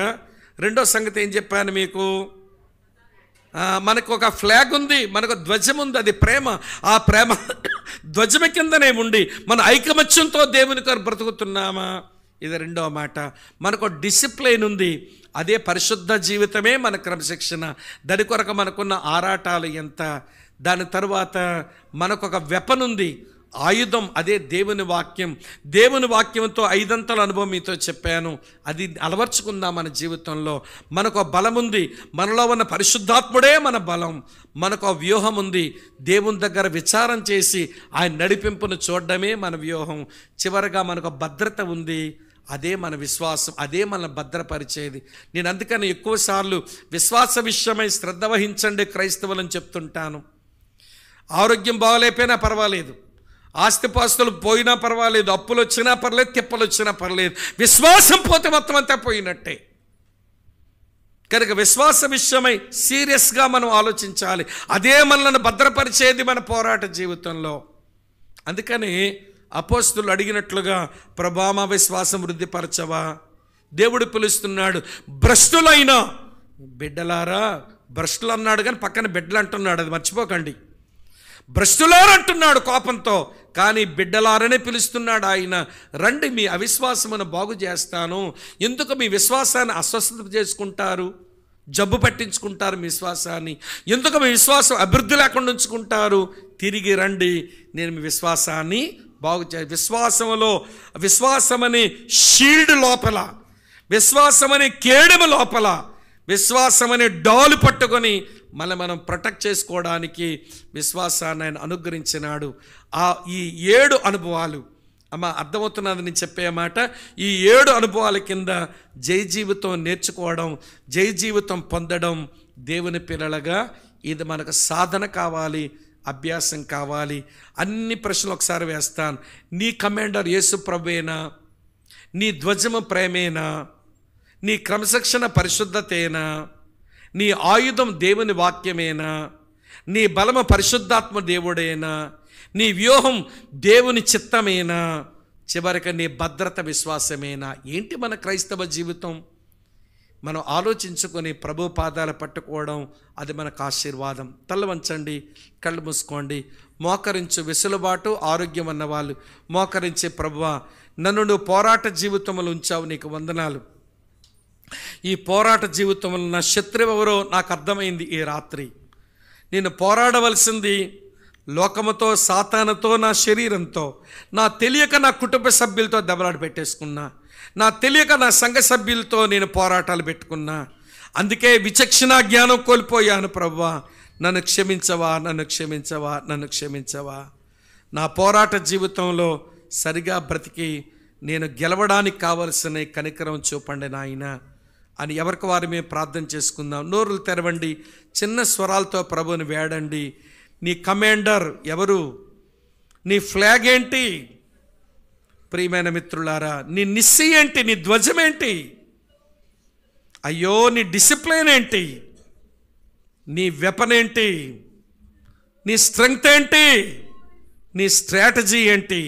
రెండో సంగతి ఏం చెప్పాను మీకు? మనకు ఒక ఫ్లాగ్ ఉంది, మనకు ధ్వజం ఉంది, అది ప్రేమ. ఆ ప్రేమ ధ్వజం కిందనే ఉండి మన ఐకమత్యంతో దేవుని కొరకు బ్రతుకుతున్నామా? ఇది రెండో మాట. మనకు డిసిప్లిన్ ఉంది, అదే పరిశుద్ధ జీవితమే మన క్రమశిక్షణ. దాని కొరకు మనకున్న ఆరాటాలు ఎంత. దాని తరువాత మనకు ఒక వెపన్ ఉంది, ఆయుధం, అదే దేవుని వాక్యం. దేవుని వాక్యంతో 5 అంతల అనుభవం మీతో చెప్పాను. అది అలవర్చుకుందాం మన జీవితంలో. మనకు బలం ఉంది, మనలో ఉన్న పరిశుద్ధాత్ముడే మన బలం. మనకు వ్యూహం ఉంది, దేవుని దగ్గర విచారం చేసి ఆయన నడిపింపును చూడడమే మన వ్యూహం. చివరగా మనకు భద్రత ఉంది, అదే మన విశ్వాసం, అదే మన భద్రపరిచేది. నేను అందుకని ఎక్కువసార్లు విశ్వాస విషయమై శ్రద్ధ వహించండి క్రైస్తవులని చెప్తుంటాను. ఆరోగ్యం బాగలేకపోయినా పర్వాలేదు, ఆస్తిపాస్తులు పోయినా పర్వాలేదు, అప్పులు వచ్చినా పర్లేదు, తిప్పలు వచ్చినా పర్లేదు, విశ్వాసం పోతే మొత్తం అంతా పోయినట్టే. కనుక విశ్వాస విషయమై సీరియస్గా మనం ఆలోచించాలి. అదే మనల్ని భద్రపరిచేది మన పోరాట జీవితంలో. అందుకని అపోస్తలులు అడిగినట్లుగా, ప్రభా మా విశ్వాసం వృద్ధిపరచవా? దేవుడు పిలుస్తున్నాడు. భ్రష్టులైన బిడ్డలారా, భ్రష్టులు అన్నాడు కానీ పక్కన బిడ్డలు అంటున్నాడు, అది మర్చిపోకండి. భ్రష్టులారు అంటున్నాడు కోపంతో, కానీ బిడ్డలారనే పిలుస్తున్నాడు ఆయన. రండి, మీ అవిశ్వాసమును బాగు చేస్తాను. ఎందుకు మీ విశ్వాసాన్ని అస్వస్థత చేసుకుంటారు, జబ్బు పట్టించుకుంటారు మీ విశ్వాసాన్ని? ఎందుకు మీ విశ్వాసం అభివృద్ధి లేకుండా ఉంచుకుంటారు? తిరిగి రండి, నేను మీ విశ్వాసాన్ని బాగు చే. విశ్వాసమనే షీల్డ్ లోపల, విశ్వాసమనే కేడెము లోపల, విశ్వాసమనే డాలు పట్టుకొని మనం ప్రొటెక్ట్ చేసుకోవడానికి విశ్వాసాన్ని ఆయన అనుగ్రహించినాడు. ఈ 7 అనుభవాలు, అమ్మ అర్థమవుతున్నది నేను చెప్పే మాట. ఈ 7 అనుభవాల కింద జై జీవితం నేర్చుకోవడం, జై జీవితం పొందడం దేవుని పిల్లలుగా ఇది మనకు సాధన కావాలి, అభ్యాసం కావాలి. అన్ని ప్రశ్నలు ఒకసారి వేస్తాను. నీ కమాండర్ యేసు ప్రభువేనా? నీ ధ్వజము ప్రేమేనా? నీ క్రమశిక్షణ పరిశుద్ధతేనా? నీ ఆయుధం దేవుని వాక్యమేనా? నీ బలము పరిశుద్ధాత్మ దేవుడేనా? నీ వ్యూహం దేవుని చిత్తమేనా? చివరికి నీ భద్రత విశ్వాసమేనా? ఏంటి మన క్రైస్తవ జీవితం? మనం ఆలోచించుకొని ప్రభు పాదాలు పట్టుకోవడం, అది మనకు ఆశీర్వాదం. తల వంచండి, కళ్ళు మూసుకోండి, మోకరించు. వెసులుబాటు ఆరోగ్యం అన్నవాళ్ళు మోకరించి, ప్రభువా నన్ను నువ్వు పోరాట జీవితంలో ఉంచావు, నీకు వందనాలు. ఈ పోరాట జీవితంలో నా శత్రువు ఎవరో నాకు అర్థమైంది ఈ రాత్రి. నేను పోరాడవలసింది లోకముతో, సాతానుతో, నా శరీరంతో, నా తెలియక నా కుటుంబ సభ్యులతో దెబ్బలాట పెట్టేసుకున్నా, నా తెలియక నా సంఘ సభ్యులతో నేను పోరాటాలు పెట్టుకున్నా. అందుకే విచక్షణ జ్ఞానం కోల్పోయాను. ప్రభువా, నన్ను క్షమించవా, నన్ను క్షమించవా, నన్ను క్షమించవా. నా పోరాట జీవితంలో సరిగా బ్రతికి నేను గెలవడానికి కావలసిన కనికరం చూపండి నాయన అని ఎవరికి వారు మేము ప్రార్థన చేసుకుందాం. నోరులు తెరవండి, చిన్న స్వరాలతో ప్రభువుని వేడండి. నీ కమాండర్ ఎవరు? నీ ఫ్లాగ్ ఏంటి? ప్రియమైన మిత్రులారా, నీ నిస్సి ఏంటి? నీ ధ్వజం ఏంటి? అయ్యో, నీ డిసిప్లిన్ ఏంటి? నీ వెపన్ ఏంటి? నీ స్ట్రెంగ్త్ ఏంటి? నీ స్ట్రాటజీ ఏంటి?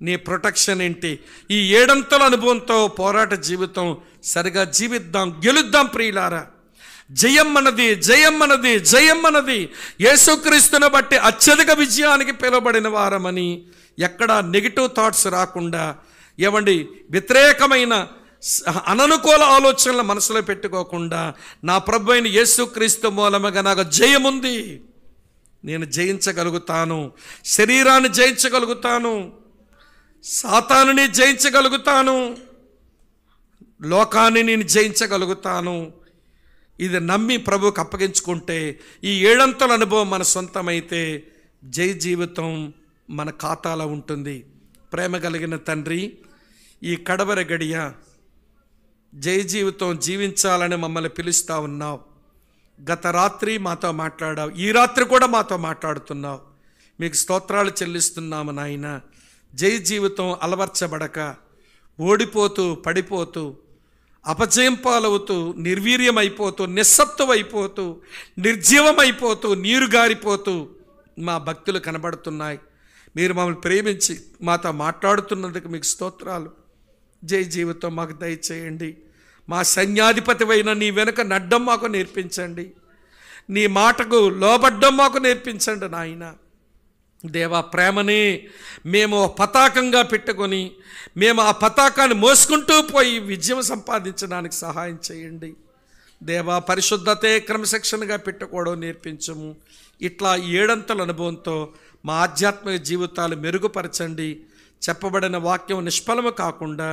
నీ ప్రొటెక్షన్ ఏంటి? ఈ 7 అనుభవంతో పోరాట జీవితం సరిగా జీవిద్దాం, గెలుద్దాం ప్రియులారా. జయం మనది, జయం మనది, జయం మనది. యేసుక్రీస్తుని బట్టి అత్యధిక విజయానికి పిలువబడిన వారమని ఎక్కడ నెగిటివ్ థాట్స్ రాకుండా, ఏమండి, వ్యతిరేకమైన అననుకూల ఆలోచనలు మనసులో పెట్టుకోకుండా, నా ప్రభు అయిన యేసుక్రీస్తు మూలముగా నాకు జయముంది, నేను జయించగలుగుతాను, శరీరాన్ని జయించగలుగుతాను, సాతానుని జయించగలుగుతాను, లోకాన్ని నేను జయించగలుగుతాను. ఇది నమ్మి ప్రభువుకు అప్పగించుకుంటే ఈ 7 అనుభవం మన సొంతమైతే జై జీవితం మన ఖాతాలో ఉంటుంది. ప్రేమ కలిగిన తండ్రి, ఈ కడవర గడియ జై జీవితం జీవించాలని మమ్మల్ని పిలుస్తూ ఉన్నావు. గత రాత్రి మాతో మాట్లాడావు, ఈ రాత్రి కూడా మాతో మాట్లాడుతున్నావు. మీకు స్తోత్రాలు చెల్లిస్తున్నాము నాయన. జై జీవితం అలవర్చబడక, ఓడిపోతూ, పడిపోతూ, అపజయం పాలవుతూ, నిర్వీర్యమైపోతూ, నిస్సత్తువైపోతూ, నిర్జీవమైపోతూ, నీరు గారిపోతూ మా భక్తులు కనబడుతున్నాయి. మీరు మమ్మల్ని ప్రేమించి మాతో మాట్లాడుతున్నందుకు మీకు స్తోత్రాలు. జై జీవితం మాకు దయచేయండి. మా సైన్యాధిపతివైన నీ వెనుక నడ్డం మాకు నేర్పించండి. నీ మాటకు లోబడ్డం మాకు నేర్పించండి నాయన. దేవా, ప్రేమని మేము పతాకంగా పెట్టుకొని మేము ఆ పతాకాన్ని మోసుకుంటూ పోయి విజయం సంపాదించడానికి సహాయం చేయండి. దేవా, పరిశుద్ధతే క్రమశిక్షణగా పెట్టుకోవడం నేర్పించము. ఇట్లా 7 అనుభవంతో మా ఆధ్యాత్మిక జీవితాలు మెరుగుపరచండి. చెప్పబడిన వాక్యం నిష్ఫలము కాకుండా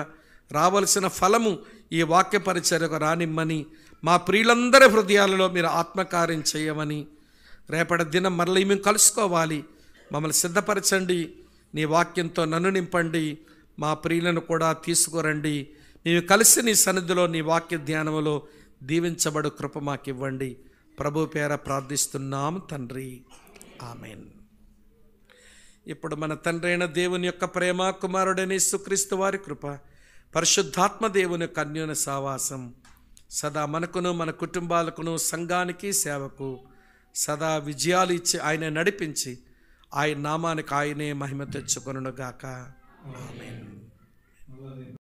రావలసిన ఫలము ఈ వాక్య పరిచర్యకు రానిమ్మని, మా ప్రియులందరి హృదయాలలో మీరు ఆత్మకార్యం చేయమని, రేపటి దినం మరలి మేము కలుసుకోవాలి, మమ్మల్ని సిద్ధపరచండి. నీ వాక్యంతో నన్ను నింపండి, మా ప్రియులను కూడా తీసుకురండి. మేము కలిసి నీ సన్నిధిలో నీ వాక్య ధ్యానములో దీవించబడు కృప మాకు ఇవ్వండి. ప్రభు పేర ప్రార్థిస్తున్నాము తండ్రి, ఆమెన్. ఇప్పుడు మన తండ్రి అయిన దేవుని యొక్క ప్రేమ, కుమారుడైన యేసుక్రీస్తు వారి కృప, పరిశుద్ధాత్మ దేవుని యొక్క అన్యోన్య సావాసం సదా మనకును, మన కుటుంబాలకును, సంఘానికి, సేవకు సదా విజయాలు ఇచ్చి ఆయన నడిపించి ఆయన నామానికి ఆయనే మహిమ తెచ్చుకొనుగాక. ఆమేన్.